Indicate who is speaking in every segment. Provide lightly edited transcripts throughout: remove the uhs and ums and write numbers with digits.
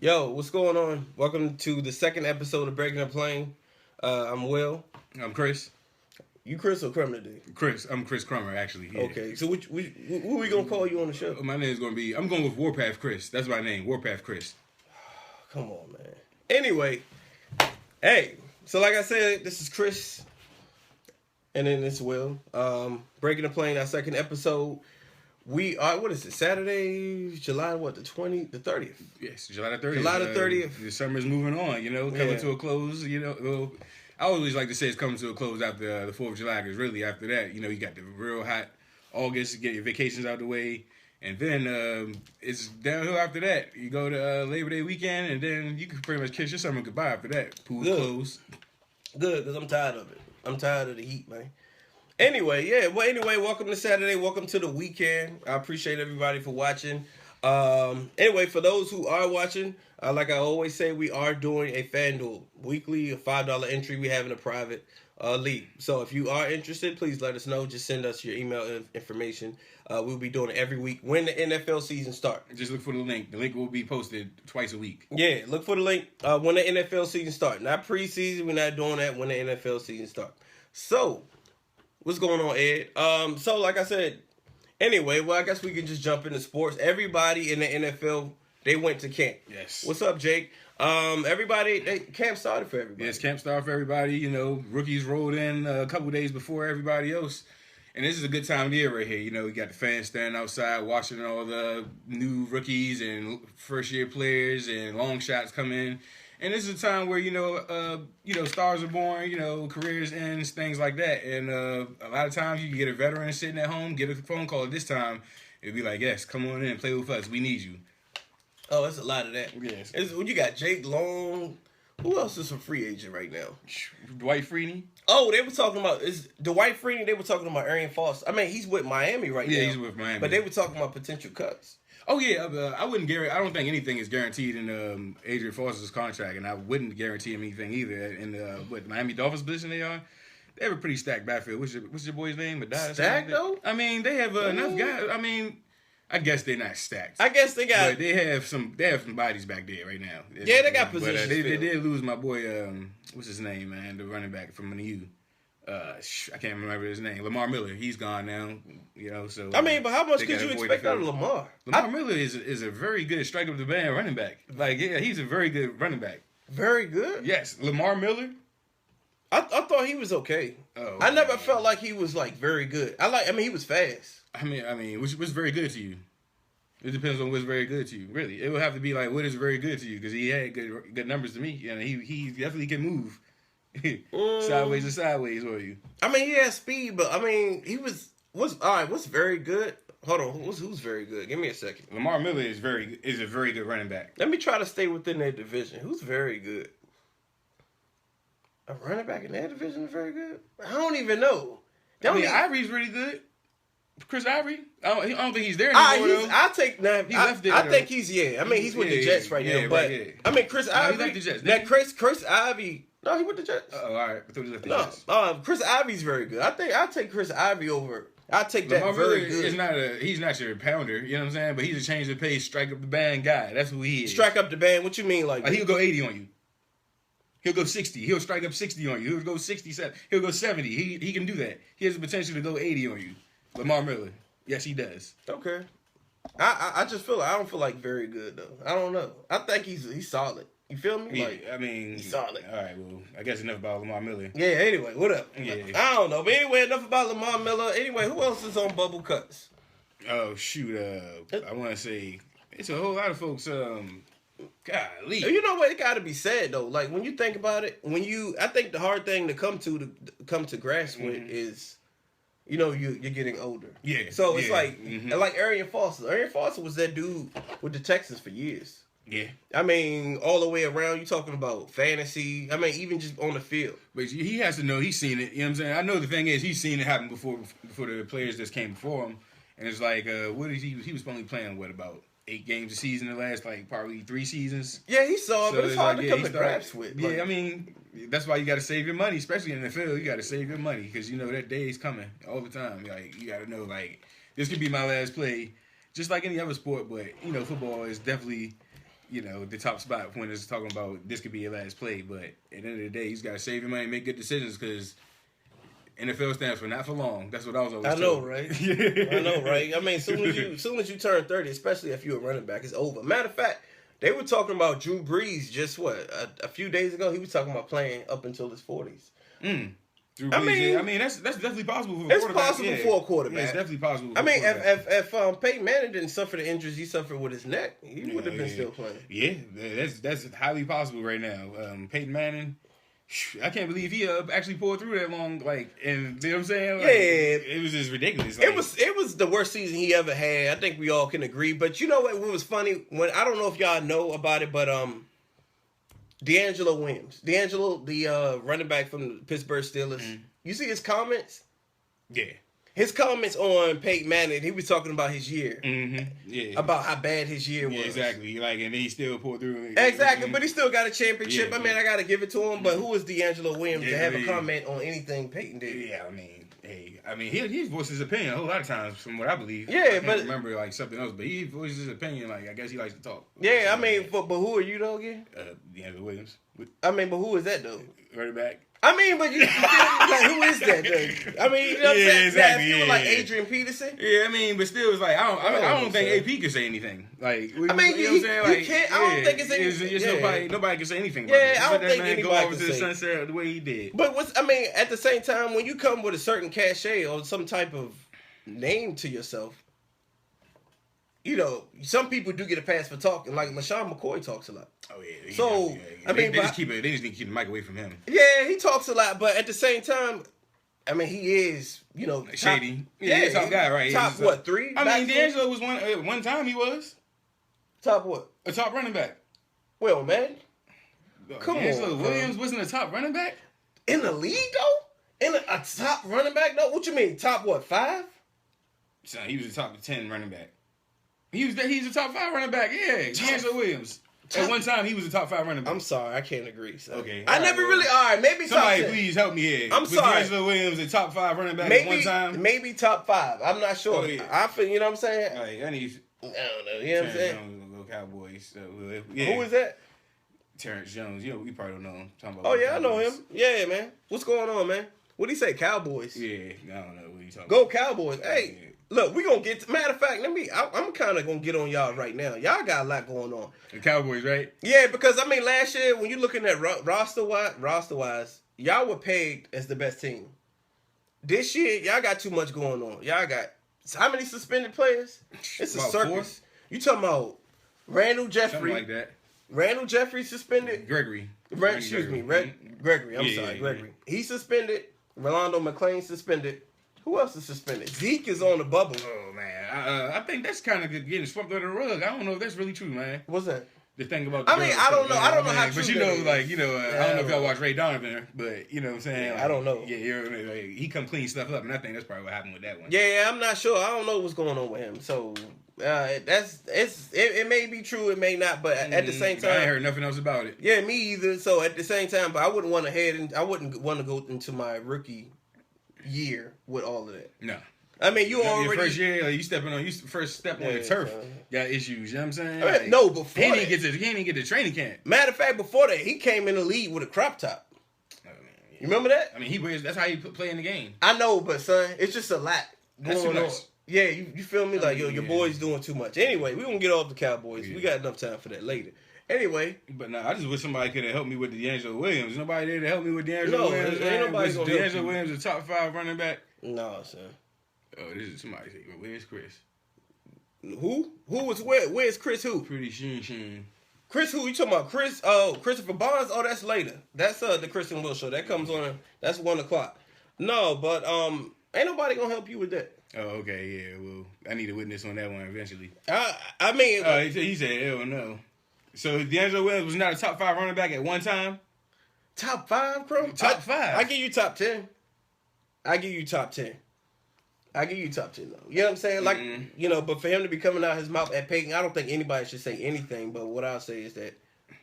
Speaker 1: Yo, what's going on? Welcome to the second episode of Breaking the Plane. I'm Will.
Speaker 2: I'm Chris.
Speaker 1: You Chris or Crummer today?
Speaker 2: Chris. I'm Chris Crummer, actually. Yeah.
Speaker 1: Okay, so what we gonna call you on the show?
Speaker 2: My name's going to be... I'm going with Warpath Chris. That's my name, Warpath Chris.
Speaker 1: Come on, man. Anyway, hey, so like I said, this is Chris. And then this Will. Breaking the Plane, our second episode. We are, what is it, Saturday, July, the 30th?
Speaker 2: Yes, July the 30th.
Speaker 1: July the 30th.
Speaker 2: The summer's moving on, coming to a close, Well, I always like to say it's coming to a close after the 4th of July, because really after that, you got the real hot August, get your vacations out the way, and then it's downhill after that. You go to Labor Day weekend, and then you can pretty much kiss your summer goodbye after that. Pool's closed.
Speaker 1: Good, because I'm tired of it. I'm tired of the heat, man. Anyway, welcome to Saturday. Welcome to the weekend. I appreciate everybody for watching. Anyway, for those who are watching, like I always say, we are doing a FanDuel weekly, a $5 entry we have in a private league. So if you are interested, please let us know. Just send us your email information. We'll be doing it every week when the NFL season starts.
Speaker 2: Just look for the link. The link will be posted twice a week.
Speaker 1: Yeah, look for the link when the NFL season starts. Not preseason. We're not doing that when the NFL season starts. So, what's going on, Ed? So like I said, anyway, well, I guess we can just jump into sports. Everybody in the NFL, they went to camp.
Speaker 2: Yes.
Speaker 1: What's up, Jake? Camp started for everybody.
Speaker 2: Yes, camp started for everybody. Rookies rolled in a couple days before everybody else. And this is a good time of year right here. You got the fans standing outside watching all the new rookies and first-year players and long shots come in. And this is a time where, stars are born, careers end, things like that. And a lot of times you can get a veteran sitting at home, get a phone call at this time. It'd be like, yes, come on in, play with us. We need you.
Speaker 1: Oh, it's a lot of that.
Speaker 2: Yes.
Speaker 1: You got Jake Long. Who else is a free agent right now?
Speaker 2: Dwight Freeney.
Speaker 1: Oh, they were talking about Dwight Freeney. They were talking about Arian Foster. I mean, he's with Miami right now.
Speaker 2: Yeah, he's with Miami.
Speaker 1: But they were talking about potential cuts.
Speaker 2: Oh yeah, I wouldn't guarantee. I don't think anything is guaranteed in Adrian Foster's contract, and I wouldn't guarantee him anything either. In what Miami Dolphins position they are, they have a pretty stacked backfield. What's your boy's name?
Speaker 1: Stacked though?
Speaker 2: I mean, they have enough guys. I mean, I guess they're not stacked.
Speaker 1: I guess they got.
Speaker 2: But they have some bodies back there right now.
Speaker 1: Yeah, they got positions.
Speaker 2: But they did lose my boy. What's his name, man? The running back from NU. I can't remember his name. Lamar Miller. He's gone now. So
Speaker 1: I mean, but how much could you expect out of Lamar?
Speaker 2: Lamar Miller is a very good strike up the band running back. Like, yeah, he's a very good running back.
Speaker 1: Very good.
Speaker 2: Yes, Lamar Miller.
Speaker 1: I thought he was okay.
Speaker 2: Oh,
Speaker 1: I never felt like he was like very good. I mean, he was fast.
Speaker 2: I mean, what's very good to you? It depends on what's very good to you. Really, it would have to be like what is very good to you because he had good numbers to me. He definitely can move. Sideways and sideways for you.
Speaker 1: I mean, he has speed, but I mean, what's very good? Hold on, who's very good? Give me a second.
Speaker 2: Lamar Miller is a very good running back.
Speaker 1: Let me try to stay within their division. Who's very good? A running back in their division is very good. I don't even know.
Speaker 2: Ivory's really good. Chris Ivory. I don't think he's there anymore.
Speaker 1: I'll take now.
Speaker 2: He left there.
Speaker 1: I think he's I mean, he's with the Jets right now. But I mean, Chris Ivory.
Speaker 2: He left the Jets.
Speaker 1: That Chris Ivy. No, he with the Jets.
Speaker 2: Oh, all right. I thought he left the Jets.
Speaker 1: Chris Ivy's very good. I think I'll take Chris Ivy over. I'll take that
Speaker 2: Lamar
Speaker 1: very
Speaker 2: Miller
Speaker 1: good.
Speaker 2: He's not your pounder, you know what I'm saying? But he's a change of pace, strike up the band guy. That's who he is.
Speaker 1: Strike up the band? What you mean? Like
Speaker 2: he'll go 80 on you. He'll go 60. He'll strike up 60 on you. He'll go 67. He'll go 70. He can do that. He has the potential to go 80 on you. Lamar Miller. Yes, he does.
Speaker 1: Okay. I just feel I don't feel like very good though. I don't know. I think he's solid. You feel me?
Speaker 2: Yeah, he's
Speaker 1: solid.
Speaker 2: All right, well, I guess enough about Lamar Miller.
Speaker 1: Yeah, anyway, what up?
Speaker 2: Yeah.
Speaker 1: I don't know. But anyway, enough about Lamar Miller. Anyway, who else is on bubble cuts?
Speaker 2: Oh, shoot. I want to say it's a whole lot of folks. Golly.
Speaker 1: You know what? It got to be said, though. Like, when you think about it, I think the hard thing to come to grasp with is, you're getting older.
Speaker 2: Yeah.
Speaker 1: So it's like Arian Foster. Arian Foster was that dude with the Texans for years.
Speaker 2: Yeah.
Speaker 1: I mean, all the way around, you're talking about fantasy. I mean, even just on the field.
Speaker 2: But he has to know he's seen it. You know what I'm saying? I know the thing is he's seen it happen before the players that came before him. And it's like, what is he was only playing, about 8 games a season the last, probably 3 seasons?
Speaker 1: Yeah, he saw it, but it's hard to come to grasp with.
Speaker 2: Yeah, I mean, that's why you got to save your money, especially in the field. You got to save your money because, that day is coming all the time. Like, you got to know, this could be my last play, just like any other sport. But, football is definitely the top spot when it's talking about this could be your last play. But at the end of the day, he's got to save your money and make good decisions because NFL stands for not for long. That's what I was always
Speaker 1: I know,
Speaker 2: told.
Speaker 1: right? I know, right? I mean, soon as you turn 30, especially if you're a running back, it's over. Matter of fact, they were talking about Drew Brees just a few days ago. He was talking about playing up until his 40s.
Speaker 2: Drew Brees, I mean, that's definitely possible for a quarterback.
Speaker 1: It's possible for a quarterback.
Speaker 2: Yeah, it's definitely possible.
Speaker 1: I mean, if Peyton Manning didn't suffer the injuries he suffered with his neck, he would have been still playing.
Speaker 2: Yeah, that's highly possible right now. Peyton Manning, I can't believe he actually pulled through that long. Like, and you know what I'm saying? Like, it was just ridiculous. Like,
Speaker 1: it was the worst season he ever had. I think we all can agree. But you know what was funny? When I don't know if y'all know about it, but D'Angelo Williams, the running back from the Pittsburgh Steelers. You see his comments?
Speaker 2: Yeah.
Speaker 1: His comments on Peyton Manning, he was talking about his year.
Speaker 2: Yeah.
Speaker 1: About how bad his year was.
Speaker 2: Yeah, exactly. Like, and then he still pulled through.
Speaker 1: Exactly, but he still got a championship.
Speaker 2: Yeah,
Speaker 1: I mean, I got to give it to him. But who is D'Angelo Williams to have a comment on anything Peyton did?
Speaker 2: Yeah, I mean, he voiced his opinion a whole lot of times, from what I believe.
Speaker 1: Yeah,
Speaker 2: I can't remember like something else, but he voiced his opinion. Like, I guess he likes to talk.
Speaker 1: Yeah, I mean, but who are you though again?
Speaker 2: D'Angelo Williams.
Speaker 1: I mean, but who is that though?
Speaker 2: Running back.
Speaker 1: I mean, but you like, who is that dude? I mean, you know what I'm saying?
Speaker 2: Exactly.
Speaker 1: That like Adrian Peterson.
Speaker 2: Yeah, I mean, but still, it's like I don't think AP can say anything. Like,
Speaker 1: I mean,
Speaker 2: you know what I'm saying? Like,
Speaker 1: can't. I don't think it's anything.
Speaker 2: Nobody can say anything.
Speaker 1: Yeah,
Speaker 2: about
Speaker 1: I don't think anybody
Speaker 2: go over
Speaker 1: can
Speaker 2: to the
Speaker 1: say.
Speaker 2: sunset the way he did.
Speaker 1: But at the same time, when you come with a certain cachet or some type of name to yourself, you know, some people do get a pass for talking. Like LaShawn McCoy talks a lot.
Speaker 2: Oh yeah.
Speaker 1: So I mean,
Speaker 2: they just need to keep the mic away from him.
Speaker 1: Yeah, he talks a lot, but at the same time, I mean, he is, you know,
Speaker 2: shady. He's a top guy, right?
Speaker 1: Top what, 3?
Speaker 2: I mean, D'Angelo was one time he was
Speaker 1: top what?
Speaker 2: A top running back.
Speaker 1: Well, man, come
Speaker 2: D'Angelo
Speaker 1: on,
Speaker 2: Williams wasn't a top running back
Speaker 1: in the league though. In a top running back though? What you mean? Top what? 5?
Speaker 2: Son, he was a top 10 running back. He's a top 5 running back. Yeah, D'Angelo Williams. At one time, he was a top 5 running back.
Speaker 1: I'm sorry, I can't agree. So.
Speaker 2: Okay,
Speaker 1: I never really. All right, maybe
Speaker 2: somebody
Speaker 1: top 10.
Speaker 2: please help me here.
Speaker 1: I'm sorry.
Speaker 2: D'Angelo Williams a top 5 running back
Speaker 1: maybe,
Speaker 2: at one time.
Speaker 1: Maybe top 5. I'm not sure.
Speaker 2: Oh, yeah.
Speaker 1: I feel. You know what I'm saying?
Speaker 2: Right, I need.
Speaker 1: I don't know. You know what I'm saying?
Speaker 2: Go Cowboys. Yeah.
Speaker 1: Who is that?
Speaker 2: Terrence Jones. You know, we probably don't know him. Talking
Speaker 1: Oh
Speaker 2: about
Speaker 1: yeah,
Speaker 2: Cowboys.
Speaker 1: I know him. Yeah, man. What's going on, man? What do you say, Cowboys?
Speaker 2: Yeah, I don't know what you talking
Speaker 1: Go
Speaker 2: about.
Speaker 1: Cowboys. Hey, look, we gonna get. Matter of fact, I'm kind of gonna get on y'all right now. Y'all got a lot going on.
Speaker 2: The Cowboys, right?
Speaker 1: Yeah, because I mean, last year when you're looking at roster wise, y'all were pegged as the best team. This year, y'all got too much going on. Y'all got how many suspended players? It's a
Speaker 2: About
Speaker 1: circus.
Speaker 2: 4?
Speaker 1: You talking about Randall Jeffrey?
Speaker 2: Something like that.
Speaker 1: Randall Jeffrey suspended.
Speaker 2: Gregory.
Speaker 1: Gregory. I'm
Speaker 2: Yeah,
Speaker 1: sorry,
Speaker 2: yeah.
Speaker 1: Gregory. He suspended. Rolando McClain suspended. Who else is suspended? Zeke is on the bubble.
Speaker 2: Oh man, I think that's kind of getting swept under the rug. I don't know if that's really true, man.
Speaker 1: What's that?
Speaker 2: The thing about
Speaker 1: I mean, I don't know. I don't know how
Speaker 2: but
Speaker 1: true
Speaker 2: you know,
Speaker 1: that is.
Speaker 2: like I don't know if y'all
Speaker 1: know.
Speaker 2: watch Ray Donovan, but you know what I'm saying.
Speaker 1: Yeah,
Speaker 2: like,
Speaker 1: I don't know.
Speaker 2: Yeah, he come clean stuff up, and I think that's probably what happened with that one.
Speaker 1: Yeah, I'm not sure. I don't know what's going on with him. So it may be true, it may not. But at the same time,
Speaker 2: I ain't heard nothing else about it.
Speaker 1: Yeah, me either. So at the same time, but I wouldn't want to go into my rookie year with all of that.
Speaker 2: No.
Speaker 1: I mean, you already
Speaker 2: your first year, like, you first step on the turf,
Speaker 1: so.
Speaker 2: got issues. You know what I'm saying?
Speaker 1: I mean, no, before
Speaker 2: he
Speaker 1: that.
Speaker 2: didn't get to training camp.
Speaker 1: Matter of fact, before that, he came in the league with a crop top. You remember that?
Speaker 2: I mean, he wears. That's how he play in the game.
Speaker 1: I know, but son, it's just a lot
Speaker 2: That's
Speaker 1: going
Speaker 2: too
Speaker 1: on.
Speaker 2: much.
Speaker 1: Yeah, you feel me? Like, your
Speaker 2: yeah.
Speaker 1: boy's doing too much. Anyway, we gonna get off the Cowboys.
Speaker 2: Yeah.
Speaker 1: We got enough time for that later. Anyway.
Speaker 2: But I just wish somebody could have helped me with D'Angelo Williams. Nobody there to help me with D'Angelo Williams.
Speaker 1: Ain't nobody
Speaker 2: Was
Speaker 1: gonna help
Speaker 2: D'Angelo
Speaker 1: you.
Speaker 2: Williams a top 5 running back?
Speaker 1: No, son.
Speaker 2: Oh, this is somebody saying, where's Chris?
Speaker 1: Who? Where's Chris who?
Speaker 2: Pretty sheen.
Speaker 1: Chris who? You talking about Chris? Oh, Christopher Barnes? Oh, that's later. That's the Kristen Will show. That comes on. That's 1:00. No, but ain't nobody gonna help you with that.
Speaker 2: Oh, okay, yeah. Well, I need a witness on that one eventually.
Speaker 1: I mean,
Speaker 2: He said, hell no. So D'Angelo Williams was not a top 5 running back at one time?
Speaker 1: top 5, bro.
Speaker 2: Top 5.
Speaker 1: I give you top 10. I give you top 10 though. You know what I'm saying? Like, but for him to be coming out his mouth at Peyton, I don't think anybody should say anything. But what I'll say is that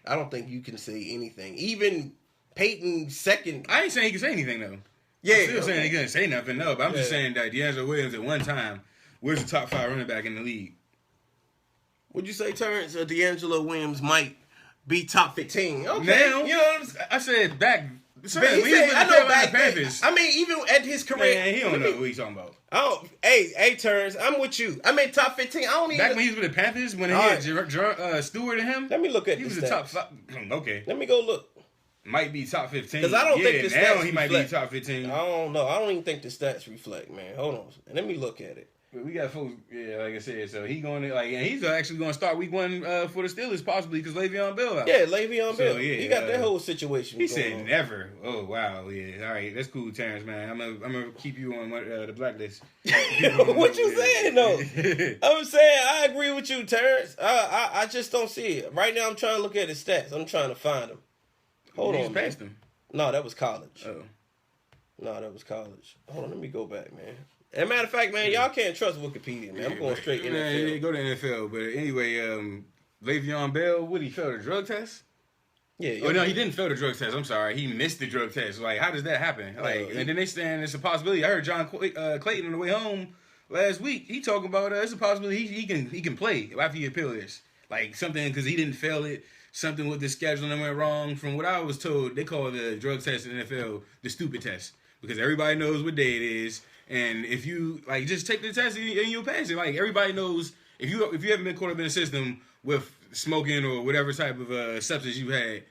Speaker 1: I don't think you can say anything. Even Peyton's second.
Speaker 2: I ain't saying he can say anything though.
Speaker 1: Yeah.
Speaker 2: I'm still saying he couldn't say nothing, no. But I'm just saying that D'Angelo Williams at one time was a top 5 running back in the league.
Speaker 1: Would you say Terrence or D'Angelo Williams might be top 15? Okay,
Speaker 2: Now,
Speaker 1: you know what I'm saying?
Speaker 2: I said back.
Speaker 1: But he said, I know back then. I mean, even at his career,
Speaker 2: Man, he don't know what he's talking about.
Speaker 1: Oh, hey, Terrence, I'm with you. I mean, top 15. I don't even.
Speaker 2: Back when he was with the Panthers, when he had Stewart and him.
Speaker 1: Let me look at.
Speaker 2: He was the top 5. Okay.
Speaker 1: Let me go look.
Speaker 2: Might be top 15.
Speaker 1: Because I don't think the stats
Speaker 2: now he might
Speaker 1: reflect.
Speaker 2: be top 15.
Speaker 1: I don't know. I don't even think the stats reflect, man. Hold on. Let me look at it.
Speaker 2: But we got folks, yeah, like I said, so he going to, like, and he's actually going to start week 1 for the Steelers possibly because Le'Veon Bell out.
Speaker 1: Yeah, Le'Veon Bell.
Speaker 2: Yeah,
Speaker 1: he got that whole situation.
Speaker 2: He said never. Oh, wow. Yeah. All right. That's cool, Terrence, man. I'm gonna keep you on the blacklist.
Speaker 1: What you saying, though? I'm saying I agree with you, Terrence. I just don't see it. Right now, I'm trying to look at his stats. I'm trying to find them. Hold on, man.
Speaker 2: Him.
Speaker 1: No, that was college.
Speaker 2: Oh.
Speaker 1: No, that was college. Hold on, let me go back, man. As a matter of fact, man, y'all can't trust Wikipedia, man. I'm going straight NFL.
Speaker 2: Yeah, go to NFL. But anyway, Le'Veon Bell, what, he failed a drug test?
Speaker 1: Yeah.
Speaker 2: Oh, no, he didn't fail the drug test. I'm sorry. He missed the drug test. Like, how does that happen? Like, and then they saying it's a possibility. I heard John Clayton on the way home last week. He talking about it's a possibility he can play after he appeal this. Like, something because he didn't fail it. Something with the scheduling went wrong. From what I was told, they call the drug test in the NFL the stupid test because everybody knows what day it is. And if you like, just take the test and you'll pass it. Like everybody knows if you haven't been caught up in the system with smoking or whatever type of substance you had,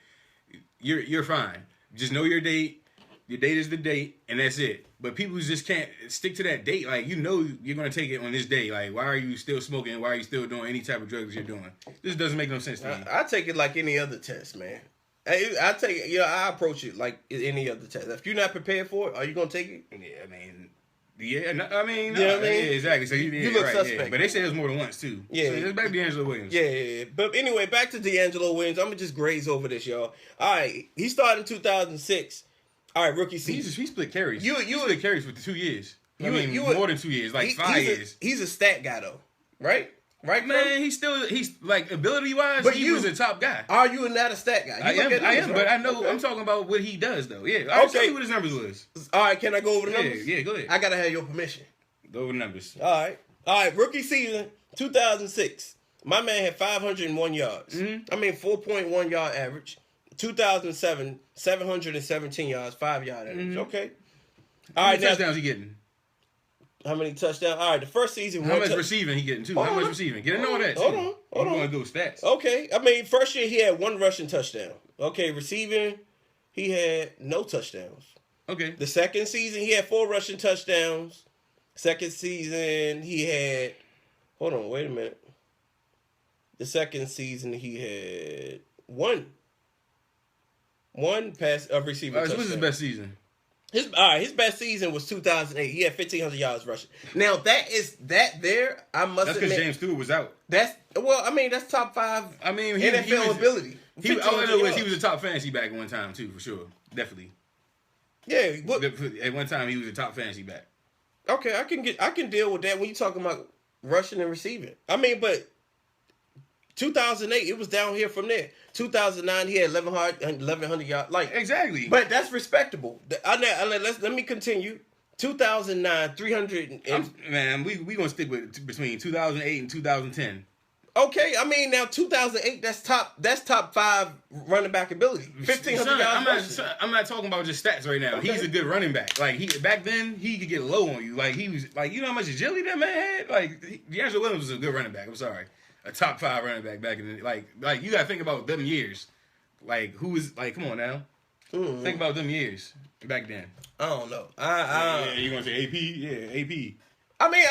Speaker 2: you're fine. Just know your date. Your date is the date, and that's it. But people just can't stick to that date. Like, you know you're going to take it on this day. Like, why are you still smoking? Why are you still doing any type of drugs you're doing? This doesn't make no sense to me.
Speaker 1: I take it like any other test, man. I take it, I approach it like any other test. If you're not prepared for it, are you going to take it?
Speaker 2: Yeah, I mean... Yeah, no, I mean,
Speaker 1: you know what I mean?
Speaker 2: Yeah, exactly. So you
Speaker 1: look
Speaker 2: right,
Speaker 1: suspect.
Speaker 2: Yeah. But they said it was more than once too.
Speaker 1: Yeah,
Speaker 2: so it's back to D'Angelo Williams.
Speaker 1: Yeah. But anyway, back to D'Angelo Williams. I'm gonna just graze over this, y'all. All right, he started in 2006. All right, rookie season.
Speaker 2: He split carries.
Speaker 1: You
Speaker 2: split carries for 2 years. More than 2 years, like 5 years.
Speaker 1: He's a stat guy though, right? Right,
Speaker 2: man. He's like ability wise. But he was a top guy.
Speaker 1: Are you not a stat guy?
Speaker 2: I am, but I know. Okay. I'm talking about what he does though. Yeah. I'll tell you what his numbers was.
Speaker 1: All right, can I go over the numbers?
Speaker 2: Yeah, go ahead.
Speaker 1: I gotta have your permission.
Speaker 2: Go over the numbers.
Speaker 1: All right. Rookie season 2006. My man had 501 yards.
Speaker 2: Mm-hmm.
Speaker 1: I mean 4.1 yard average. 2007, 717 yards, 5 yard average.
Speaker 2: Mm-hmm.
Speaker 1: Okay.
Speaker 2: How many touchdowns he getting?
Speaker 1: How many touchdowns? All right, the first season.
Speaker 2: How much receiving he getting too? How much receiving? Get to know that.
Speaker 1: Hold on.
Speaker 2: I'm going to go with stats.
Speaker 1: Okay. I mean, first year he had 1 rushing touchdown. Okay, receiving, he had no touchdowns.
Speaker 2: Okay.
Speaker 1: The second season he had 4 rushing touchdowns. Second season he had. Hold on, wait a minute. The second season he had 1 pass of receiving.
Speaker 2: All right, so what's his best season?
Speaker 1: His best season was 2008. He had 1,500 yards rushing. Now I must admit.
Speaker 2: That's because James Stewart was out.
Speaker 1: That's top 5.
Speaker 2: I mean,
Speaker 1: NFL ability.
Speaker 2: All I know is he was a top fantasy back at one time too, for sure, definitely.
Speaker 1: Yeah,
Speaker 2: at one time he was a top fantasy back.
Speaker 1: Okay, I can deal with that when you're talking about rushing and receiving. I mean, but 2008 it was down here from there. 2009 he had 1,100 yards. Like
Speaker 2: exactly.
Speaker 1: But that's respectable. Let me continue. 2009 300.
Speaker 2: Man, we gonna stick with between 2008 and 2010.
Speaker 1: Okay, I mean now 2008 that's top 5 running back ability. 1,500 yards.
Speaker 2: I'm not talking about just stats right now. Okay. He's a good running back. Like back then he could get low on you. Like he was like, you know how much agility that man had. Like D'Angelo Williams was a good running back. I'm sorry, a top 5 running back in the like you gotta think about them years. Like who was like, come on now, think about them years back then.
Speaker 1: I don't know.
Speaker 2: Yeah, you gonna say AP? Yeah, AP.
Speaker 1: I mean,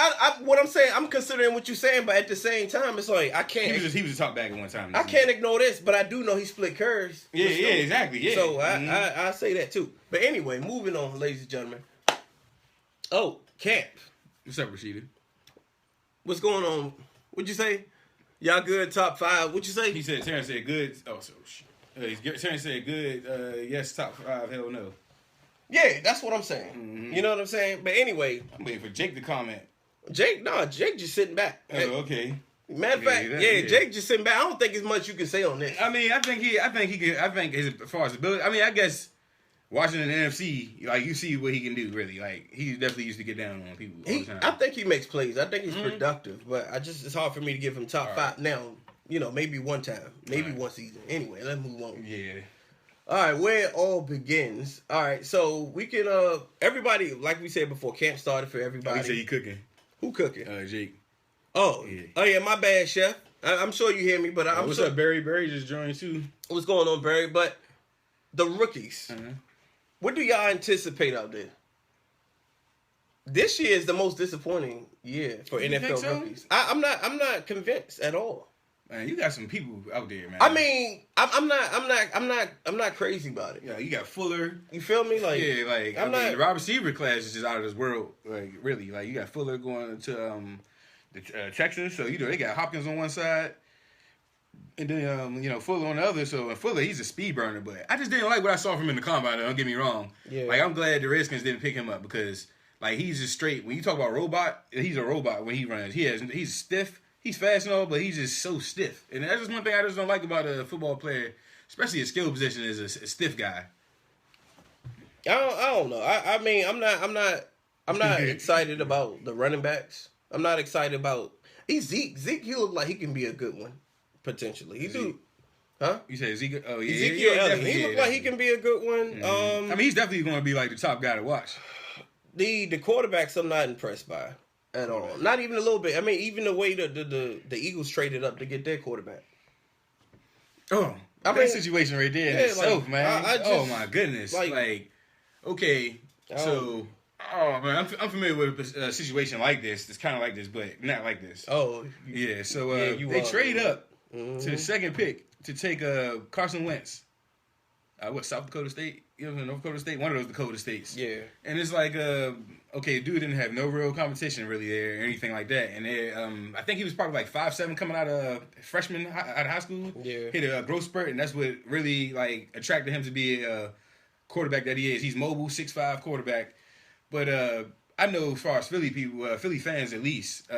Speaker 1: what I'm saying, I'm considering what you're saying, but at the same time, it's like I can't.
Speaker 2: He was a top back at one time.
Speaker 1: I can't ignore this, but I do know he split curves.
Speaker 2: Yeah, exactly. Yeah.
Speaker 1: So I say that too. But anyway, moving on, ladies and gentlemen. Oh, Camp.
Speaker 2: What's up, Rashida?
Speaker 1: What's going on? What'd you say? Y'all good? Top 5? What'd you say?
Speaker 2: He said Terrence said good. Oh, so Terrence said good. Yes, top 5. Hell no.
Speaker 1: Yeah, that's what I'm saying.
Speaker 2: Mm-hmm.
Speaker 1: You know what I'm saying? But anyway,
Speaker 2: I'm waiting for Jake to comment.
Speaker 1: Jake just sitting back.
Speaker 2: Oh, okay.
Speaker 1: Matter of fact, Jake just sitting back. I don't think there's much you can say on this.
Speaker 2: I mean, I think as far as ability, I mean, I guess watching an NFC, like you see what he can do. Really, like he definitely used to get down on people all the time.
Speaker 1: I think he makes plays. I think he's productive, but it's hard for me to give him top five now. You know, maybe one time, maybe one season. Anyway, let's move on.
Speaker 2: Yeah.
Speaker 1: All right, where it all begins. All right, so we can everybody, like we said before, camp started for everybody.
Speaker 2: He said he cooking.
Speaker 1: Who cooking?
Speaker 2: Jake.
Speaker 1: Oh yeah, my bad, chef. I'm sure you hear me, but I'm
Speaker 2: what's
Speaker 1: sure,
Speaker 2: up, Barry? Barry just joined too.
Speaker 1: What's going on, Barry? But the rookies,
Speaker 2: Uh-huh.
Speaker 1: what do y'all anticipate out there? This year is the most disappointing year for
Speaker 2: You
Speaker 1: NFL
Speaker 2: think so?
Speaker 1: rookies. I'm not convinced at all.
Speaker 2: Man, you got some people out there, man.
Speaker 1: I mean, I'm not crazy about it.
Speaker 2: yeah, you got Fuller.
Speaker 1: You feel me? Like,
Speaker 2: Yeah, like
Speaker 1: I'm
Speaker 2: I mean,
Speaker 1: not-
Speaker 2: the wide receiver class is just out of this world. Like really, like you got Fuller going to Texas, so you know they got Hopkins on one side, and then Fuller on the other. So Fuller, he's a speed burner, but I just didn't like what I saw from him in the combine. Don't get me wrong.
Speaker 1: Yeah.
Speaker 2: Like I'm glad the Redskins didn't pick him up because like he's just straight. When you talk about robot, he's a robot when he runs. He's stiff. He's fast and all, but he's just so stiff. And that's just one thing I just don't like about a football player, especially a skill position, is a stiff guy.
Speaker 1: I don't know. I mean, I'm not excited about the running backs. I'm not excited about Zeke. Zeke, he look like he can be a good one potentially. He do, huh?
Speaker 2: You say Ezekiel? Oh yeah,
Speaker 1: Ezekiel Elliott.
Speaker 2: definitely,
Speaker 1: He look like he can be a good one.
Speaker 2: I mean, he's definitely going to be like the top guy to watch.
Speaker 1: The quarterbacks I'm not impressed by at all. Not even a little bit. I mean, even the way the Eagles traded up to get their quarterback.
Speaker 2: Oh,
Speaker 1: I
Speaker 2: that
Speaker 1: mean,
Speaker 2: situation right there in
Speaker 1: yeah,
Speaker 2: itself,
Speaker 1: like,
Speaker 2: man.
Speaker 1: I just,
Speaker 2: oh my goodness,
Speaker 1: like,
Speaker 2: okay, so. Oh man, I'm familiar with a situation like this. It's kind of like this, but not like this.
Speaker 1: Oh,
Speaker 2: Yeah, so
Speaker 1: you
Speaker 2: they
Speaker 1: are.
Speaker 2: trade up
Speaker 1: Mhm.
Speaker 2: to the second pick to take Carson Wentz. South Dakota State? North Dakota State? One of those Dakota states.
Speaker 1: yeah.
Speaker 2: And it's like, okay, dude didn't have no real competition really there or anything like that. And they, I think he was probably like 5'7" coming out of freshman out of high school.
Speaker 1: Yeah.
Speaker 2: Hit a growth spurt, and that's what really like attracted him to be a quarterback that he is. He's mobile, 6'5" quarterback. But I know as far as Philly people, Philly fans at least,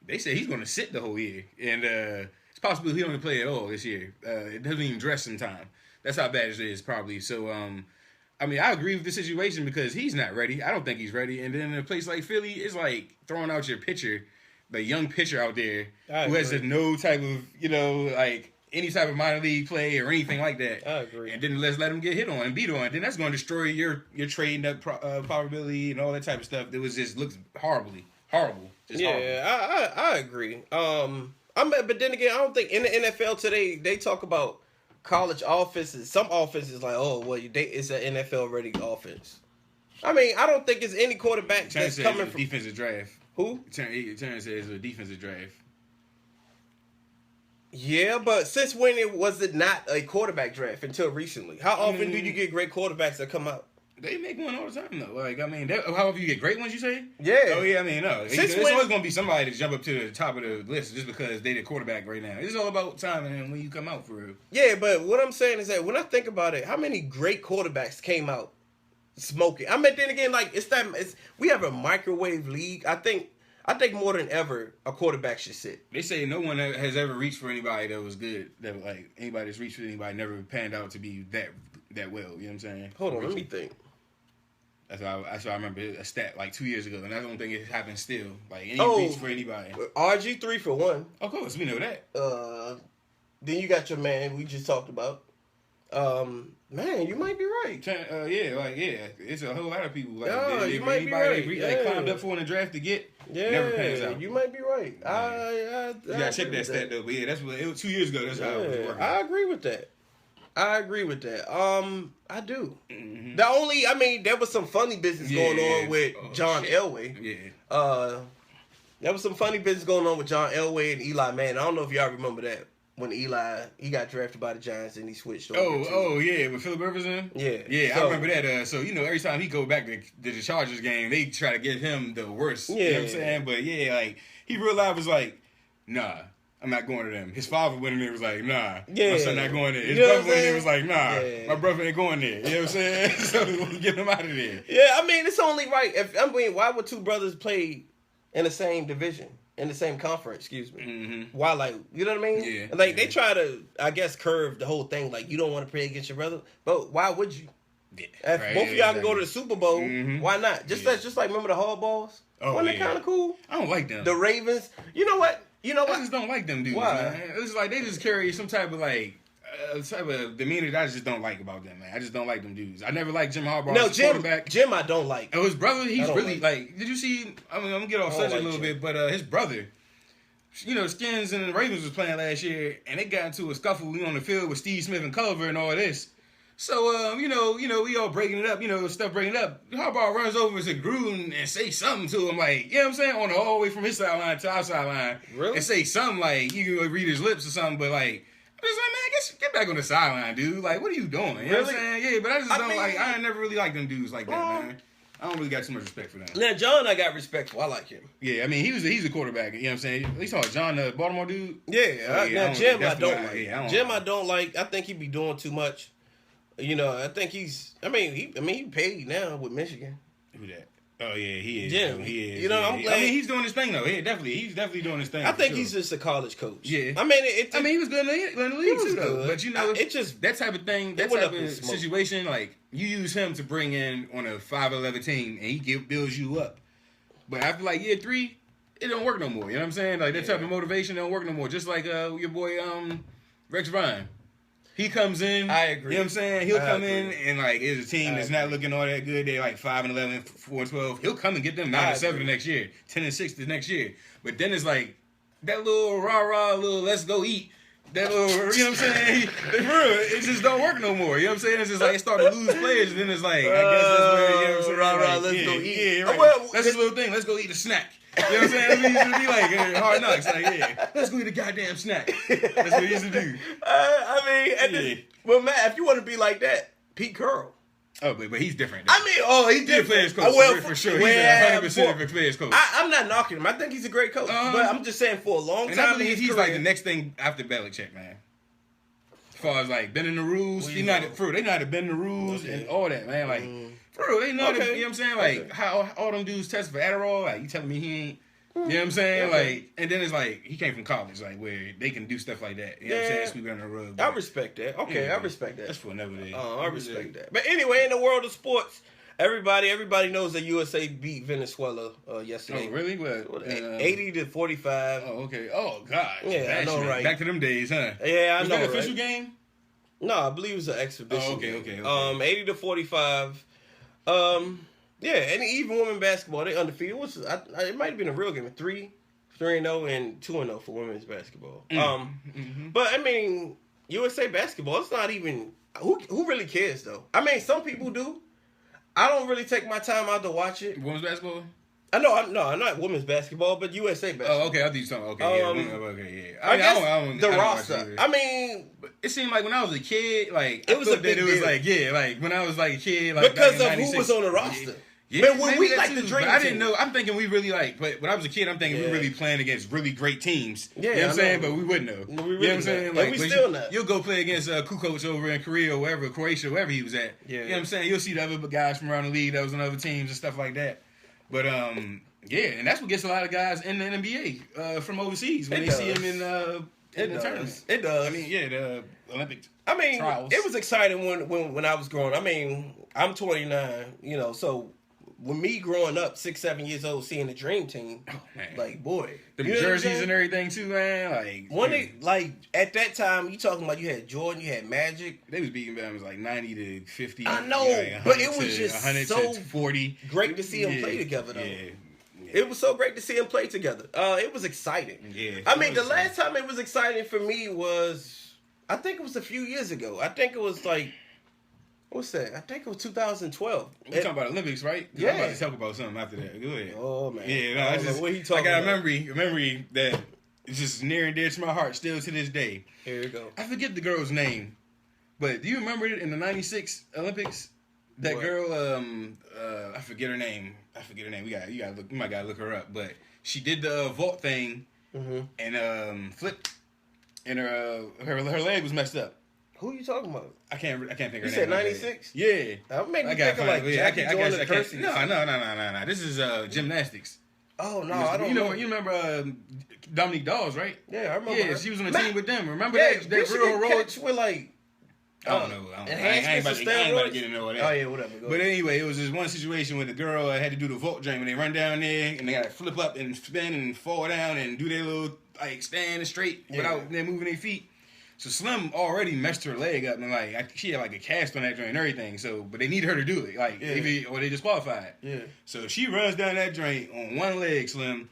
Speaker 2: they say he's going to sit the whole year. And it's possible he don't even play at all this year. It doesn't even dress in time. That's how bad it is, probably. So, I mean, I agree with the situation because he's not ready. I don't think he's ready. And then in a place like Philly, it's like throwing out your pitcher, the young pitcher out there who has no type of, like any type of minor league play or anything like that.
Speaker 1: I agree.
Speaker 2: And then let's let him get hit on and beat on. Then that's going to destroy your trading up probability and all that type of stuff. It was just looks horrible. Just horrible.
Speaker 1: Yeah, I agree. But then again, I don't think in the NFL today they talk about college offenses. Some offenses like, oh well, it's an NFL ready offense. I mean, I don't think it's any quarterback that's coming from
Speaker 2: defensive draft.
Speaker 1: Who?
Speaker 2: Terrence says it's a defensive draft.
Speaker 1: Yeah, but since when was it not a quarterback draft until recently? How often do you get great quarterbacks that come out?
Speaker 2: They make one all the time though. Like I mean, however you get great ones, you say?
Speaker 1: Yeah.
Speaker 2: Oh yeah, I mean no.
Speaker 1: Since
Speaker 2: It's
Speaker 1: when-
Speaker 2: always gonna be somebody to jump up to the top of the list just because they the quarterback right now. It's all about timing and when you come out for real.
Speaker 1: Yeah, but what I'm saying is that when I think about it, how many great quarterbacks came out smoking? I mean, then again, like we have a microwave league. I think more than ever a quarterback should sit.
Speaker 2: They say no one has ever reached for anybody that was good. That like anybody that's reached for anybody never panned out to be that well. You know what I'm saying?
Speaker 1: Hold on, let me think.
Speaker 2: That's why I remember a stat like 2 years ago, and I don't think it happens still. Like any
Speaker 1: Oh.
Speaker 2: reach for anybody.
Speaker 1: RG 3 for one.
Speaker 2: Of course, we know that.
Speaker 1: Then you got your man we just talked about. Man, you might be right.
Speaker 2: It's a whole lot of people. Like,
Speaker 1: Yeah, you might be right.
Speaker 2: They climbed up for in the draft to get.
Speaker 1: Yeah,
Speaker 2: never pans out.
Speaker 1: you might be right.
Speaker 2: You gotta check that stat though. But yeah, that's what it was 2 years ago. That's how it was working.
Speaker 1: I agree with that. I do.
Speaker 2: Mm-hmm.
Speaker 1: There was some funny business going on with John Elway.
Speaker 2: Yeah.
Speaker 1: There was some funny business going on with John Elway and Eli Manning. I don't know if y'all remember that when Eli he got drafted by the Giants and he switched over.
Speaker 2: Yeah, with Philip Rivers in.
Speaker 1: Yeah,
Speaker 2: I remember that. So every time he go back to the Chargers game, they try to give him the worst.
Speaker 1: Yeah,
Speaker 2: you know what I'm saying. But yeah, like he realized was like, nah. I'm not going to them. His father went in there was like, nah.
Speaker 1: Yeah.
Speaker 2: My son not going there. His
Speaker 1: You know
Speaker 2: brother
Speaker 1: what
Speaker 2: went in
Speaker 1: I'm
Speaker 2: there was like, nah.
Speaker 1: Yeah.
Speaker 2: My brother ain't going there. You know what I'm saying? So we'll get him out of there.
Speaker 1: Yeah, I mean it's only right. Why would two brothers play in the same division? In the same conference, excuse me.
Speaker 2: Mm-hmm.
Speaker 1: Why, like, you know what I mean?
Speaker 2: Yeah.
Speaker 1: Like, they try to, I guess, curve the whole thing. Like, you don't want to play against your brother. But why would you?
Speaker 2: Yeah,
Speaker 1: If
Speaker 2: right,
Speaker 1: both of y'all can go
Speaker 2: exactly.
Speaker 1: to the Super Bowl, why not? Just like remember the Hardballs?
Speaker 2: Oh,
Speaker 1: Wasn't it kind of cool?
Speaker 2: I don't like them.
Speaker 1: The Ravens. You know what?
Speaker 2: I just don't like them dudes,
Speaker 1: Why?
Speaker 2: man. It's like they just carry some type of type of demeanor that I just don't like about them, man. I just don't like them dudes. I never liked Jim Harbaugh
Speaker 1: No,
Speaker 2: as a quarterback.
Speaker 1: Jim, I don't like.
Speaker 2: Oh, his brother, he's
Speaker 1: don't
Speaker 2: really like. Did you see? I mean, I'm gonna get off subject a little bit, but his brother, Skins and the Ravens was playing last year, and they got into a scuffle on the field with Steve Smith and Culver and all this. So, we all breaking it up, stuff breaking it up. Harbaugh runs over to Gruden and say something to him, like, you know what I'm saying, all the way from his sideline to our sideline.
Speaker 1: Really?
Speaker 2: And say something like, you can read his lips or something, but like, I'm just like, man, get back on the sideline, dude. Like, what are you doing? You know what I'm saying? Yeah, but I just don't like, I never really liked them dudes like that, man. I don't really got too much respect for them.
Speaker 1: Now, John, I got respect for. I like him.
Speaker 2: Yeah, I mean, he's a quarterback. You know what I'm saying? At least John, the Baltimore dude.
Speaker 1: Yeah.
Speaker 2: Yeah,
Speaker 1: Jim, I don't like.
Speaker 2: Jim,
Speaker 1: I don't like. I think he be doing too much. I think he's. He paid now with Michigan.
Speaker 2: Who that? Oh yeah, he is.
Speaker 1: Jim,
Speaker 2: he is.
Speaker 1: I'm glad.
Speaker 2: I mean, he's doing his thing though. Yeah, definitely, he's definitely doing his thing.
Speaker 1: I think he's just a college coach.
Speaker 2: Yeah.
Speaker 1: I mean,
Speaker 2: he was good in the league too, though. But
Speaker 1: it just
Speaker 2: that type of thing, that type of situation, like you use him to bring in on a 5-11 team, and he builds you up. But after like year 3, it don't work no more. You know what I'm saying? Like that type of motivation don't work no more. Just like your boy Rex Ryan. He comes in.
Speaker 1: I agree.
Speaker 2: You know what I'm saying? He'll come in and like it's a team that's not looking all that good. They're like 5-11, 4-12. He'll come and get them 9-7 the next year, 10-6 the next year. But then it's like that little rah-rah, little let's go eat. That little, you know what I'm saying? It just don't work no more. You know what I'm saying? It's just like it started to lose players, and then it's like I guess that's where you know what I'm saying?
Speaker 1: Rah-rah, let's go eat.
Speaker 2: Yeah, right. That's his little thing. Let's go eat a snack. You know what I'm saying? That's what he used to be like Hard Knocks. Like, yeah, let's go eat a goddamn snack. That's what he used to do.
Speaker 1: Well, Matt, if you want to be like that, Pete Carroll.
Speaker 2: Oh, but he's different.
Speaker 1: He's
Speaker 2: a player's coach. For sure. He's 100% a player's coach.
Speaker 1: I'm not knocking him. I think he's a great coach. But I'm just saying for a long time.
Speaker 2: And I believe he's like the next thing after Belichick, man. As far as like bending the rules, they know how to bend the rules and all that, man. Like, for real, they know that, you know what I'm saying? Like, how all them dudes test for Adderall, like, you telling me he ain't, you know what I'm saying? Like, and then it's like, he came from college, like, where they can do stuff like that. You know what I'm saying? Sweep it under the rug.
Speaker 1: I respect that. Okay, I respect that.
Speaker 2: That's for another day.
Speaker 1: I respect that. But anyway, in the world of sports, everybody knows that USA beat Venezuela yesterday.
Speaker 2: Oh, really? What?
Speaker 1: 80-45.
Speaker 2: Oh, okay. Oh, God.
Speaker 1: Yeah, I know, right?
Speaker 2: Back to them days, huh?
Speaker 1: Yeah, I know,
Speaker 2: Was that an
Speaker 1: right?
Speaker 2: official game?
Speaker 1: No, I believe it was an exhibition.
Speaker 2: Oh, okay.
Speaker 1: 80-45. Yeah, and even women basketball, they undefeated. It might have been a real game. 3-0 and 2-0 for women's basketball. But I mean, USA basketball, it's not even who really cares though. I mean, some people do. I don't really take my time out to watch it.
Speaker 2: Women's basketball?
Speaker 1: I'm not women's basketball, but USA basketball.
Speaker 2: Oh, okay. I think you're talking. Okay, yeah.
Speaker 1: I guess the roster. I mean,
Speaker 2: it seemed like when I was a kid, like
Speaker 1: it was a big deal.
Speaker 2: Like when I was like a kid, like
Speaker 1: because of who was on the roster.
Speaker 2: Yeah,
Speaker 1: but when we like the dream
Speaker 2: I didn't know. I'm thinking we really but when I was a kid, I'm thinking we really playing against really great teams. Yeah, you know what I'm saying? But we wouldn't know.
Speaker 1: No, we really
Speaker 2: you know what I'm saying?
Speaker 1: Like we still not.
Speaker 2: You'll go play against Kukoc over in Korea or wherever, Croatia, wherever he was at. Yeah. You know what I'm saying? You'll see the other guys from around the league that was on other teams and stuff like that. But yeah, and that's what gets a lot of guys in the NBA from overseas when they see him in the tournament.
Speaker 1: It does.
Speaker 2: I mean, yeah, the Olympic.
Speaker 1: I mean,
Speaker 2: trials.
Speaker 1: It was exciting when I was growing. I mean, I'm 29, so when me growing up, 6-7 years old, seeing the Dream Team, like boy,
Speaker 2: the jerseys and everything too, man.
Speaker 1: Like at that time, you talking about you had Jordan, you had Magic.
Speaker 2: They was beating them like 90-50.
Speaker 1: I know, but it was just
Speaker 2: 100
Speaker 1: so
Speaker 2: to 40.
Speaker 1: Great to see them play together, though.
Speaker 2: Yeah.
Speaker 1: It was so great to see them play together. It was exciting.
Speaker 2: Yeah.
Speaker 1: I mean, the last time it was exciting for me was, I think it was a few years ago. I think it was like, what's that? I think it was 2012.
Speaker 2: We're talking about Olympics, right?
Speaker 1: Yeah.
Speaker 2: I'm about to talk about something after that. Go ahead.
Speaker 1: Oh, man.
Speaker 2: Yeah, no,
Speaker 1: what he talking about?
Speaker 2: I got a memory that is just near and dear to my heart still to this day.
Speaker 1: Here you go.
Speaker 2: I forget the girl's name, but do you remember it in the 96 Olympics? That girl, I forget her name. You might gotta look her up. But she did the vault thing and flipped, and her leg was messed up.
Speaker 1: Who are you talking about?
Speaker 2: I can't think of her name.
Speaker 1: You said 96?
Speaker 2: Yeah.
Speaker 1: I'm making you think of like Jackie Joyner and Kersey.
Speaker 2: No. This is gymnastics.
Speaker 1: Oh no, I don't know.
Speaker 2: You remember Dominique Dawes, right?
Speaker 1: Yeah, I remember.
Speaker 2: Yeah, she was on the team with them. Remember that
Speaker 1: Michigan
Speaker 2: real road
Speaker 1: catch with like
Speaker 2: I don't know. I ain't
Speaker 1: Enhancements
Speaker 2: about
Speaker 1: or
Speaker 2: to
Speaker 1: steroids?
Speaker 2: get into all that.
Speaker 1: Oh yeah, whatever. Go
Speaker 2: But
Speaker 1: ahead.
Speaker 2: anyway, it was this one situation where the girl had to do the vault jump, and they run down there, and they got to flip up and spin and fall down and do their little like stand straight without them moving their feet. So Slim already messed her leg up, and like she had like a cast on that joint and everything. So, but they need her to do it, like or they disqualified.
Speaker 1: Yeah.
Speaker 2: So she runs down that joint on one leg, Slim.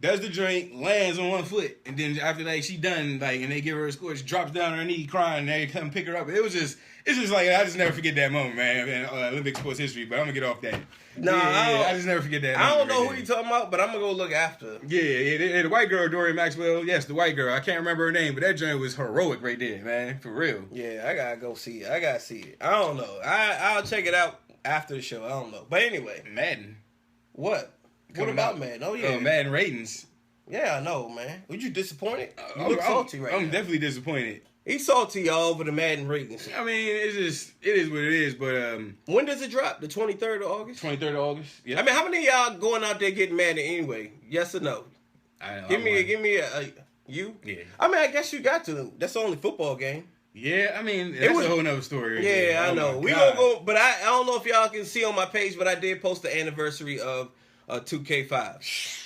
Speaker 2: Does the joint, lands on one foot, and then after that she done, like, and they give her a score, she drops down on her knee crying, and they come pick her up. It's just like, I just never forget that moment, man, in Olympic sports history, but I'm gonna get off that.
Speaker 1: Nah,
Speaker 2: I just never forget that.
Speaker 1: I don't know
Speaker 2: right
Speaker 1: who you talking about, but I'm gonna go look after.
Speaker 2: Yeah, the white girl, Dory Maxwell, yes, the white girl, I can't remember her name, but that joint was heroic right there, man, for real.
Speaker 1: Yeah, I gotta go see it. I gotta see it. I don't know. I'll check it out after the show. I don't know. But anyway.
Speaker 2: Madden.
Speaker 1: What? What about Madden? Oh, yeah.
Speaker 2: Madden ratings.
Speaker 1: Yeah, I know, man. Were you disappointed? You
Speaker 2: I'm
Speaker 1: look salty right now.
Speaker 2: I'm definitely disappointed.
Speaker 1: He's salty all over the Madden ratings.
Speaker 2: I mean, it is what it is, but
Speaker 1: when does it drop? The 23rd of August?
Speaker 2: 23rd of August. Yeah.
Speaker 1: I mean, how many of y'all going out there getting Madden anyway? Yes or no? Give me a you?
Speaker 2: Yeah.
Speaker 1: I mean, I guess you got to. That's the only football game.
Speaker 2: Yeah, I mean, that's a whole nother story. Right
Speaker 1: yeah,
Speaker 2: there.
Speaker 1: I know. We gonna go, but I don't know if y'all can see on my page, but I did post the anniversary of 2K5.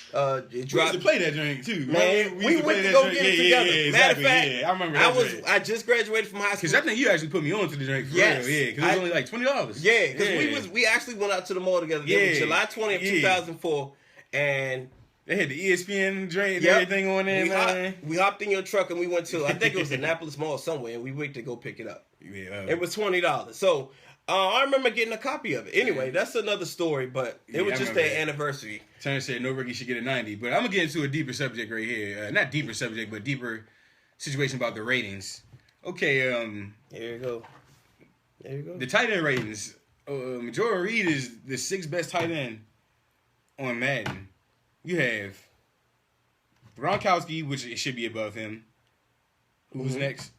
Speaker 1: It dropped.
Speaker 2: We used to play that drink too,
Speaker 1: man. We went to go get it together.
Speaker 2: Yeah,
Speaker 1: Matter of fact,
Speaker 2: I remember that
Speaker 1: I just graduated from high school.
Speaker 2: Because I think you actually put me on to the drink for real. Yeah, because it was only like $20.
Speaker 1: Yeah, because we actually went out to the mall together. It was July 20th, 2004, and
Speaker 2: they had the ESPN drink and everything on there, man.
Speaker 1: We hopped in your truck and we went to, I think it was Annapolis Mall somewhere, and we went to go pick it up.
Speaker 2: Yeah,
Speaker 1: it was $20. So I remember getting a copy of it. Anyway, that's another story, but it was just their anniversary.
Speaker 2: Terrence said no rookie should get a 90, but I'm gonna get into a deeper subject right here. Not deeper subject, but deeper situation about the ratings. Okay,
Speaker 1: here you go. There you go.
Speaker 2: The tight end ratings. Jordan Reed is the 6th best tight end on Madden. You have Gronkowski, which it should be above him. Who's next?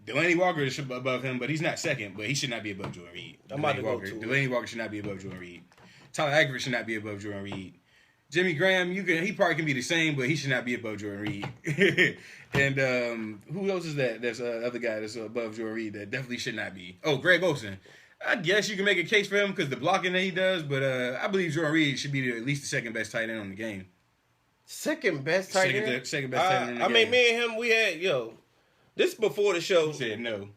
Speaker 2: Delaney Walker should be above him, but he's not second. But he should not be above Jordan Reed. Delaney Walker should not be above Jordan Reed. Tyler Eckert should not be above Jordan Reed. Jimmy Graham, he probably can be the same, but he should not be above Jordan Reed. And who else is that? There's other guy that's above Jordan Reed that definitely should not be. Oh, Greg Olsen. I guess you can make a case for him because the blocking that he does, but I believe Jordan Reed should be at least the 2nd best tight end on the game.
Speaker 1: Second best tight end?
Speaker 2: Second best tight end on the game.
Speaker 1: I mean, me and him, we had, this is before the show.
Speaker 2: He said no.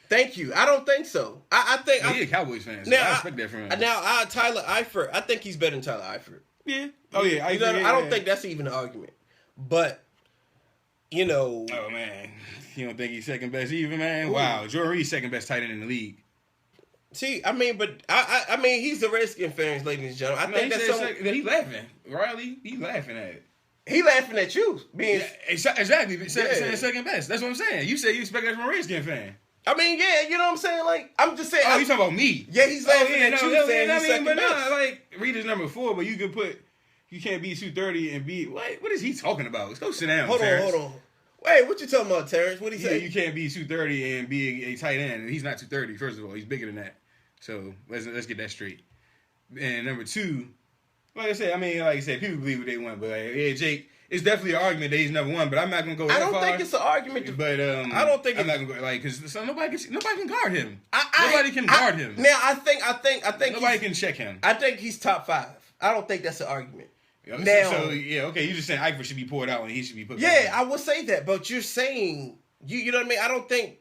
Speaker 1: Thank you. I don't think so. I think
Speaker 2: he's a Cowboys fan, so I expect that from him.
Speaker 1: Now, Tyler Eifert, I think he's better than Tyler Eifert.
Speaker 2: Yeah. Oh yeah.
Speaker 1: I don't think that's even an argument. But oh
Speaker 2: man, you don't think he's 2nd best even, man?
Speaker 1: Ooh.
Speaker 2: Wow, Jordan Reed's 2nd best tight end in the league.
Speaker 1: See, I mean, but I mean, he's the Redskin fans, ladies and gentlemen. I think that's
Speaker 2: he's laughing. Riley, he's laughing at it.
Speaker 1: He laughing at you being
Speaker 2: exactly saying 2nd best. That's what I'm saying. You say you expect that from a Redskin fan.
Speaker 1: I mean, yeah, you know what I'm saying? Like, I'm just saying.
Speaker 2: Oh, you talking about me?
Speaker 1: Yeah, he's laughing at you saying he's second best.
Speaker 2: No, like Reed is number 4, but you can't be 230 and be what is he talking about? Let's go sit down.
Speaker 1: Hold on. Wait, what you talking about, Terrence? What he say?
Speaker 2: You can't be 230 and be a tight end. He's not 230. First of all, he's bigger than that. So let's get that straight. And number 2, like I said, people believe what they want, but Jake, it's definitely an argument that he's number 1. But I'm not gonna go.
Speaker 1: I don't think it's an argument.
Speaker 2: I don't think I'm not gonna go because nobody can guard him. Nobody can guard him.
Speaker 1: Now I think
Speaker 2: nobody can check him.
Speaker 1: I think he's top 5. I don't think that's an argument.
Speaker 2: Now, okay, you're just saying Eifert should be poured out and he should be put.
Speaker 1: Yeah, I would say that, but you're saying you know what I mean. I don't think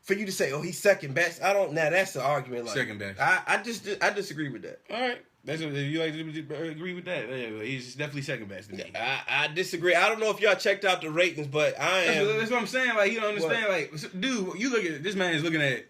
Speaker 1: for you to say, oh, he's 2nd best. I don't. Now that's an argument. Like
Speaker 2: 2nd best.
Speaker 1: I disagree with that.
Speaker 2: All right. If you like to agree with that, he's definitely 2nd best to me.
Speaker 1: I disagree. I don't know if y'all checked out the ratings, but
Speaker 2: That's what I'm saying. Like, you don't understand. What? Like, dude, you look at this man is looking at.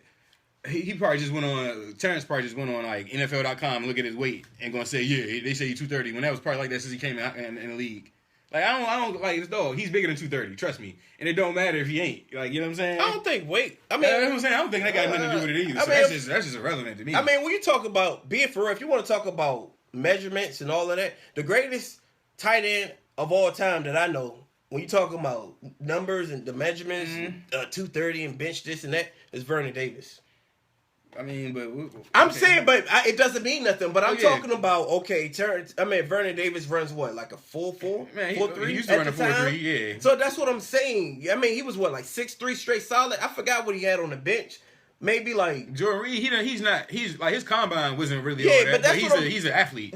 Speaker 2: He probably just went on. Terrence probably just went on like NFL.com and look at his weight and gonna say, yeah, they say he's 230 when that was probably like that since he came in the league. Like I don't like this dog. He's bigger than 230. Trust me, and it don't matter if he ain't. Like, you know what I'm saying?
Speaker 1: I don't think weight. I mean,
Speaker 2: that's what I'm saying. I don't think that got nothing to do with it either. So that's just irrelevant to me.
Speaker 1: I mean, when you talk about being for real, if you want to talk about measurements and all of that, the greatest tight end of all time that I know, when you talk about numbers and the measurements, 230 and bench this and that, is Vernon Davis.
Speaker 2: I mean, but
Speaker 1: I'm saying, but it doesn't mean nothing. But I'm
Speaker 2: yeah.
Speaker 1: talking about Vernon Davis runs what, like a 4.4,
Speaker 2: Man,
Speaker 1: 4.3.
Speaker 2: he used to run a 4.3, yeah.
Speaker 1: So that's what I'm saying. I mean, he was what, like 6'3" straight solid. I forgot what he had on the bench. Maybe like
Speaker 2: Jordan Reed. He's like his combine wasn't really
Speaker 1: Yeah,
Speaker 2: all that,
Speaker 1: but that's what
Speaker 2: he's an athlete.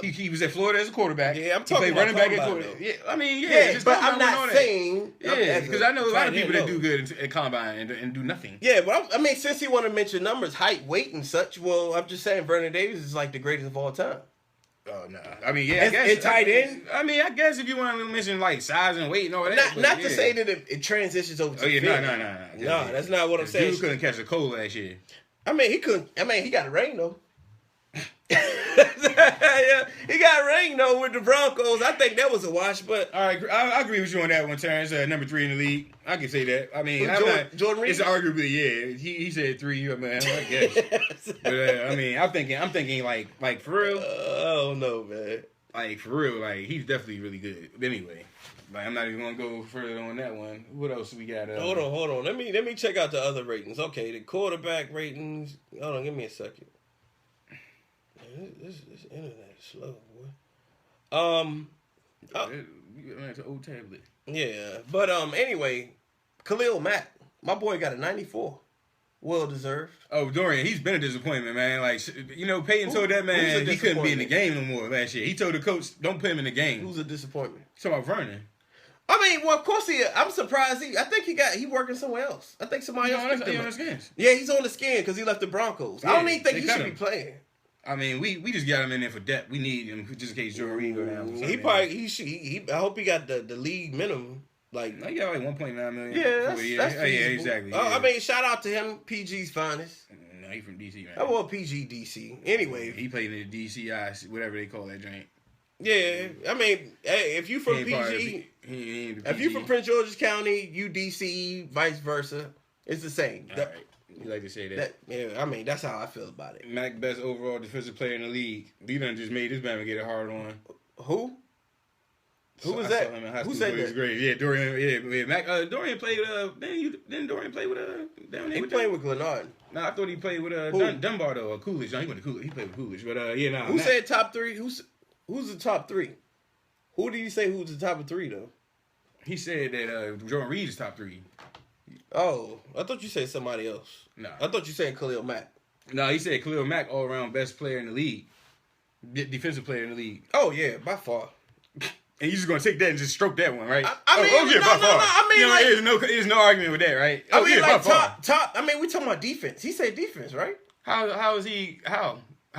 Speaker 1: he
Speaker 2: was at Florida as a quarterback.
Speaker 1: Yeah, I'm
Speaker 2: He
Speaker 1: talking
Speaker 2: played
Speaker 1: about
Speaker 2: running back at
Speaker 1: combine,
Speaker 2: quarterback.
Speaker 1: though.
Speaker 2: Yeah, I mean, yeah.
Speaker 1: Yeah,
Speaker 2: his
Speaker 1: but
Speaker 2: combine
Speaker 1: I'm
Speaker 2: wasn't
Speaker 1: not
Speaker 2: all that.
Speaker 1: saying
Speaker 2: Yeah, because I know a lot of people that
Speaker 1: know.
Speaker 2: do good at combine and do nothing.
Speaker 1: Yeah, but I mean, since he want to mention numbers, height, weight, and such, well, I'm just saying Vernon Davis is like the greatest of all time.
Speaker 2: Oh no! I mean, yeah,
Speaker 1: It's-
Speaker 2: I guess
Speaker 1: it's tight end?
Speaker 2: I mean, I guess if you want to mention like size and weight and all that,
Speaker 1: Not to say that it transitions over to
Speaker 2: Oh yeah,
Speaker 1: field.
Speaker 2: no.
Speaker 1: That's not what I'm saying.
Speaker 2: Dude couldn't catch a cold last year.
Speaker 1: I mean, he couldn't. I mean, he got a ring though. Yeah, he got a ring though with the Broncos. I think that was a wash, but
Speaker 2: All right, I agree with you on that one, Terrence. Number 3 in the league. I can say that. I mean,
Speaker 1: Jordan Reed?
Speaker 2: It's arguably, yeah. He said 3. I mean, I guess. But I mean, I'm thinking like for real.
Speaker 1: I don't know, man.
Speaker 2: Like for real, like he's definitely really good. But anyway, like I'm not even gonna go further on that one. What else we got?
Speaker 1: Hold on. Let me check out the other ratings. Okay, the quarterback ratings. Hold on, give me a second. Man, this internet is slow, boy.
Speaker 2: It's an old tablet.
Speaker 1: Yeah, but anyway, Khalil Mack, my boy got a 94. Well deserved.
Speaker 2: Oh, Dorian, he's been a disappointment, man. Like, Peyton told that man he couldn't be in the game no more last year. He told the coach, don't put him in the game.
Speaker 1: Who's a disappointment?
Speaker 2: Talking about Vernon.
Speaker 1: I mean, well, of course I'm surprised. I think he working somewhere else. I think somebody else picked him up. Yeah, he's on the skin because he left the Broncos.
Speaker 2: Yeah,
Speaker 1: I don't even think
Speaker 2: they
Speaker 1: he
Speaker 2: cut
Speaker 1: should
Speaker 2: him.
Speaker 1: be playing.
Speaker 2: I mean, we just got him in there for depth. We need him just in case Jordan Reed go down.
Speaker 1: He probably I hope he got the league minimum. Like,
Speaker 2: he got like 1.9 million.
Speaker 1: Yeah, that's
Speaker 2: yeah,
Speaker 1: feasible.
Speaker 2: exactly. Yeah.
Speaker 1: I mean, shout out to him, PG's finest.
Speaker 2: No, he from DC, man.
Speaker 1: I want PG DC. Anyway,
Speaker 2: he played in the DCI, whatever they call that joint.
Speaker 1: Yeah, I mean, hey, if you from
Speaker 2: He ain't part of
Speaker 1: PG,
Speaker 2: he ain't the
Speaker 1: if you
Speaker 2: PG.
Speaker 1: from Prince George's County, you DC, vice versa, it's the same.
Speaker 2: All right. You like to say that.
Speaker 1: Yeah, I mean, that's how I feel about it.
Speaker 2: Mac, best overall defensive player in the league. You done just made this man get it hard on.
Speaker 1: Who? Who was
Speaker 2: I
Speaker 1: that?
Speaker 2: saw him in high
Speaker 1: Who
Speaker 2: school,
Speaker 1: said
Speaker 2: but he was
Speaker 1: that?
Speaker 2: great. Yeah, Dorian. Yeah, Mac. Dorian played. Didn't Dorian play with down there?
Speaker 1: He playing with Glenard.
Speaker 2: No, I thought he played with
Speaker 1: Who?
Speaker 2: Dunbar though, or Coolidge. No, he went to Coolidge. He played with Coolidge. But yeah, no.
Speaker 1: Who said top three? Who's the top three? Who did he say who's the top of three though?
Speaker 2: He said that Jordan Reed is top 3.
Speaker 1: Oh, I thought you said somebody else.
Speaker 2: No,
Speaker 1: I thought you said Khalil Mack.
Speaker 2: no, he said Khalil Mack all around best player in the league, defensive player in the league.
Speaker 1: Oh yeah, by far.
Speaker 2: And you just gonna take that and just stroke that one, right?
Speaker 1: I mean, no,
Speaker 2: by far.
Speaker 1: I mean,
Speaker 2: You know,
Speaker 1: like-
Speaker 2: there's no argument with that, right?
Speaker 1: I mean,
Speaker 2: by
Speaker 1: like
Speaker 2: far.
Speaker 1: top. I mean, we talking about defense. He said defense, right?
Speaker 2: How is he? How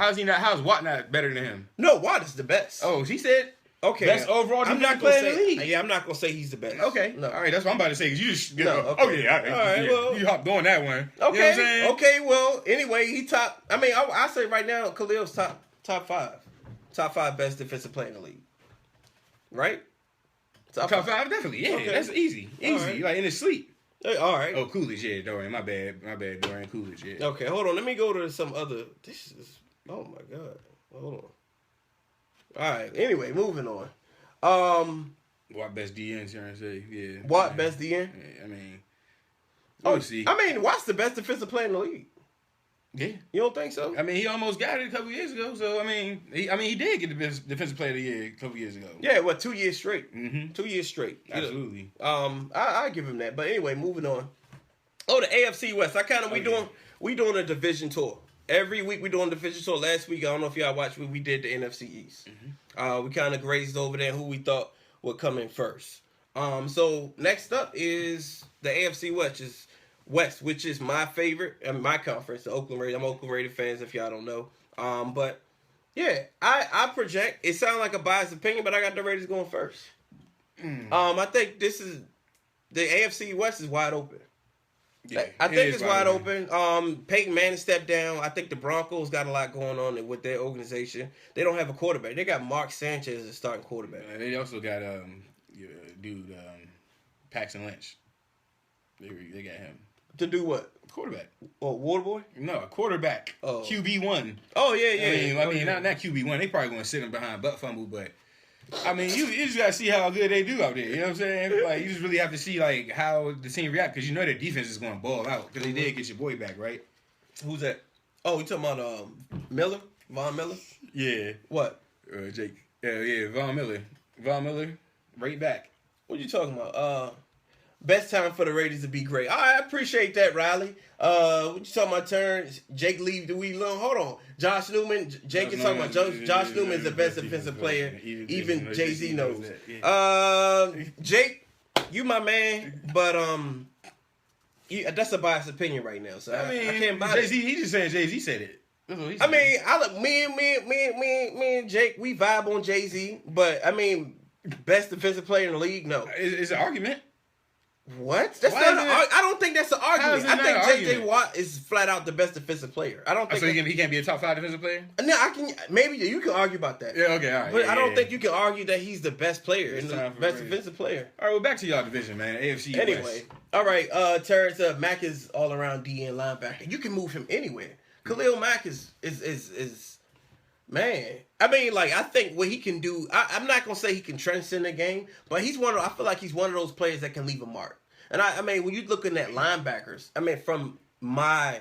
Speaker 2: is he not? How is Watt not better than him?
Speaker 1: No, Watt is the best.
Speaker 2: Oh, he said
Speaker 1: okay.
Speaker 2: best overall
Speaker 1: I'm
Speaker 2: defensive
Speaker 1: not gonna
Speaker 2: player in the
Speaker 1: say.
Speaker 2: league.
Speaker 1: Yeah, I'm not gonna say he's the best.
Speaker 2: Okay,
Speaker 1: No.
Speaker 2: all right, that's what I'm about to say. Cause you just
Speaker 1: No, okay.
Speaker 2: oh yeah,
Speaker 1: All right,
Speaker 2: yeah.
Speaker 1: well-
Speaker 2: You hopped on that one.
Speaker 1: Okay.
Speaker 2: You know what I'm saying?
Speaker 1: Okay. Well, anyway, he top. I mean, I say right now, Khalil's top five best defensive player in the league. Right.
Speaker 2: Top 5, definitely. Yeah,
Speaker 1: Okay.
Speaker 2: that's easy,
Speaker 1: All right.
Speaker 2: like in his sleep.
Speaker 1: Hey, all right.
Speaker 2: Oh, Coolidge, yeah, Dorian, my bad, Dorian Coolidge, yeah.
Speaker 1: Okay, hold on. Let me go to some other. This is. Oh my god. Hold on. All right. Anyway, moving on.
Speaker 2: Watt best DN, trying to say, yeah.
Speaker 1: Watt
Speaker 2: yeah.
Speaker 1: best DN.
Speaker 2: Yeah, I mean,
Speaker 1: Oh,
Speaker 2: we'll see.
Speaker 1: I mean, Watt's the best defensive player in the league.
Speaker 2: Yeah.
Speaker 1: You don't think so?
Speaker 2: I mean, he almost got it a couple years ago. So I mean, he did get the best defensive player of the year a couple years ago.
Speaker 1: Yeah. Well, 2 years straight.
Speaker 2: Mm-hmm.
Speaker 1: 2 years straight.
Speaker 2: Absolutely.
Speaker 1: I give him that. But anyway, moving on. Oh, the AFC West. We doing a division tour. Every week we doing a division tour. Last week, I don't know if y'all watched, we did the NFC East.
Speaker 2: Mm-hmm.
Speaker 1: We kind of grazed over there who we thought would come in first. So next up is the AFC West, which is my favorite and my conference, the Oakland Raiders. I'm Oakland Raider fans if y'all don't know. But yeah, I project. It sounds like a biased opinion, but I got the Raiders going first. I think the AFC West is wide open.
Speaker 2: Yeah,
Speaker 1: I think it's wide open. Peyton Manning stepped down. I think the Broncos got a lot going on with their organization. They don't have a quarterback. They got Mark Sanchez as starting quarterback.
Speaker 2: They also got Paxton Lynch. They got him.
Speaker 1: To do what?
Speaker 2: Quarterback.
Speaker 1: Oh, Waterboy?
Speaker 2: No, a quarterback.
Speaker 1: Oh.
Speaker 2: QB1.
Speaker 1: Oh yeah.
Speaker 2: I mean, not QB1. They probably gonna sit him behind butt fumble, but I mean, you just gotta see how good they do out there. You know what I'm saying? Like, you just really have to see like how the team react because you know their defense is gonna ball out because they did get your boy back, right?
Speaker 1: Who's that? Oh, you talking about Miller? Von Miller?
Speaker 2: Yeah.
Speaker 1: What?
Speaker 2: Jake. Yeah, Von Miller. Von Miller, right back.
Speaker 1: What you talking about? Best time for the Raiders to be great. I appreciate that, Riley. What you talking about? Turns Jake leave the we alone. Hold on, Josh Newman. Jake is talking about Josh Newman is the best defensive player. Even Jay-Z knows. Jake, you my man, but that's a biased opinion right now. So I can't buy
Speaker 2: Jay-Z. He's just saying Jay-Z said it. That's what he
Speaker 1: I
Speaker 2: said.
Speaker 1: mean, me and Jake, we vibe on Jay-Z, but I mean, best defensive player in the league, no.
Speaker 2: It's an argument.
Speaker 1: What? That's
Speaker 2: Why
Speaker 1: not.
Speaker 2: is it-
Speaker 1: I don't think that's an argument.
Speaker 2: How is it
Speaker 1: I think
Speaker 2: not an
Speaker 1: J.J.
Speaker 2: argument?
Speaker 1: Watt is flat out the best defensive player. I don't think.
Speaker 2: So he can't be a top 5 defensive player?
Speaker 1: No, I can. Maybe you can argue about that.
Speaker 2: Yeah, okay, all right.
Speaker 1: But
Speaker 2: yeah,
Speaker 1: I don't
Speaker 2: yeah.
Speaker 1: think you can argue that he's the best player
Speaker 2: It's
Speaker 1: and the
Speaker 2: time for
Speaker 1: best
Speaker 2: Raiders.
Speaker 1: defensive player.
Speaker 2: All right, well, back to y'all division, man. AFC
Speaker 1: Anyway,
Speaker 2: West.
Speaker 1: all right. Terrence Mack is all around DN linebacker. You can move him anywhere. Khalil Mack is man. I mean, like I think what he can do. I'm not gonna say he can transcend the game, but he's one of. I feel like he's one of those players that can leave a mark. And I mean, when you're looking at linebackers, I mean, from my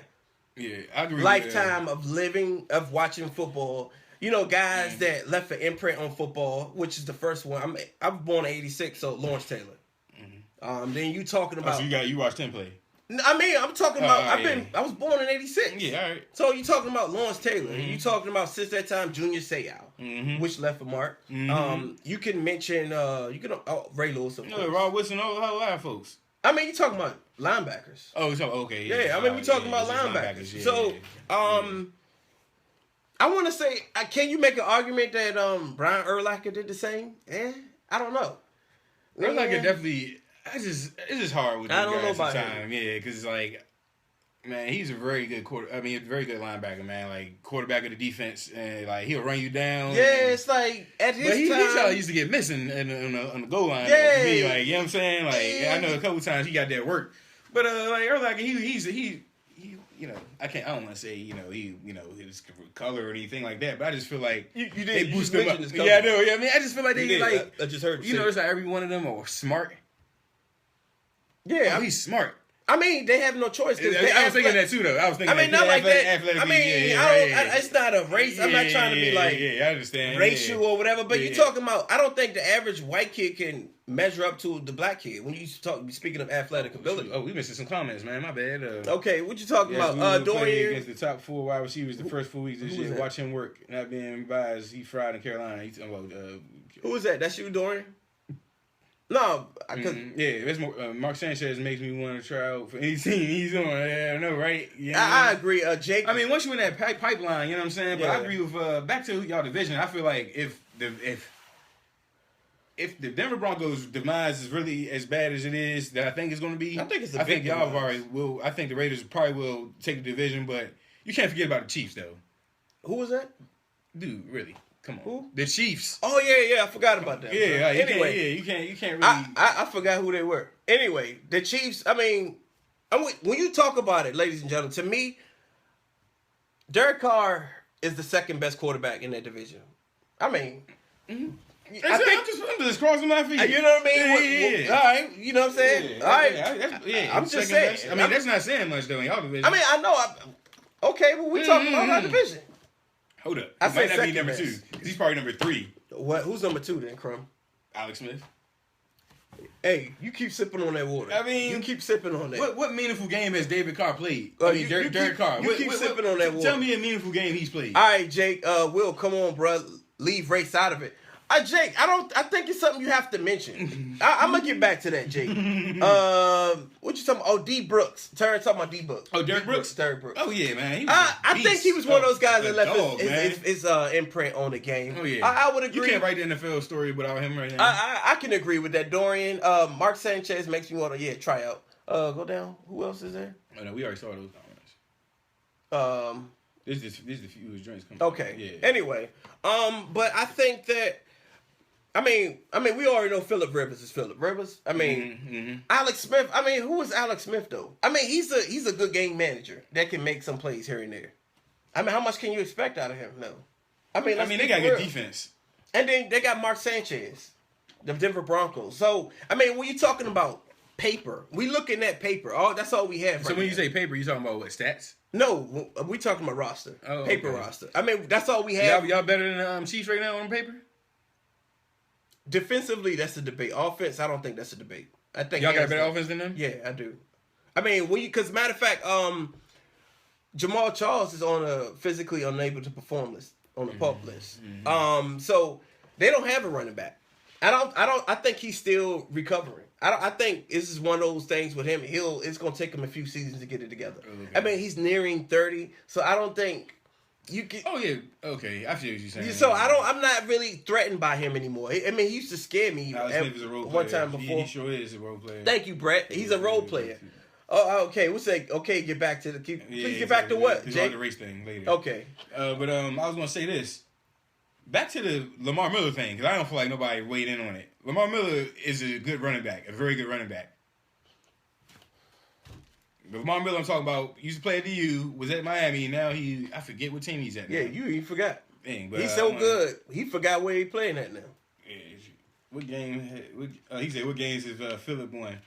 Speaker 2: Yeah, I agree
Speaker 1: lifetime of watching football, you know, guys that left an imprint on football, which is the first one. I was born in '86, so Lawrence Taylor. Then you talking about?
Speaker 2: So you watched him play?
Speaker 1: I mean, I'm talking about.
Speaker 2: yeah.
Speaker 1: I was born in '86.
Speaker 2: Yeah, all right.
Speaker 1: So you talking about Lawrence Taylor? You talking about since that time Junior Seau, which left a mark. You can mention Ray Lewis. Of course.
Speaker 2: Rob Wilson, all a lot of folks.
Speaker 1: I mean, you talking about linebackers.
Speaker 2: Oh, so okay.
Speaker 1: Yeah, I mean, we talking about linebackers.
Speaker 2: Yeah,
Speaker 1: so, I want to say, can you make an argument that Brian Urlacher did the same? I don't know.
Speaker 2: Urlacher definitely. It's just hard with.
Speaker 1: I don't know about
Speaker 2: him. Yeah, because like, man, he's a very good very good linebacker, man. Like quarterback of the defense, and like he'll run you down.
Speaker 1: Yeah, it's like at his
Speaker 2: But he
Speaker 1: time.
Speaker 2: used to get missing on the goal line.
Speaker 1: Yeah.
Speaker 2: To me, like you know what I'm saying. Like I know a couple times he got that work, but like Urlacher, he you know, I don't want to say his color or anything like that, but I just feel like they boost him up. Yeah, I know. Yeah, I mean, I just feel like they like
Speaker 1: I just heard
Speaker 2: you know, it's like every one of them are smart.
Speaker 1: Yeah,
Speaker 2: he's smart.
Speaker 1: I mean, they have no choice.
Speaker 2: I was thinking that too, though. I was thinking.
Speaker 1: I mean,
Speaker 2: that,
Speaker 1: not like that.
Speaker 2: athletic,
Speaker 1: I mean, it's not a race. I'm not trying to be like
Speaker 2: I understand
Speaker 1: racial or whatever. But you're talking about. I don't think the average white kid can measure up to the black kid. When you speaking of athletic ability.
Speaker 2: Oh, we missing some comments, man. My bad.
Speaker 1: Okay, what you talking about?
Speaker 2: We
Speaker 1: Dorian
Speaker 2: against the top 4 wide receivers the first 4 weeks this year. Watch him work. Not being biased. He fried in Carolina. He talking about.
Speaker 1: Who is that? That's you, Dorian? No,
Speaker 2: yeah, that's more. Mark Sanchez makes me want to try out for any team he's on. Yeah, I know, right? Yeah,
Speaker 1: I agree. Jake.
Speaker 2: I mean, once you in that pipeline, you know what I'm saying. But I agree with back to y'all division. I feel like if the Denver Broncos demise is really as bad as it is that I think it's going to be,
Speaker 1: I think it's a
Speaker 2: I
Speaker 1: big
Speaker 2: think y'all
Speaker 1: demise.
Speaker 2: already will. I think the Raiders probably will take the division, but you can't forget about the Chiefs, though.
Speaker 1: Who was that?
Speaker 2: Dude, really. Come on.
Speaker 1: Who?
Speaker 2: The Chiefs.
Speaker 1: Oh yeah, I forgot about that.
Speaker 2: Yeah,
Speaker 1: Anyway,
Speaker 2: you can't really.
Speaker 1: I forgot who they were. Anyway, the Chiefs. I mean, when you talk about it, ladies and gentlemen, to me, Derek Carr is the second best quarterback in that division. I mean,
Speaker 2: I'm just crossing my feet.
Speaker 1: You know what I mean?
Speaker 2: Yeah.
Speaker 1: All right, you know what I'm saying? All right, I'm just saying.
Speaker 2: Best. I mean, that's not saying much though in y'all division.
Speaker 1: I mean, I know. Okay, well, we talking about our division.
Speaker 2: Hold up.
Speaker 1: I
Speaker 2: He might
Speaker 1: said
Speaker 2: not be
Speaker 1: second
Speaker 2: number
Speaker 1: best.
Speaker 2: 2. He's probably number 3.
Speaker 1: What? Who's number 2 then, Crumb?
Speaker 2: Alex Smith.
Speaker 1: Hey, you keep sipping on that water.
Speaker 2: I mean,
Speaker 1: you keep sipping on that.
Speaker 2: What meaningful game has David Carr played?
Speaker 1: Derek
Speaker 2: Carr.
Speaker 1: You keep sipping on that water.
Speaker 2: Tell me a meaningful game he's played.
Speaker 1: All right, Jake. Will, come on, bro. Leave race out of it. Jake, I think it's something you have to mention. I'm gonna get back to that, Jake. What you talking about? Oh, D Brooks. Terrence talking about D Brooks.
Speaker 2: Oh, Derek Brooks.
Speaker 1: Derek Brooks.
Speaker 2: Oh yeah, man.
Speaker 1: I think he was one of those guys that left
Speaker 2: dog,
Speaker 1: his imprint on the game.
Speaker 2: Oh yeah.
Speaker 1: I would agree.
Speaker 2: You can't write the NFL story without him right now.
Speaker 1: I can agree with that. Dorian. Mark Sanchez makes me want to try out. Go down. Who else is there?
Speaker 2: Oh no, we already saw those comments. This is the fewest drinks coming.
Speaker 1: Okay.
Speaker 2: Yeah.
Speaker 1: Anyway, but I think that. I mean, we already know Phillip Rivers is Phillip Rivers. I mean, Alex Smith. I mean, who is Alex Smith though? I mean, he's a good game manager that can make some plays here and there. I mean, how much can you expect out of him? No. I mean,
Speaker 2: they got good defense,
Speaker 1: and then they got Mark Sanchez, the Denver Broncos. So, I mean, when you're talking about paper. We looking at paper. Oh, that's all we have.
Speaker 2: So when you say paper, you talking about what, stats?
Speaker 1: No, we talking about roster.
Speaker 2: Oh,
Speaker 1: paper
Speaker 2: okay.
Speaker 1: roster. I mean, that's all we have.
Speaker 2: Y'all better than Chiefs right now on paper?
Speaker 1: Defensively, that's a debate. Offense, I don't think that's a debate. I think
Speaker 2: Y'all got a better offense than them?
Speaker 1: Yeah, I do. I mean, because matter of fact, Jamal Charles is on a physically unable to perform list on the PUP list. So they don't have a running back. I think he's still recovering. I think this is one of those things with him. It's gonna take him a few seasons to get it together. Okay. I mean, he's nearing 30, so I don't think you can.
Speaker 2: Oh yeah, okay. I feel what you're saying.
Speaker 1: So I'm not really threatened by him anymore. I mean, he used to scare me one time before.
Speaker 2: He sure is a role player.
Speaker 1: Thank you, Brett. He's a role player. Oh, okay. We'll say okay. Get back to please get back to what?
Speaker 2: Jake? The race thing later.
Speaker 1: Okay.
Speaker 2: But I was gonna say this. Back to the Lamar Miller thing, because I don't feel like nobody weighed in on it. Lamar Miller is a good running back, a very good running back. Lamar Miller I'm talking about used to play at the U, was at Miami, now I forget what team he's at now.
Speaker 1: Yeah, you forgot.
Speaker 2: Dang, but,
Speaker 1: he's so good, he forgot where he playing at now.
Speaker 2: Yeah, what game, he said, what games has Phillip won?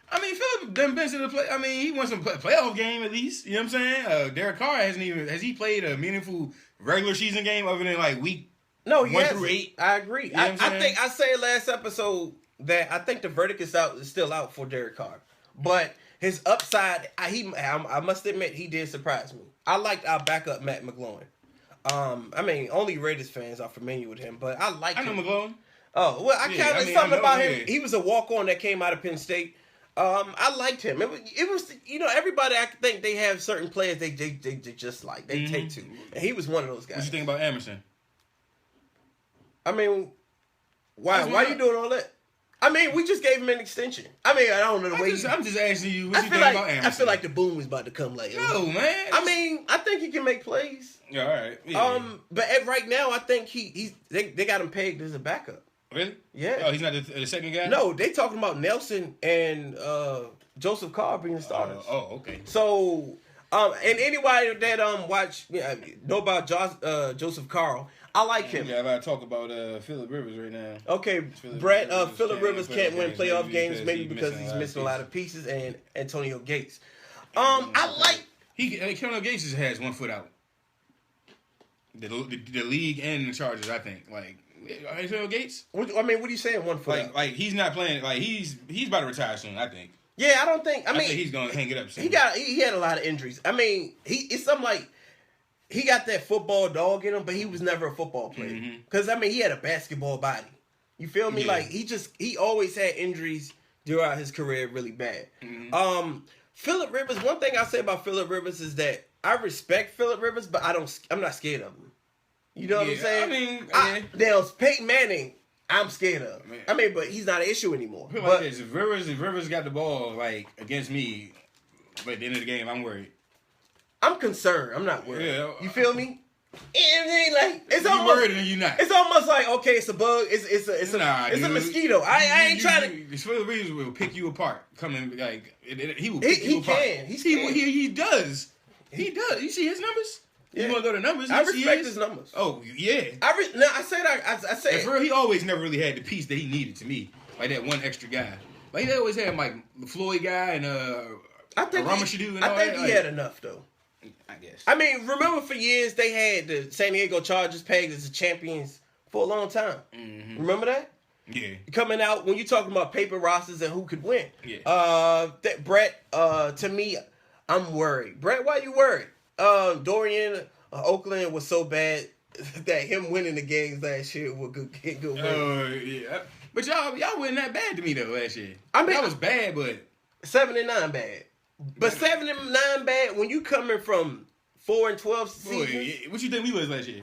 Speaker 2: I mean, Phillip done been to the play. I mean, he won some playoff game at least. You know what I'm saying? Derek Carr has he played a meaningful regular season game other than like week?
Speaker 1: No,
Speaker 2: 1 through 8.
Speaker 1: I agree.
Speaker 2: You know
Speaker 1: I think I said last episode that I think the verdict is still out for Derek Carr, but his upside, I must admit, he did surprise me. I liked our backup Matt McGloin. I mean, only Raiders fans are familiar with him, but I like.
Speaker 2: I know McGloin.
Speaker 1: Oh well, something about him. He was a walk-on that came out of Penn State. I liked him. It was everybody. I think they have certain players they just like they take to, and he was one of those guys.
Speaker 2: What you think about Emerson?
Speaker 1: I mean, why you doing all that? I mean, we just gave him an extension. I mean, I don't know the way.
Speaker 2: I'm just asking you. What you think about Emerson?
Speaker 1: I feel like the boom is about to come later.
Speaker 2: No, man.
Speaker 1: I mean, I think he can make plays.
Speaker 2: Yeah, all right. Yeah.
Speaker 1: But right now, I think they got him pegged as a backup.
Speaker 2: Really?
Speaker 1: Yeah.
Speaker 2: Oh, he's not the second guy?
Speaker 1: No, they talking about Nelson and Joseph Carr being the starters.
Speaker 2: Okay.
Speaker 1: So, and anybody that know about Joseph Carr, I like him.
Speaker 2: Yeah, I gotta talk about Phillip Rivers right now.
Speaker 1: Okay, Brett, Phillip Rivers can't win playoff games maybe because he's missing a lot of pieces, and Antonio Gates. I like
Speaker 2: Antonio Gates has 1 foot out. The league and the Chargers, I think. Like Antonio Gates.
Speaker 1: What are you saying? 1 foot out?
Speaker 2: Like he's not playing. Like he's about to retire soon. I think.
Speaker 1: Yeah, I don't think. I mean,
Speaker 2: think he's gonna hang it up soon.
Speaker 1: He had a lot of injuries. I mean, it's something like. He got that football dog in him, but he was never a football player. Because, I mean, he had a basketball body. You feel me? Yeah. Like, he always had injuries throughout his career really bad. Phillip Rivers, one thing I say about Phillip Rivers is that I respect Phillip Rivers, but I'm not scared of him. You know what I'm saying?
Speaker 2: I mean,
Speaker 1: now, Peyton Manning, I'm scared of. Man. I mean, but he's not an issue anymore.
Speaker 2: But like this. If Rivers got the ball, like, against me, but at the end of the game, I'm worried.
Speaker 1: I'm concerned. I'm not worried. Yeah. You feel me? It's
Speaker 2: you
Speaker 1: almost
Speaker 2: worried and you not.
Speaker 1: It's almost like okay, it's a bug. It's a mosquito. I ain't trying to.
Speaker 2: Phillip Rivers will pick you apart. Coming like he will pick you apart. He does. He does. You see his numbers? Yeah. You want to go to numbers?
Speaker 1: I respect his numbers.
Speaker 2: Oh yeah.
Speaker 1: I said.
Speaker 2: For real, he always never really had the piece that he needed to me, like that one extra guy. Like they always had like the Floyd guy and
Speaker 1: I think he had enough though.
Speaker 2: I guess.
Speaker 1: I mean, remember for years they had the San Diego Chargers pegged as the champions for a long time. Remember that?
Speaker 2: Yeah.
Speaker 1: Coming out when you're talking about paper rosters and who could win.
Speaker 2: Yeah.
Speaker 1: Brett, to me, I'm worried. Brett, why you worried? Dorian, Oakland was so bad that him winning the games last year was good win.
Speaker 2: Yeah. But y'all wasn't that bad to me though last year.
Speaker 1: I mean,
Speaker 2: that was bad, but
Speaker 1: 7-9 bad. But 7-9 bad when you coming from 4-12 seasons.
Speaker 2: Boy, what you think we was last year?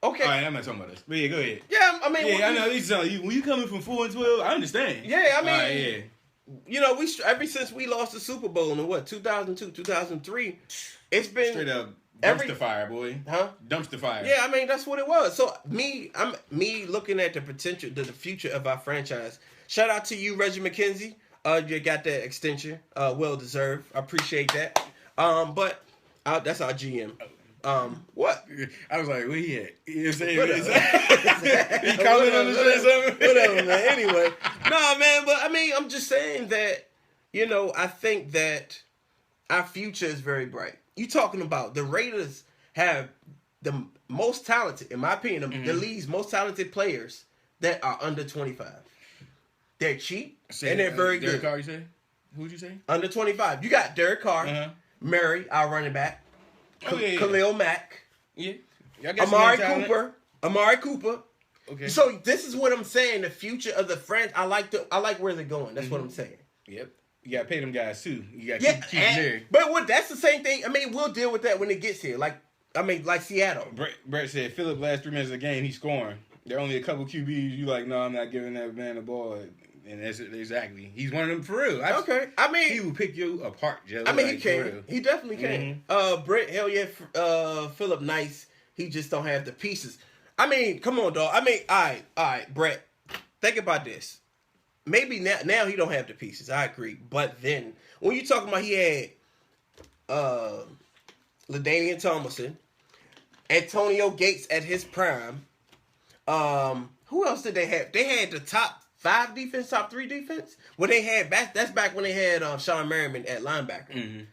Speaker 1: Okay.
Speaker 2: All right, I'm not talking about this. But yeah, go ahead.
Speaker 1: Yeah, I mean,
Speaker 2: I know. When you coming from 4-12, I understand.
Speaker 1: Yeah, I mean, you know, ever since we lost the Super Bowl in 2002, 2003, it's been
Speaker 2: straight up dumpster fire, boy.
Speaker 1: Huh?
Speaker 2: Dumpster fire.
Speaker 1: Yeah, I mean that's what it was. So I'm looking at the potential, the future of our franchise. Shout out to you, Reggie McKenzie. You got that extension, well deserved. I appreciate that. But that's our GM. What?
Speaker 2: I was like, where he at? You know what I'm saying?
Speaker 1: He commented on the shit or something? Whatever, man. Anyway, No, man, but I mean, I'm just saying that, I think that our future is very bright. You talking about the Raiders have the most talented, in my opinion, the league's most talented players that are under 25. They're cheap and they're very
Speaker 2: Derek
Speaker 1: good.
Speaker 2: Carr, you say? Who'd you say?
Speaker 1: Under 25. You got Derek Carr, Murray, our running back, Khalil Mack, Amari Cooper.
Speaker 2: Okay.
Speaker 1: So this is what I'm saying. The future of the franchise. I like where they're going. That's what I'm saying.
Speaker 2: Yep. You gotta pay them guys too. You gotta keep them there.
Speaker 1: But that's the same thing. I mean, we'll deal with that when it gets here. Like Seattle.
Speaker 2: Brett said Phillip last 3 minutes of the game he's scoring. There are only a couple QBs. You like, no, I'm not giving that man the ball. And that's exactly. He's one of them for real.
Speaker 1: Okay. I mean,
Speaker 2: he will pick you apart, Joe.
Speaker 1: I mean, he can. He definitely can. Brett, hell yeah. Phillip, nice. He just don't have the pieces. I mean, come on, dog. I mean, all right, Brett. Think about this. Maybe now he don't have the pieces. I agree. But then when you talking about he had LaDainian Tomlinson, Antonio Gates at his prime. Who else did they have? They had the top 5 defense, top 3 defense. When they had that's back when they had Sean Merriman at linebacker.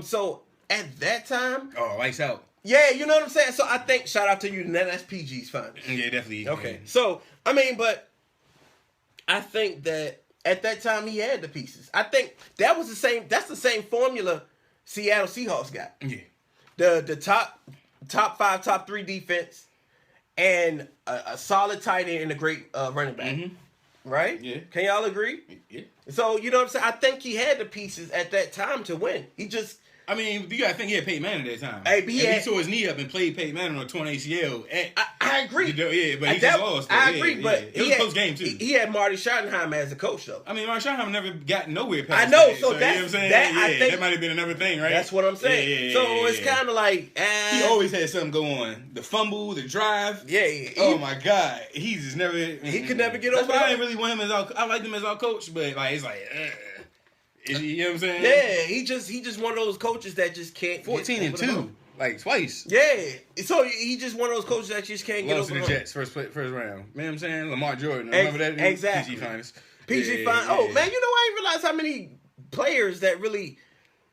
Speaker 1: So at that time,
Speaker 2: lights out.
Speaker 1: Yeah, you know what I'm saying? So I think, shout out to you, that's PG's finest.
Speaker 2: Yeah, definitely.
Speaker 1: Okay. So, I mean, but I think that at that time he had the pieces. I think that's the same formula Seattle Seahawks got.
Speaker 2: Yeah.
Speaker 1: The top 5, top 3 defense and a solid tight end and a great running back. Right?
Speaker 2: Yeah.
Speaker 1: Can y'all agree?
Speaker 2: Yeah.
Speaker 1: So, you know what I'm saying? I think he had the pieces at that time to win. He just...
Speaker 2: I mean, you gotta think he had Peyton Manning at that time.
Speaker 1: Hey, but he
Speaker 2: tore his knee up and played Peyton Manning on a torn ACL.
Speaker 1: I agree.
Speaker 2: Yeah, but he just lost.
Speaker 1: I agree, but
Speaker 2: it was a close game too.
Speaker 1: He had Marty Schottenheimer as a coach, though.
Speaker 2: I mean, Marty Schottenheimer never got nowhere past
Speaker 1: I know,
Speaker 2: that.
Speaker 1: so
Speaker 2: you know what I'm saying?
Speaker 1: I think
Speaker 2: that might have been another thing, right?
Speaker 1: That's what I'm saying. So it's kind of like
Speaker 2: he always had something go on. The fumble, the drive.
Speaker 1: Yeah.
Speaker 2: Oh my God, he just never.
Speaker 1: He could never get over.
Speaker 2: That's why I didn't really want him as our. I liked him as our coach, but like it's like. You know what I'm saying?
Speaker 1: Yeah, he just one of those coaches that just can't.
Speaker 2: 14-2, like twice.
Speaker 1: Yeah, so he just one of those coaches that just can't get over.
Speaker 2: Lost to the Jets first round. You know what I'm saying? Lamar Jordan, remember that?
Speaker 1: Exactly.
Speaker 2: PG finest.
Speaker 1: PG finest. Oh man, you know I didn't realize how many players that really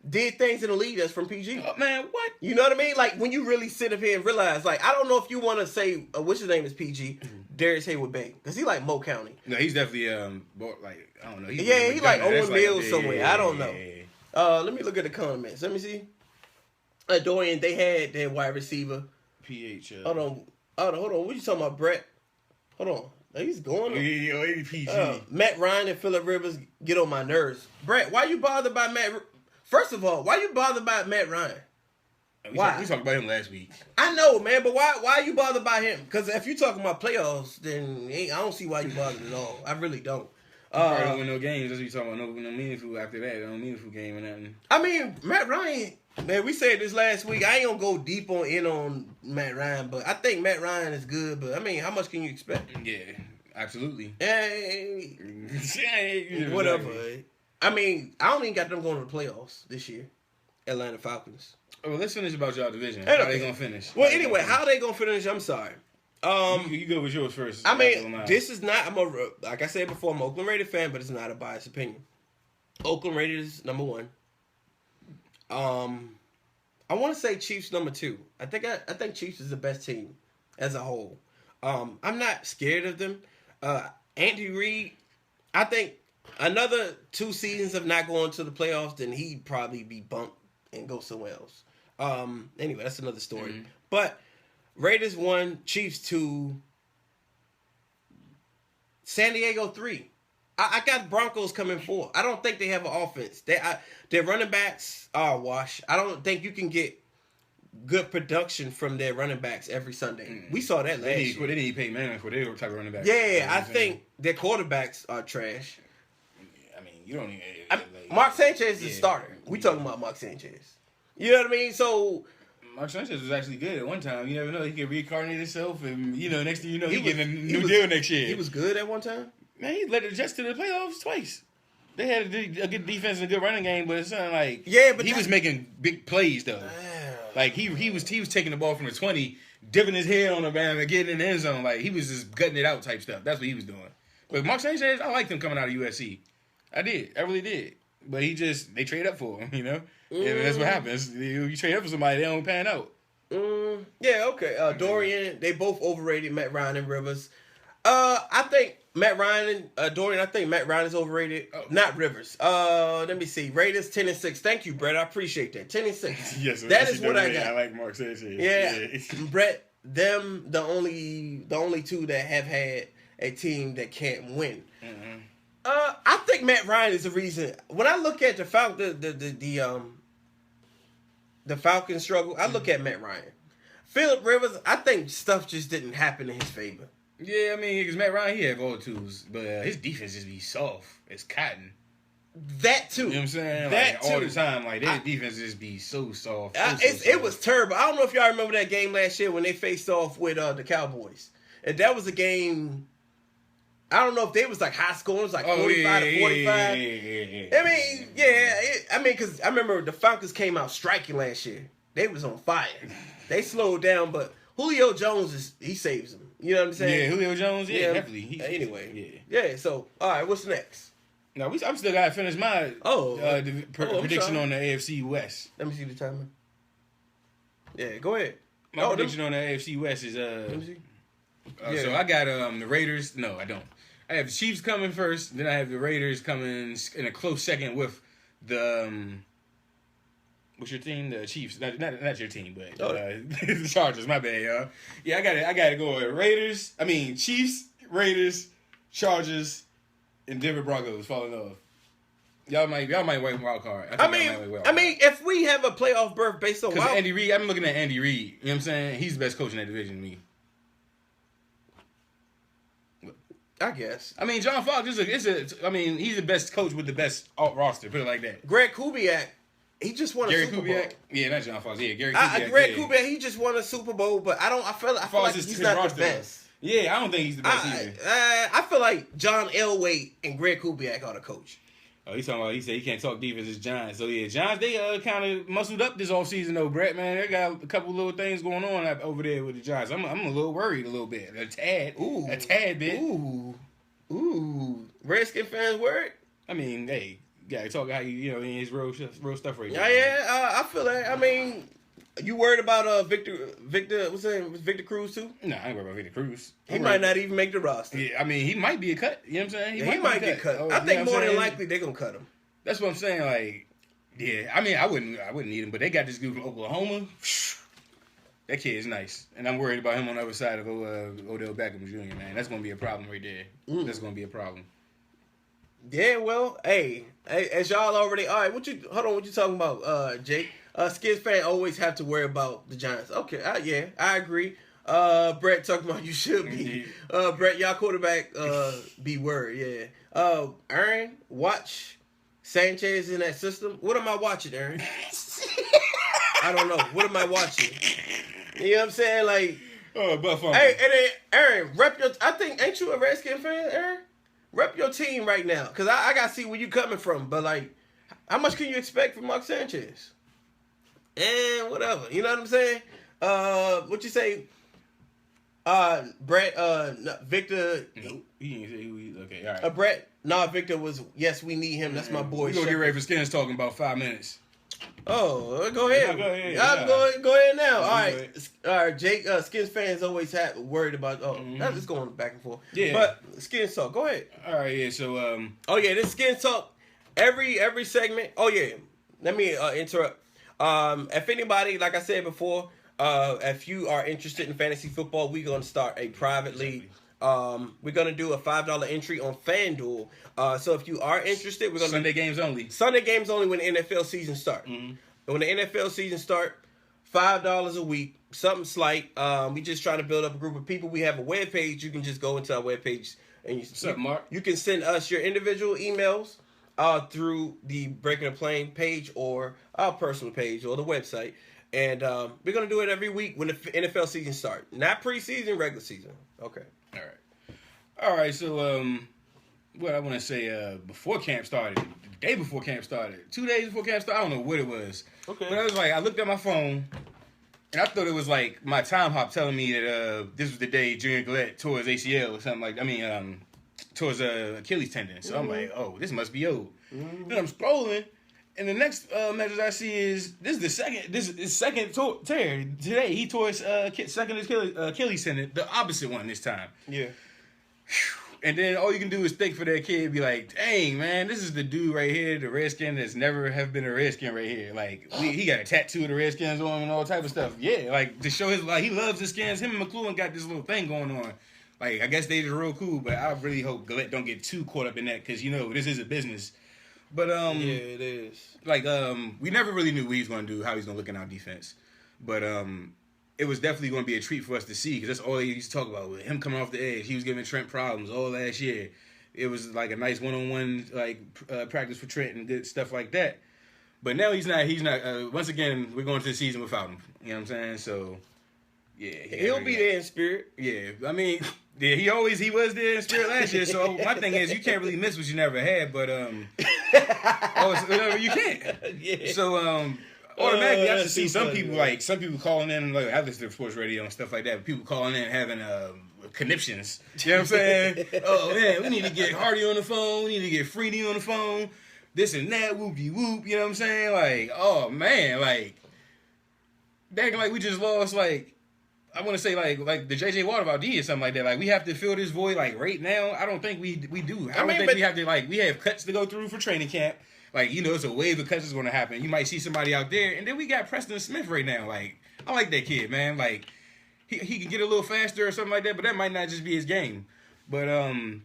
Speaker 1: did things in the league that's from PG.
Speaker 2: Oh, man, what?
Speaker 1: You know what I mean? Like when you really sit up here and realize, like I don't know if you want to say what's his name is PG. Darius Haywood Bay, because he like Mo County.
Speaker 2: No, he's definitely like I don't know.
Speaker 1: He like Owen Mills somewhere.
Speaker 2: Yeah,
Speaker 1: I don't know. Let me look at the comments. Let me see. Dorian, they had their wide receiver.
Speaker 2: PH.
Speaker 1: Hold on. What you talking about, Brett? Hold on. He's going.
Speaker 2: Yeah, PG.
Speaker 1: Matt Ryan and Phillip Rivers get on my nerves. Brett, why you bothered by Matt? First of all, why you bothered by Matt Ryan?
Speaker 2: Why? We talked about him last week.
Speaker 1: I know, man, but why are you bothered by him? Because if you're talking about playoffs, then I don't see why you bothered at all. I really don't.
Speaker 2: Probably don't win no games. That's what you're talking about. No meaningful after that. No meaningful game or nothing.
Speaker 1: I mean, Matt Ryan, man, we said this last week. I ain't going to go deep on Matt Ryan, but I think Matt Ryan is good. But, I mean, how much can you expect?
Speaker 2: Yeah, absolutely.
Speaker 1: Hey, whatever. I mean, I don't even got them going to the playoffs this year. Atlanta Falcons.
Speaker 2: Oh, well, let's finish about y'all division. How they gonna finish?
Speaker 1: Well, anyway, how they gonna finish? I'm sorry.
Speaker 2: You go with yours first.
Speaker 1: I mean, this is not. Like I said before, I'm an Oakland Raiders fan, but it's not a biased opinion. Oakland Raiders number 1. I want to say Chiefs number 2. I think Chiefs is the best team as a whole. I'm not scared of them. Andy Reid, I think another 2 seasons of not going to the playoffs, then he'd probably be bumped and go somewhere else. Anyway, that's another story. Mm-hmm. But Raiders 1, Chiefs 2, San Diego 3. I got Broncos coming 4. I don't think they have an offense. Their running backs are a wash. I don't think you can get good production from their running backs every Sunday. Mm-hmm. We saw that last year.
Speaker 2: They need Peyton Manning for their type of running back.
Speaker 1: Yeah, I think their quarterbacks are trash.
Speaker 2: I mean, you don't even...
Speaker 1: Mark Sanchez is a starter. We talking about Mark Sanchez. You know what I mean? So
Speaker 2: Mark Sanchez was actually good at one time. You never know. He could reincarnate himself, and next thing you know, he getting a new deal next year.
Speaker 1: He was good at one time.
Speaker 2: Man, he led the Jets to the playoffs twice. They had a good defense and a good running game, but it's not like but he was making big plays though. Like he was taking the ball from the 20, dipping his head on the band and getting in the end zone. Like he was just gutting it out type stuff. That's what he was doing. But Mark Sanchez, I liked him coming out of USC. I did. I really did. But they trade up for him, you know? And that's what happens. You trade up for somebody, they don't pan out.
Speaker 1: Yeah, okay. Dorian, they both overrated Matt Ryan and Rivers. I think Matt Ryan and Dorian, I think Matt Ryan is overrated. Not Rivers. Let me see. Raiders 10-6. Thank you, Brett. I appreciate that. 10-6.
Speaker 2: Yes,
Speaker 1: that is what I got.
Speaker 2: I like Mark Sanchez.
Speaker 1: Yeah. Brett, them the only two that have had a team that can't win.
Speaker 2: Mm-hmm.
Speaker 1: I think Matt Ryan is the reason. When I look at the Falcons struggle, I look at Matt Ryan. Phillip Rivers, I think stuff just didn't happen in his favor.
Speaker 2: Yeah, I mean, because Matt Ryan, he had all the tools, but his defense just be soft. It's cotton.
Speaker 1: That too.
Speaker 2: You know what I'm saying?
Speaker 1: That
Speaker 2: like,
Speaker 1: too.
Speaker 2: all the time, like, their defense just be so soft.
Speaker 1: It was terrible. I don't know if y'all remember that game last year when they faced off with the Cowboys. And that was a game, I don't know if they was like high scoring, it was like 45 to 45. I mean, because I remember the Falcons came out striking last year. They was on fire. They slowed down, but Julio Jones, he saves them. You know what I'm saying?
Speaker 2: Yeah, Julio Jones, yeah. Definitely.
Speaker 1: Anyway. Yeah, so, all right, what's next?
Speaker 2: No, I'm still got to finish my prediction on the AFC West.
Speaker 1: Let me see the timer. Yeah, go ahead.
Speaker 2: My prediction on the AFC West is
Speaker 1: let me see.
Speaker 2: So I got the Raiders. No, I don't. I have the Chiefs coming first. Then I have the Raiders coming in a close second with the what's your team? The Chiefs. Not your team, but the Chargers. My bad, y'all. Yeah, I got to go with Raiders. I mean Chiefs, Raiders, Chargers, and Denver Broncos falling off. Y'all might win wild card.
Speaker 1: I mean, if we have a playoff berth based on
Speaker 2: because Andy Reid, I'm looking at Andy Reid. You know what I'm saying? He's the best coach in that division to me.
Speaker 1: I guess.
Speaker 2: I mean, John Fox he's the best coach with the best roster. Put it like that.
Speaker 1: Greg Kubiak, he just won a Super Bowl.
Speaker 2: Yeah, not John Fox. Yeah, Gary Kubiak.
Speaker 1: Kubiak, he just won a Super Bowl, but I feel like he's not the best.
Speaker 2: Yeah, I don't think he's the best either.
Speaker 1: I feel like John Elway and Greg Kubiak are the coach.
Speaker 2: Oh, he said he can't talk defense. It's Giants. So yeah, Giants, they kind of muscled up this offseason though, Brett, man. They got a couple little things going on over there with the Giants. I'm a little worried a little bit. A tad bit.
Speaker 1: Ooh. Redskin fans worried?
Speaker 2: I mean, hey, you gotta talk how you know, in his real stuff right now.
Speaker 1: Yeah, I feel that. I mean, you worried about Victor what's his name? Victor Cruz too?
Speaker 2: No, I ain't worried about Victor Cruz.
Speaker 1: He might not even make the roster.
Speaker 2: Yeah, I mean, he might be a cut. You know what I'm saying?
Speaker 1: He might get cut. I think more than likely they're gonna cut him.
Speaker 2: That's what I'm saying. Like, yeah, I mean, I wouldn't need him, but they got this dude from Oklahoma. That kid is nice, and I'm worried about him on the other side of Odell Beckham Jr. Man, that's gonna be a problem right there. That's gonna be a problem.
Speaker 1: Yeah, well, hey, as y'all already, all right. What you talking about, Jake? Skins fan always have to worry about the Giants. Okay, yeah, I agree. Brett talking about you should be. Brett, y'all quarterback, be worried. Yeah. Aaron, watch Sanchez in that system. What am I watching, Aaron? I don't know. What am I watching? You know what I'm saying? Like, hey, and then Aaron, ain't you a Redskin fan, Aaron? Rep your team right now, because I got to see where you coming from. But, like, how much can you expect from Mark Sanchez? And whatever. You know what I'm saying? What you say? Brett, Victor.
Speaker 2: Nope. He didn't say who he is. Okay, all right.
Speaker 1: Brett, Victor was, yes, we need him. That's my boy.
Speaker 2: We're going to get ready for Skins talking about 5 minutes.
Speaker 1: Oh, go ahead.
Speaker 2: Go ahead.
Speaker 1: Go ahead now. All right, Jake. Skins fans always worried about. That's just going back and forth.
Speaker 2: Yeah,
Speaker 1: but Skins talk. Go ahead.
Speaker 2: All right, yeah. So,
Speaker 1: this Skins talk. Every segment. Oh yeah. Let me interrupt. If anybody, like I said before, if you are interested in fantasy football, we're gonna start a private league. We're gonna do a $5 entry on FanDuel. So if you are interested, we're gonna
Speaker 2: Sunday games only.
Speaker 1: Sunday games only when the NFL season starts. Mm-hmm. When the NFL season start, $5 a week, something slight. We just trying to build up a group of people. We have a webpage. You can just go into our webpage and you can send us your individual emails through the Breaking the Plane page or our personal page or the website. And we're gonna do it every week when the NFL season starts. Not preseason, regular season. Okay.
Speaker 2: All right. So, what I want to say before camp started, the day before camp started, 2 days before camp started, I don't know what it was.
Speaker 1: Okay.
Speaker 2: But I was like, I looked at my phone, and I thought it was like my time hop telling me that this was the day Julian Gillette tore his ACL or something like. towards Achilles tendon. So I'm like, oh, this must be old. Then I'm scrolling, and the next message I see is this is his second tear today. He tore his second Achilles tendon, the opposite one this time.
Speaker 1: Yeah.
Speaker 2: And then all you can do is think for that kid, be like, dang, man, this is the dude right here, the Redskin that's never have been a Redskin right here. Like, he got a tattoo of the Redskins on him and all type of stuff. Yeah, like, to show his, like, he loves the Skins. Him and McLuhan got this little thing going on. Like, I guess they just real cool, but I really hope Gillette don't get too caught up in that, because, you know, this is a business. But,
Speaker 1: yeah, it is.
Speaker 2: Like, we never really knew what he was going to do, how he was going to look in our defense. But, it was definitely going to be a treat for us to see, because that's all they used to talk about, with him coming off the edge. He was giving Trent problems all last year. It was like a nice one-on-one practice for Trent and good stuff like that. But now he's not. Once again, we're going to the season without him. You know what I'm saying? So, yeah.
Speaker 1: He'll be there in spirit.
Speaker 2: Yeah. I mean, yeah, he was there in spirit last year. So my thing is, you can't really miss what you never had, but you can't. Yeah. So, automatically, I just see some people calling in, like, I listen to sports radio and stuff like that, but people calling in having conniptions. You know what I'm saying? Oh, man, we need to get Hardy on the phone. We need to get Freedy on the phone. This and that, whoop-de-whoop. You know what I'm saying? Like, oh, man, like, dang, like, we just lost, like, I want to say, like the J.J. Watt about D or something like that. Like, we have to fill this void, like, right now. I don't think we do. I don't think we have to, like, we have cuts to go through for training camp. Like, you know, it's a wave of cuts is going to happen. You might see somebody out there. And then we got Preston Smith right now. Like, I like that kid, man. Like, he can get a little faster or something like that, but that might not just be his game. But I'm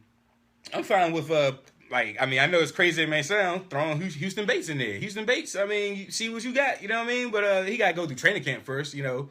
Speaker 2: fine with, I mean, I know it's crazy it may sound, throwing Houston Bates in there. Houston Bates, I mean, you see what you got, you know what I mean? But he got to go through training camp first, you know.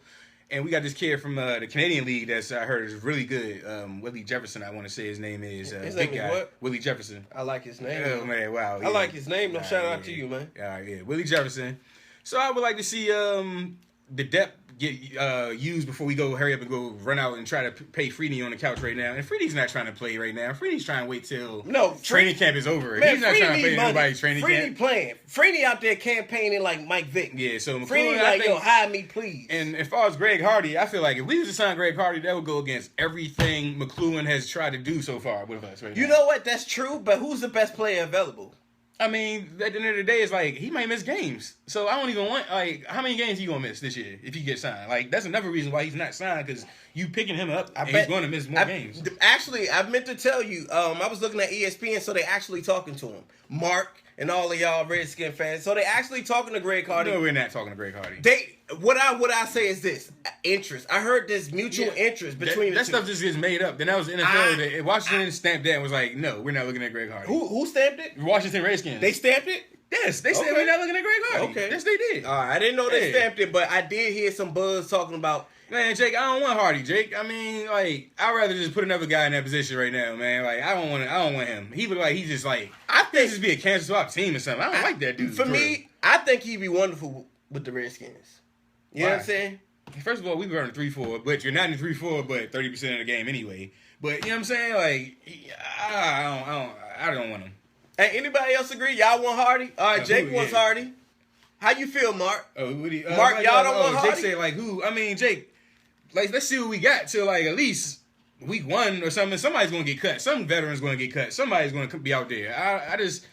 Speaker 2: And we got this kid from the Canadian League that's, I heard, is really good. Willie Jefferson, I want to say his name is.
Speaker 1: His
Speaker 2: big
Speaker 1: name
Speaker 2: guy.
Speaker 1: Is what?
Speaker 2: Willie Jefferson.
Speaker 1: I like his name.
Speaker 2: Oh, man, wow. Yeah.
Speaker 1: I like his name. No, shout out to you, man.
Speaker 2: Yeah, Willie Jefferson. So I would like to see the depth get used before we go hurry up and go run out and try to pay Freedy on the couch right now. And Freedy's not trying to play right now. Freedy's trying to wait till training camp is over.
Speaker 1: Man,
Speaker 2: he's not trying to play nobody's training camp.
Speaker 1: Freedy playing. Freedy out there campaigning like Mike Vick.
Speaker 2: Yeah, so McLuhan,
Speaker 1: Freedy like, yo, hire me, please.
Speaker 2: And as far as Greg Hardy, I feel like if we was to sign Greg Hardy, that would go against everything McLuhan has tried to do so far with us right now.
Speaker 1: You know what? That's true, but who's the best player available?
Speaker 2: I mean, at the end of the day, it's like, he might miss games. So I don't even want, like, how many games he going to miss this year if he gets signed? Like, that's another reason why he's not signed, because you picking him up, he's going to miss more games.
Speaker 1: Actually, I meant to tell you, I was looking at ESPN, so they actually talking to him. Mark and all of y'all Redskin fans. So they actually talking to Greg Hardy.
Speaker 2: No, we're not talking to Greg Hardy.
Speaker 1: What I say is this: interest. I heard this mutual interest between
Speaker 2: that stuff just gets made up. Then that was the NFL. Washington stamped that and was like, no, we're not looking at Greg Hardy.
Speaker 1: Who stamped it?
Speaker 2: Washington Redskins.
Speaker 1: They stamped it?
Speaker 2: Yes, they said we're not looking at Greg Hardy.
Speaker 1: Okay.
Speaker 2: Yes, they did.
Speaker 1: All right, I didn't know they stamped it, but I did hear some buzz talking about.
Speaker 2: Man, Jake, I don't want Hardy, Jake. I mean, like, I'd rather just put another guy in that position right now, man. Like, I don't want him. He look like he's just like, I think just be a cancer swap team or something. I don't like that dude.
Speaker 1: For me, I think he'd be wonderful with the Redskins. You know what I'm saying?
Speaker 2: First of all, we were in 3-4, but you're not in 3-4, but 30% of the game anyway. But you know what I'm saying? Like, I don't want him.
Speaker 1: Hey, anybody else agree? Y'all want Hardy? All right, Jake wants Hardy. How you feel, Mark? Mark, y'all don't want Hardy?
Speaker 2: Jake said, like, who? I mean, Jake, like, let's see what we got till, like, at least week 1 or something. Somebody's going to get cut. Some veteran's going to get cut. Somebody's going to be out there. I just,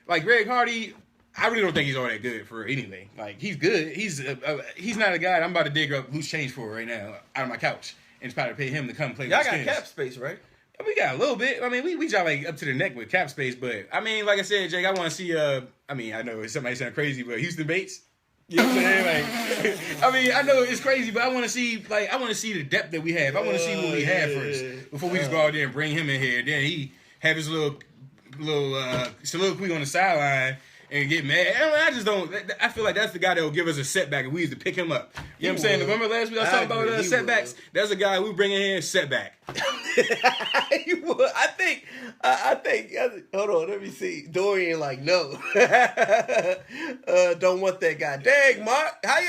Speaker 2: like, Greg Hardy, I really don't think he's all that good for anything. Like, he's good. He's not a guy that I'm about to dig up loose change for right now out of my couch and try to pay him to come play with the Skins.
Speaker 1: Y'all got cap space, right?
Speaker 2: We got a little bit. I mean, we got like up to the neck with cap space, but I mean, like I said, Jake, I want to see. I mean, I know somebody sound crazy, but Houston Bates. You know what I'm saying? Like, I mean, I know it's crazy, but I want to see the depth that we have. I want to see what we have first before we just go out there and bring him in here. Then he have his little soliloquy on the sideline and get mad. I just don't. I feel like that's the guy that will give us a setback if we used to pick him up. You know what I'm saying? Remember last week I was talking about setbacks? That's a guy we bring in here, setback.
Speaker 1: You would. I think. Hold on, let me see. Dorian, like, no, don't want that guy. Dang, Mark, how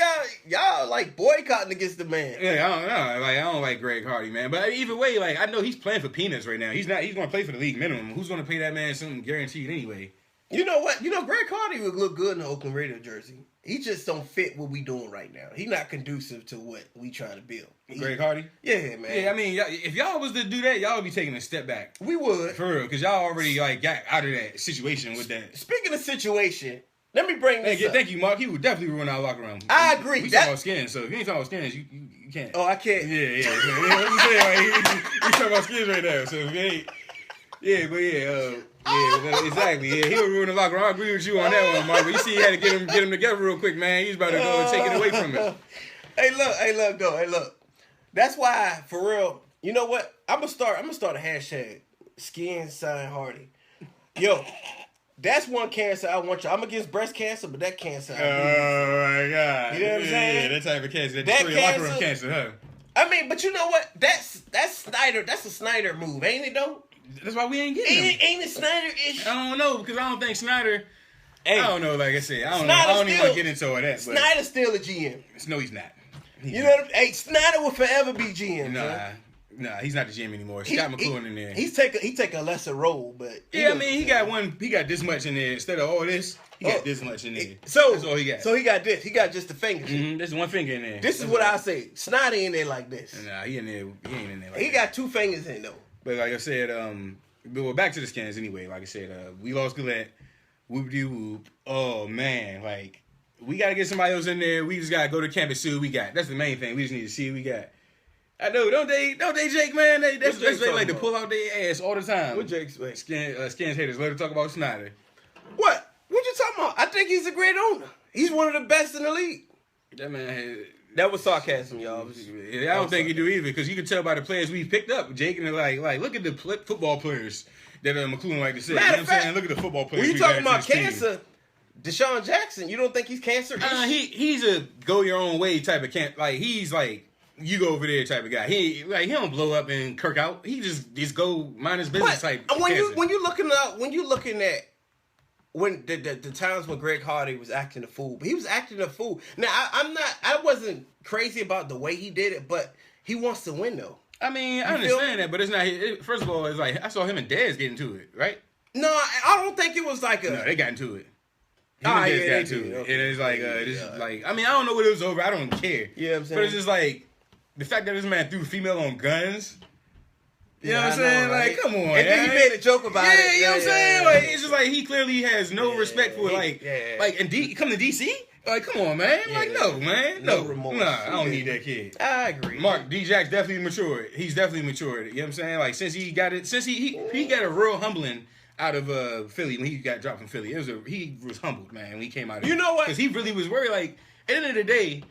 Speaker 1: y'all like boycotting against the man?
Speaker 2: Yeah, I don't know. Like, I don't like Greg Hardy, man. But either way, like, I know he's playing for peanuts right now. He's going to play for the league minimum. Who's going to pay that man something guaranteed anyway?
Speaker 1: You know what? You know, Greg Hardy would look good in the Oakland Raiders jersey. He just don't fit what we doing right now. He not conducive to what we trying to build.
Speaker 2: Greg Hardy?
Speaker 1: Yeah, man.
Speaker 2: Yeah, I mean, if y'all was to do that, y'all would be taking a step back.
Speaker 1: We would.
Speaker 2: For real, because y'all already like got out of that situation with that.
Speaker 1: Speaking of situation, let me bring this up.
Speaker 2: Thank you, Mark. He would definitely ruin our locker room.
Speaker 1: I agree.
Speaker 2: We talking about skins, so if you ain't talking about skins, you can't.
Speaker 1: Oh, I can't.
Speaker 2: Yeah. You know what I'm saying? Like, we talking about skins right now, so if you ain't... Yeah, exactly. Yeah, he would ruin the locker room. I agree with you on that one, Mark. But you see, he had to get him together real quick, man. He was about to go and take it away from him.
Speaker 1: Hey, look. That's why, for real. You know what? I'm gonna start a hashtag. Skin sign Hardy. Yo, that's one cancer I want you. I'm against breast cancer, but that cancer.
Speaker 2: Oh my God.
Speaker 1: You know what I'm saying?
Speaker 2: Yeah, that type of cancer. That
Speaker 1: That
Speaker 2: locker room
Speaker 1: cancer-
Speaker 2: cancer, huh?
Speaker 1: I mean, but you know what? That's Snyder. That's a Snyder move, ain't it though?
Speaker 2: That's why we ain't getting him.
Speaker 1: Ain't it Snyder-ish?
Speaker 2: I don't know, because I don't think Snyder...
Speaker 1: Hey,
Speaker 2: I don't know, like I said. I don't
Speaker 1: Snyder's
Speaker 2: even want to get into all that. But
Speaker 1: Snyder's still a GM.
Speaker 2: No, he's not.
Speaker 1: You know what I'm saying? Hey, Snyder will forever be GM.
Speaker 2: Nah, he's not the GM anymore. Scott McClough in there.
Speaker 1: He take a lesser role, but
Speaker 2: Yeah, I mean, he got this much in there. Instead of all this, he got this much in there.
Speaker 1: So
Speaker 2: that's all he got.
Speaker 1: So he got this. He got just the fingers.
Speaker 2: Mm-hmm. There's one finger in there.
Speaker 1: This is what I say. Snyder in there like this.
Speaker 2: Nah, he in there. He ain't in there like
Speaker 1: He got two fingers in though.
Speaker 2: But like I said, but we're back to the Skins anyway. Like I said, we lost Gillette. Whoop-de-whoop. Oh, man. Like, we got to get somebody else in there. We just got to go to camp and see what we got. That's the main thing. We just need to see what we got. I know, don't they, Jake, man? That's they like to pull out their ass all the time.
Speaker 1: What Jake's way?
Speaker 2: Skins haters. Let her talk about Snyder.
Speaker 1: What you talking about? I think he's a great owner. He's one of the best in the league.
Speaker 2: That man
Speaker 1: That was sarcasm, y'all.
Speaker 2: I don't think he do either, because you can tell by the players we picked up, Jake, and they're like look at the football players that McClough like to say. You know what I'm saying? Look at the football players.
Speaker 1: When you talking about cancer, Deshaun Jackson, you don't think he's cancer?
Speaker 2: He's a go your own way type of like he's like you go over there type of guy. He don't blow up and kirk out. He just go mind his business type.
Speaker 1: When you looking at when the times when Greg Hardy was acting a fool, but he was acting a fool. Now I wasn't crazy about the way he did it, but he wants to win though.
Speaker 2: I mean, I understand that, but it's not. First of all, it's like I saw him and Dez get into it, right?
Speaker 1: No, I don't think it was like a.
Speaker 2: No, they got into it. He
Speaker 1: got
Speaker 2: into it. Okay. And it's like, like, I mean, I don't know what it was over. I don't care.
Speaker 1: You know what I'm saying?
Speaker 2: But it's just like the fact that this man threw a female on guns. You know what I'm
Speaker 1: I
Speaker 2: saying?
Speaker 1: know, right?
Speaker 2: Like, come on,
Speaker 1: and then he made a joke about it.
Speaker 2: Yeah, you know what I'm saying? Like, it's just like he clearly has no respect for like, and come to DC. Like, come on, man. Like, no, man. No remorse. Nah, I don't need that kid.
Speaker 1: I agree.
Speaker 2: Mark, D-Jack's definitely matured. He's definitely matured. You know what I'm saying? Like, since he got a real humbling out of Philly when he got dropped from Philly. He was humbled, man, when he came out of
Speaker 1: You know what?
Speaker 2: Because he really was worried. Like, at the end of the day,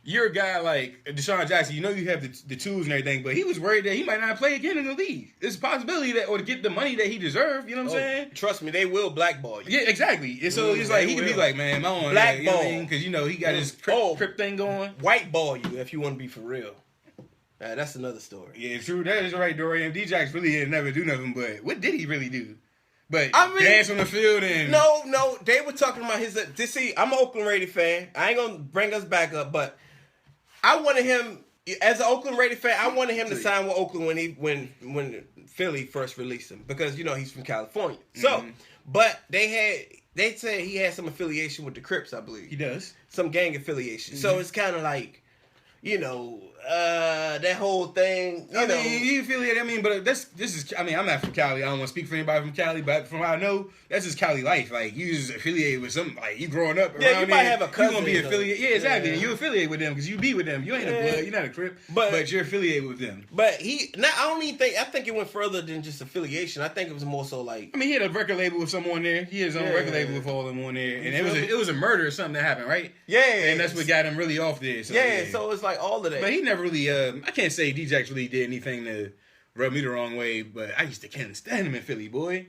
Speaker 2: you're a guy like Deshaun Jackson. You know you have the tools and everything, but he was worried that he might not play again in the league. There's a possibility that, or to get the money that he deserved. You know what I'm saying?
Speaker 1: Trust me, they will blackball you.
Speaker 2: Yeah, exactly. And so it's like he could be like, man, I don't want
Speaker 1: blackball,
Speaker 2: because he got his crip thing going.
Speaker 1: White ball you if you want to be for real. That's another story.
Speaker 2: Yeah, true. That is right, Dorian. D-Jax really didn't never do nothing, but what did he really do? But dance on the field and
Speaker 1: no, they were talking about his. See, I'm an Oakland Raiders fan. I ain't gonna bring us back up, but I wanted him as an Oakland Raiders fan. I wanted him to sign with Oakland when Philly first released him because he's from California. So, but they said he had some affiliation with the Crips, I believe.
Speaker 2: He does
Speaker 1: some gang affiliation. So it's kind of like, that whole thing.
Speaker 2: I mean, he affiliated. I mean, but this is. I mean, I'm not from Cali. I don't want to speak for anybody from Cali, but from what I know, that's just Cali life. Like you just affiliated with something. Like you growing up.
Speaker 1: Yeah, you might have a cousin.
Speaker 2: You gonna be affiliated. Yeah, exactly. And you affiliate with them because you be with them. You ain't a blood. You're not a Crip, but you're affiliated with them.
Speaker 1: But I think it went further than just affiliation. I think it was more so like.
Speaker 2: I mean, he had a record label with someone on there. He had his own record label with all of them on there, and it was a murder or something that happened, right?
Speaker 1: Yeah,
Speaker 2: and that's what got him really off there. So,
Speaker 1: so it's like all of that.
Speaker 2: But he never really. I can't say D-Jax really did anything to rub me the wrong way, but I used to can't stand him in Philly, boy.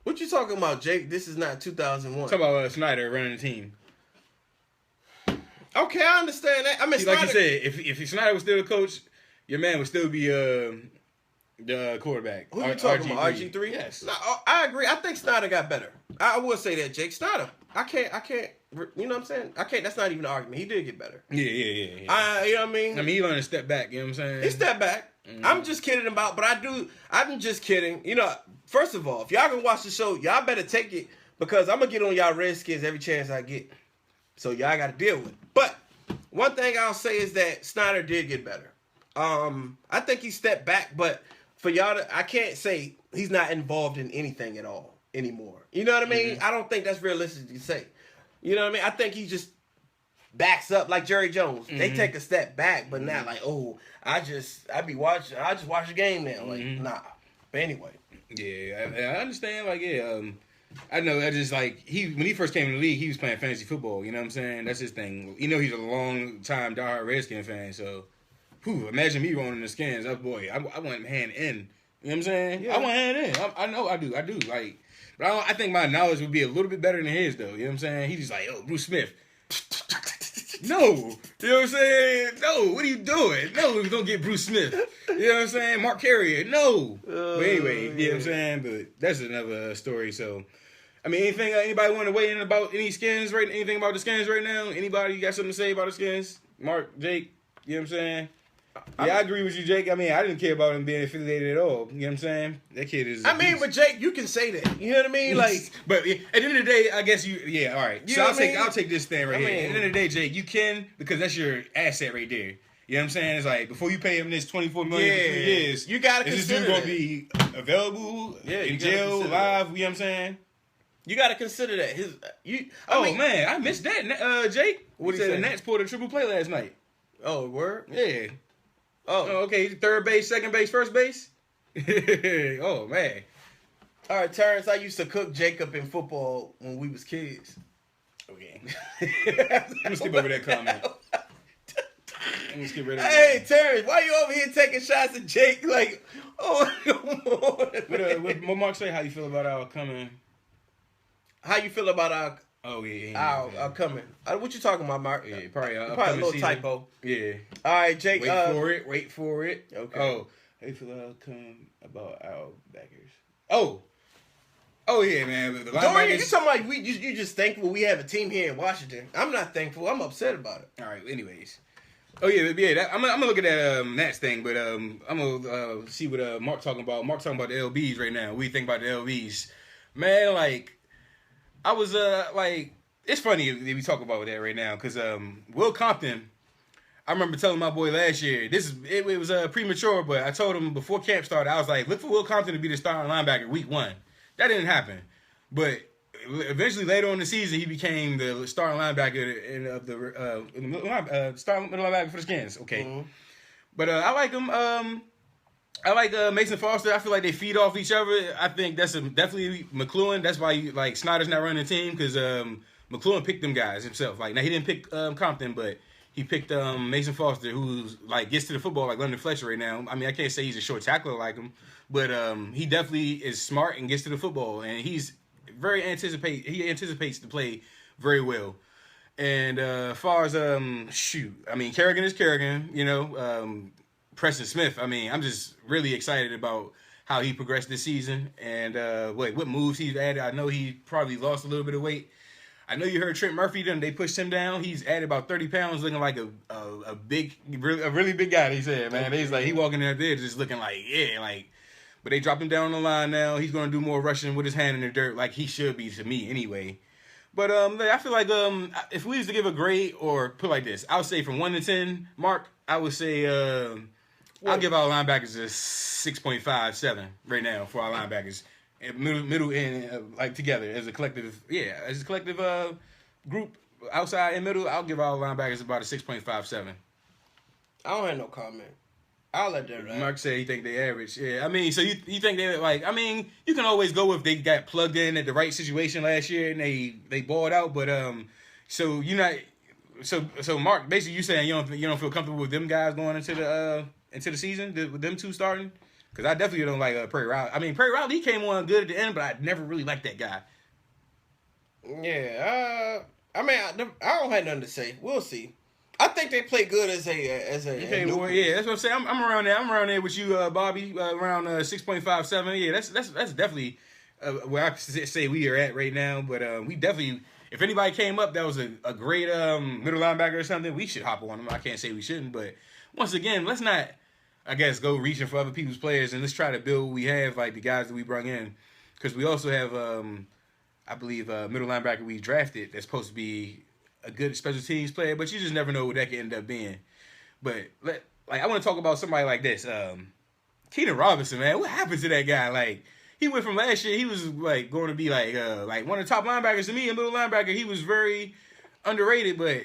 Speaker 1: What you talking about, Jake? This is not 2001.
Speaker 2: Talk about Snyder running the team.
Speaker 1: Okay, I understand that. I mean,
Speaker 2: like you said, if Snyder was still the coach, your man would still be the quarterback.
Speaker 1: Who you talking about? RG3?
Speaker 2: Yes.
Speaker 1: No, I agree. I think Snyder got better. I will say that, Jake. Snyder. I can't. You know what I'm saying? I can't. That's not even an argument. He did get better.
Speaker 2: Yeah.
Speaker 1: You know what I mean?
Speaker 2: He learned to step back. You know what I'm saying?
Speaker 1: He stepped back. I'm just kidding about, but I'm just kidding. You know, first of all, if y'all gonna watch the show, y'all better take it because I'm gonna get on y'all Redskins every chance I get. So y'all got to deal with it. But one thing I'll say is that Snyder did get better. I think he stepped back, but for y'all, I can't say he's not involved in anything at all anymore. You know what I mean? I don't think that's realistic to say. You know what I mean? I think he just backs up like Jerry Jones. They take a step back, but not like, oh, I just watch the game now. Like, nah. But anyway.
Speaker 2: Yeah, I understand. Like, yeah, I know. I just like when he first came in the league, he was playing fantasy football. You know what I'm saying? That's his thing. You know, he's a long time diehard Redskin fan. So, imagine me rolling the Skins. Oh boy, I want him hand in. You know what I'm saying? Yeah. I want hand in. I know. I do. Like, but I think my knowledge would be a little bit better than his though. You know what I'm saying? He's just like, oh, Bruce Smith. No, you know what I'm saying? No, what are you doing? No, we're gonna get Bruce Smith. You know what I'm saying? Mark Carrier. No. But anyway, you know what I'm saying? But that's another story. So, I mean, anybody want to weigh in about any Skins right? Anything about the Skins right now? Anybody got something to say about the Skins? Mark, Jake, you know what I'm saying? Yeah, I agree with you, Jake. I mean, I didn't care about him being affiliated at all. You know what I'm saying? That kid is.
Speaker 1: But Jake, you can say that. You know what I mean? Like,
Speaker 2: but at the end of the day, I guess you. Yeah, all right. So I'll take this thing right here. At the end of the day, Jake, you can because that's your asset right there. You know what I'm saying? It's like before you pay him this $24 million for 3 years,
Speaker 1: you gotta consider
Speaker 2: this dude gonna be available in jail, live. You know what I'm saying?
Speaker 1: You gotta consider that.
Speaker 2: Man, I missed that. Jake,
Speaker 1: what he said?
Speaker 2: The Nats pulled a triple play last night.
Speaker 1: Oh, word?
Speaker 2: Yeah. Oh, okay. Third base, second base, first base. Oh man.
Speaker 1: All right, Terrence. I used to cook Jacob in football when we was kids.
Speaker 2: Okay. I'm gonna skip over that comment. I'm gonna skip right over.
Speaker 1: Hey, Terrence, why you over here taking shots at Jake? Like, oh, come on.
Speaker 2: What Mark say? How you feel about our coming?
Speaker 1: How you feel about our?
Speaker 2: Oh yeah.
Speaker 1: Our coming. What you talking about, Mark?
Speaker 2: Yeah, probably a
Speaker 1: little
Speaker 2: season.
Speaker 1: typo.
Speaker 2: Yeah.
Speaker 1: All right, Jake.
Speaker 2: Wait for it.
Speaker 1: Okay.
Speaker 2: Oh, how you feel about our backers? Oh yeah, man. The
Speaker 1: Dorian, you talking about you just thankful we have a team here in Washington? I'm not thankful. I'm upset about it.
Speaker 2: All right. Anyways. Oh yeah. I'm gonna look at that Nats thing, but I'm gonna see what Mark talking about. Mark talking about the LBs right now. What do you think about the LBs, man? Like, I was like, it's funny that we talk about that right now because Will Compton. I remember telling my boy last year, it was premature, but I told him before camp started, I was like, look for Will Compton to be the starting linebacker week 1. That didn't happen, but eventually later on in the season, he became the starting linebacker starting middle linebacker for the Skins. Okay, but I like him. I like Mason Foster. I feel like they feed off each other. I think that's definitely McLuhan. That's why Snyder's not running the team because McLuhan picked them guys himself. Like, now he didn't pick Compton, but he picked Mason Foster, who's like gets to the football like London Fletcher right now. I mean, I can't say he's a short tackler like him, but he definitely is smart and gets to the football, and he anticipates to play very well. And as far as I mean, Kerrigan is Kerrigan, you know. Preston Smith, I mean, I'm just really excited about how he progressed this season and what moves he's added. I know he probably lost a little bit of weight. I know you heard Trent Murphy, they pushed him down. He's added about 30 pounds, looking like a really big guy, they said, man. He's like, he walking out there just looking like, but they dropped him down on the line now. He's going to do more rushing with his hand in the dirt like he should be to me anyway. But I feel like if we was to give a grade or put like this, I would say from 1 to 10, Mark, I would say I'll give our linebackers a 6.57 right now for our linebackers. Middle and like together as a collective, group outside and middle. I'll give our linebackers about a 6.57.
Speaker 1: I don't have no comment. I'll let that ride.
Speaker 2: Mark said he think they average. Yeah, I mean, so you think they like? I mean, you can always go if they got plugged in at the right situation last year and they balled out. But so you're not. So Mark, basically, you saying you don't feel comfortable with them guys going into the season with them two starting? Because I definitely don't like Perry Riley. I mean, Perry Riley, he came on good at the end, but I never really liked that guy.
Speaker 1: Yeah, I mean, I don't have nothing to say. We'll see. I think they play good as a. Okay,
Speaker 2: well, yeah, that's what I'm saying. I'm around there. I'm around there with you, Bobby. Around 6.57. Yeah, that's definitely where I say we are at right now. But we definitely, if anybody came up that was a great middle linebacker or something, we should hop on them. I can't say we shouldn't, but once again, let's not. I guess, go reaching for other people's players and let's try to build what we have, like the guys that we brought in. Because we also have, I believe, middle linebacker we drafted that's supposed to be a good special teams player, but you just never know what that could end up being. But, I want to talk about somebody like this. Keenan Robinson, man. What happened to that guy? Like, he went from last year, he was, like, going to be, like one of the top linebackers to me, a middle linebacker. He was very underrated, but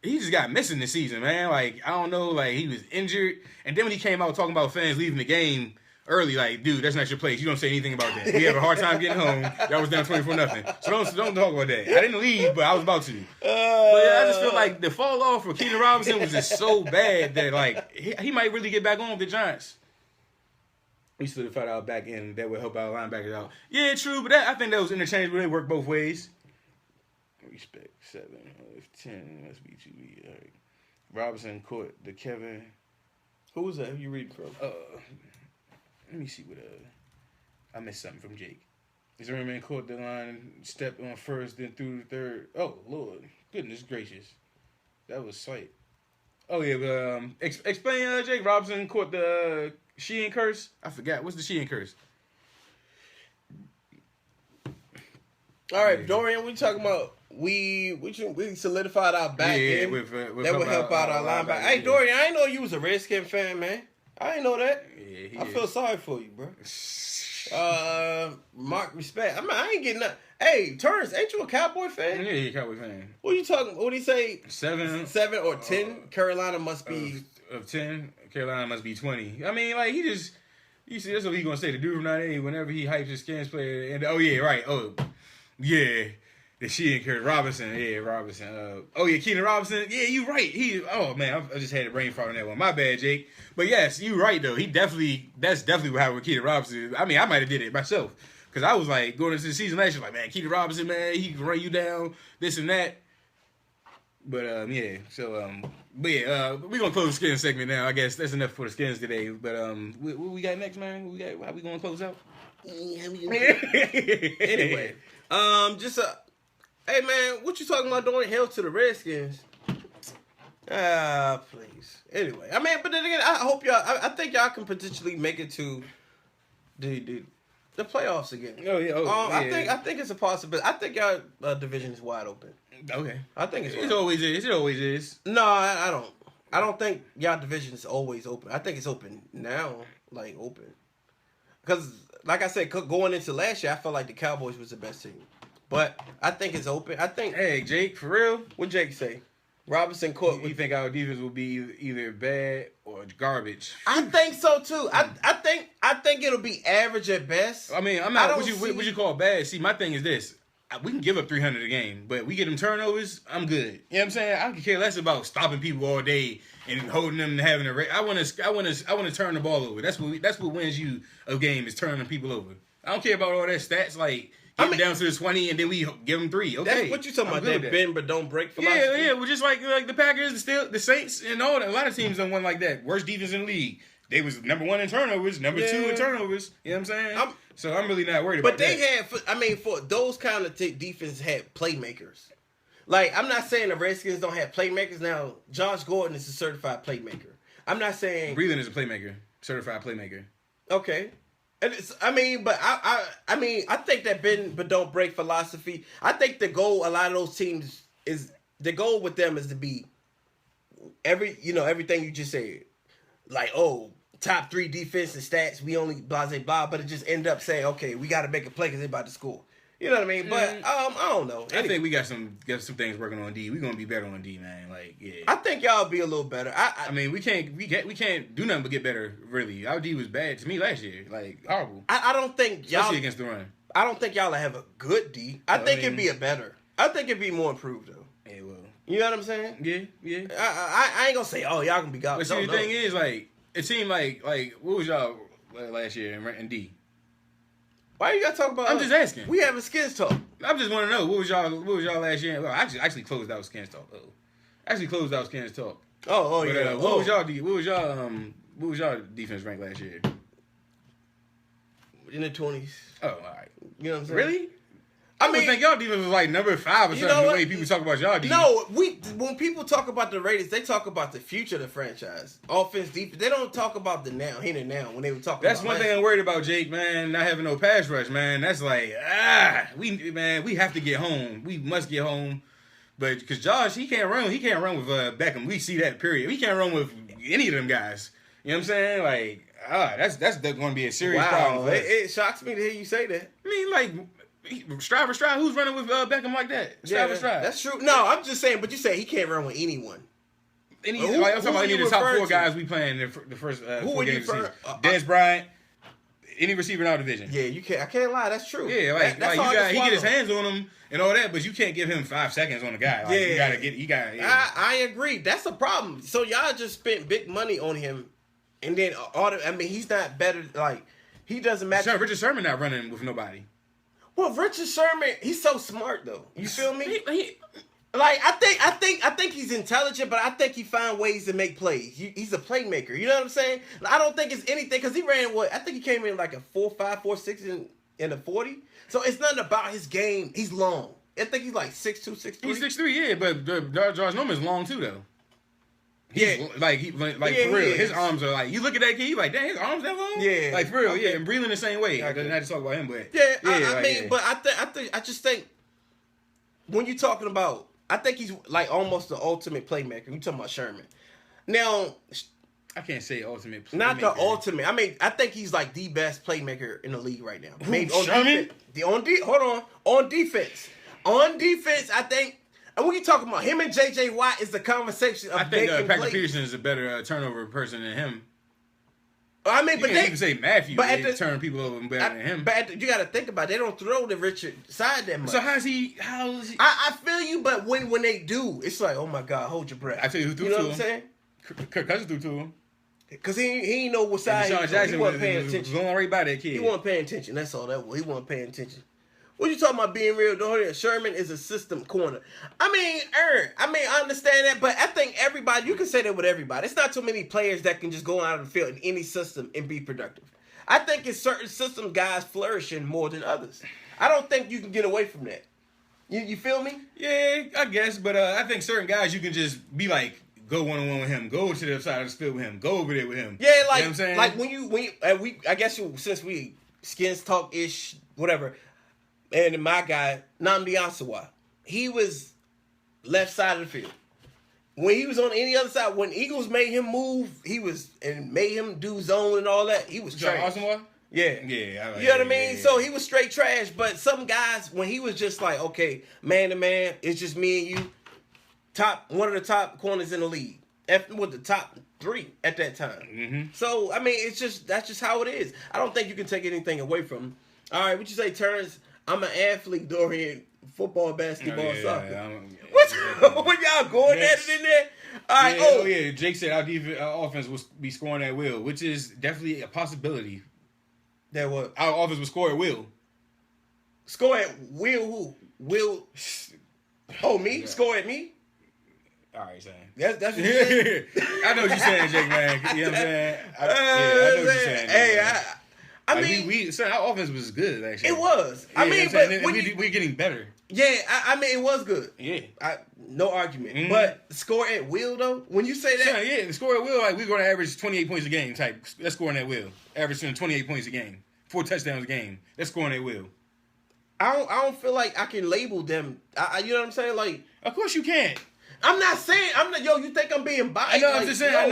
Speaker 2: he just got missing this season, man. Like, I don't know, like, he was injured. And then when he came out talking about fans leaving the game early, like, dude, that's not your place. You don't say anything about that. We have a hard time getting home. Y'all was down 24-0. So don't talk about that. I didn't leave, but I was about to. But I just feel like the fall off for Keenan Robinson was just so bad that, like, he might really get back on with the Giants. We solidified our back end that would help our linebackers out. Yeah, true, but I think that was interchangeable. They work both ways. Respect 7 of 10 must be 2. All right. Robinson caught the Kevin.
Speaker 1: Who was that? Who you reading from?
Speaker 2: Let me see what I missed something from Jake. Zimmerman caught the line, stepped on first, then threw the third. Oh Lord, goodness gracious, that was sight. Oh yeah, but explain Jake Robinson caught the Sheehan curse. I forgot what's the Sheehan curse.
Speaker 1: All right, Dorian, we talking about we solidified our back end
Speaker 2: with
Speaker 1: that would help out our linebacker. Hey, Dorian, I didn't know you was a Redskin fan, man. I didn't know that.
Speaker 2: Yeah,
Speaker 1: I feel sorry for you, bro. Mark, respect. I mean, I ain't getting that. Hey, Terrence, ain't you a Cowboy fan?
Speaker 2: Yeah, he a Cowboy fan.
Speaker 1: What are you talking? What do you say?
Speaker 2: 7
Speaker 1: or 10? Carolina must be
Speaker 2: of 10. Carolina must be 20. I mean, like you see, that's what he gonna say. The dude from 98, whenever he hypes his skins player, and oh yeah, right. Oh yeah. The Sheehan Curry Robinson, yeah, Robinson. Keenan Robinson, yeah, you right. I just had a brain fart on that one. My bad, Jake. But yes, you right though. That's definitely what happened with Keenan Robinson. I mean, I might have did it myself because I was like going into the season last year, like, man, Keenan Robinson, man, he can run you down, this and that. But yeah, so we're gonna close the skins segment now. I guess that's enough for the skins today. But what we got next, man? How we gonna close out?
Speaker 1: Anyway, hey man, what you talking about doing? Hell to the Redskins. Please. Anyway, I mean, but then again, I hope y'all. I think y'all can potentially make it to the playoffs again.
Speaker 2: Oh yeah.
Speaker 1: I think it's a possibility. I think y'all division is wide open.
Speaker 2: Okay.
Speaker 1: I think it's.
Speaker 2: It always is. It always is.
Speaker 1: No, I don't. I don't think y'all division is always open. I think it's open now, like open. Because, like I said, going into last year, I felt like the Cowboys was the best team. But I think it's open. I think.
Speaker 2: Hey, Jake, for real?
Speaker 1: What Jake say? Robinson caught.
Speaker 2: You think our defense will be either bad or garbage?
Speaker 1: I think so too. I think it'll be average at best.
Speaker 2: I mean, I'm not. What you call bad? See, my thing is this: we can give up 300 a game, but we get them turnovers. I'm good. You know what I'm saying? I can care less about stopping people all day and holding them and having a race. I want to turn the ball over. That's what wins you a game is turning people over. I don't care about all that stats like. Get down to the 20 and then we give them 3. Okay,
Speaker 1: that's what you talking about. That bend but don't break philosophy.
Speaker 2: Yeah. Well, just like the Packers, the Saints, and all that. A lot of teams don't win like that. Worst defense in the league. They was number 1 in turnovers, number 2 in turnovers. You know what I'm saying? So I'm really not worried about that.
Speaker 1: But they had, for those kind of defenses had playmakers. Like, I'm not saying the Redskins don't have playmakers. Now, Josh Gordon is a certified playmaker. I'm not saying
Speaker 2: Breland is a playmaker, certified playmaker.
Speaker 1: Okay. And I think that bend but don't break philosophy. I think the goal, a lot of those teams the goal with them is to be everything you just said. Like, top 3 defense and stats, we only blah, blah, but it just end up saying, okay, we got to make a play because they're about to score. You know what I mean? But I don't know.
Speaker 2: I think we got some things working on D. We're gonna be better on D, man. Like, yeah.
Speaker 1: I think y'all be a little better.
Speaker 2: I mean, we can't do nothing but get better. Really, our D was bad to me last year. Like, horrible.
Speaker 1: I don't think y'all,
Speaker 2: especially against the run.
Speaker 1: I don't think y'all have a good D. I think it'd be a better. I think it'd be more improved though.
Speaker 2: Yeah, well.
Speaker 1: You know what I'm saying?
Speaker 2: Yeah.
Speaker 1: I ain't gonna say, oh, y'all can be gone.
Speaker 2: But see, the thing is, like, it seemed like what was y'all last year in D?
Speaker 1: Why you gotta talk about?
Speaker 2: I'm just asking.
Speaker 1: We having skins talk.
Speaker 2: I just want to know what was y'all last year? Well, actually closed out skins talk. Actually closed out skins talk.
Speaker 1: Yeah.
Speaker 2: What was y'all defense rank last year?
Speaker 1: In the 20s.
Speaker 2: Oh, all right.
Speaker 1: You know what I'm saying?
Speaker 2: Really? I would think y'all defense was like number 5 or something. The way people talk about y'all defense.
Speaker 1: No, when people talk about the Raiders, they talk about the future of the franchise, offense, defense. They don't talk about the now, here and now. When they were talking,
Speaker 2: that's one thing I'm worried about, Jake. Man, not having no pass rush, man. That's like we have to get home. We must get home. But because Josh, he can't run. He can't run with Beckham. We see that. Period. He can't run with any of them guys. You know what I'm saying? Like, that's going to be a serious problem.
Speaker 1: It shocks me to hear you say that.
Speaker 2: I mean, like. Stride for stride, who's running with Beckham like that? Stride for stride.
Speaker 1: That's true. No, I'm just saying, but you say he can't run with anyone.
Speaker 2: I'm talking about any of the top 4 guys we playing the first 4 games of the season. Dez Bryant, any receiver in our division.
Speaker 1: Yeah, you can't. I can't lie. That's true.
Speaker 2: Yeah, he get his hands on him and all that, but you can't give him 5 seconds on the guy. Like, you gotta. Yeah.
Speaker 1: I agree. That's a problem. So y'all just spent big money on him, and then he's not better. Like he doesn't match.
Speaker 2: Richard Sherman not running with nobody.
Speaker 1: Well, Richard Sherman, he's so smart though. You feel me? I think he's intelligent, but I think he find ways to make plays. He's a playmaker. You know what I'm saying? I don't think it's anything because he ran I think he came in like a 4.5, 4.6 in a 40. So it's nothing about his game. He's long. I think he's like 6'2", 6'3".
Speaker 2: He's 6'3", yeah, but Josh Norman's long too though. He's, for real. His arms are like, you look at that kid, you like, dang, his arms that long?
Speaker 1: Yeah.
Speaker 2: Like, for real, okay. Yeah, and breathing the same way. I didn't have to talk about him, but.
Speaker 1: Yeah, but I just think, when you're talking about, I think he's like almost the ultimate playmaker. You're talking about Sherman. Now.
Speaker 2: I can't say ultimate playmaker.
Speaker 1: Not the ultimate. I mean, I think he's like the best playmaker in the league right now.
Speaker 2: Maybe Sherman?
Speaker 1: On defense. On defense, I think. And when you talking about him and J.J. Watt is the conversation of making plays.
Speaker 2: Patrick Peterson is a better turnover person than him.
Speaker 1: I mean,
Speaker 2: you can't even say Matthew. But they turn people over better than him.
Speaker 1: But you got to think about it. They don't throw the Richard side that much.
Speaker 2: So how is he?
Speaker 1: I feel you, but when they do, it's like, oh my God, hold your breath.
Speaker 2: I tell you who threw to him. You know what I'm saying? Kirk Cousins threw to him.
Speaker 1: Because he ain't know what side
Speaker 2: he wasn't paying attention. Going right by that kid.
Speaker 1: He wasn't paying attention. That's all that was. He wasn't paying attention. What you talking about being real? Sherman is a system corner. I understand that, but I think everybody, you can say that with everybody. It's not too many players that can just go out of the field in any system and be productive. I think it's certain system guys flourishing more than others. I don't think you can get away from that. You feel me?
Speaker 2: Yeah, I guess, but I think certain guys you can just be like, go one-on-one with him, go to the side of the field with him, go over there with him.
Speaker 1: Yeah, like,
Speaker 2: you know what I'm saying?
Speaker 1: Like when you I guess since we skins talk-ish, whatever. And my guy, Nnamdi Asomugha, he was left side of the field. When he was on any other side, when Eagles made him move, and made him do zone and all that, he was trash.
Speaker 2: Asomugha?
Speaker 1: Yeah.
Speaker 2: Yeah.
Speaker 1: You know what I mean? Yeah. So he was straight trash. But some guys, when he was just like, okay, man to man, it's just me and you, one of the top corners in the league. With the top 3 at that time.
Speaker 2: Mm-hmm.
Speaker 1: So, I mean, that's just how it is. I don't think you can take anything away from him. All right, what you say, Terrence? I'm an athlete, Dorian. Football, basketball, soccer. What y'all going at it in there? All right.
Speaker 2: Jake said our offense will be scoring at will, which is definitely a possibility.
Speaker 1: That what?
Speaker 2: Our offense will score at will.
Speaker 1: Score at will who? Will. Oh, me? Yeah. Score at me?
Speaker 2: All right, saying.
Speaker 1: That's what you're saying?
Speaker 2: I know what you're saying, Jake, man. You know what I'm saying? I know what you're saying.
Speaker 1: Hey, I mean,
Speaker 2: our offense was good, actually.
Speaker 1: It was.
Speaker 2: Yeah, I mean, but we're getting better.
Speaker 1: Yeah, I mean, it was good.
Speaker 2: Yeah.
Speaker 1: No argument. Mm-hmm. But score at will, though? When you say that?
Speaker 2: Yeah, the score at will, like, we're going to average 28 points a game type. That's scoring at will. Averaging 28 points a game. 4 touchdowns a game. That's scoring at will.
Speaker 1: I don't feel like I can label them. You know what I'm saying? Like,
Speaker 2: of course you can't.
Speaker 1: I'm not saying you think I'm being biased?
Speaker 2: I know. I'm just saying. I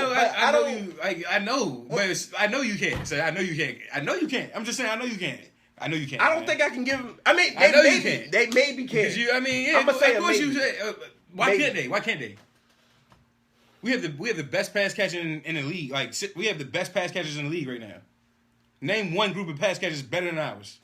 Speaker 2: know you. I know, but I know you can't. So I know you can't. I know you can't. I'm just saying. I know you can't. I know you can't.
Speaker 1: I don't think I can give them. I mean, they maybe can.
Speaker 2: I'm gonna say, of course you say. Why can't they? Why can't they? We have the best pass catcher in the league. Like, we have the best pass catchers in the league right now. Name one group of pass catchers better than ours.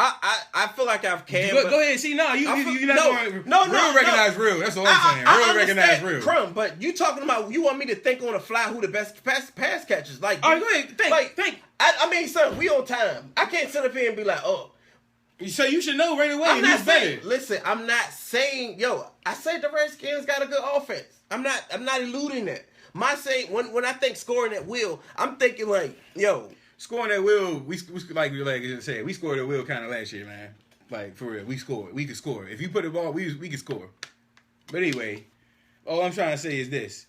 Speaker 1: I feel like I've can.
Speaker 2: Go ahead. See, you're not going. Real recognize real. That's all I'm saying. Real recognize real.
Speaker 1: Crumb, but you talking about you want me to think on the fly who the best pass catchers? Like,
Speaker 2: all right, go ahead. Think.
Speaker 1: I mean, son, we on time. I can't sit up here and be like, oh.
Speaker 2: So you should know right away.
Speaker 1: I'm not saying. Listen, I'm not saying. I said the Redskins got a good offense. I'm not eluding that. My saying when I think scoring at will, I'm thinking like,
Speaker 2: scoring at will, we like I said, we scored at will kind of last year, man. Like for real, we scored. We could score. If you put the ball, we could score. But anyway, all I'm trying to say is this: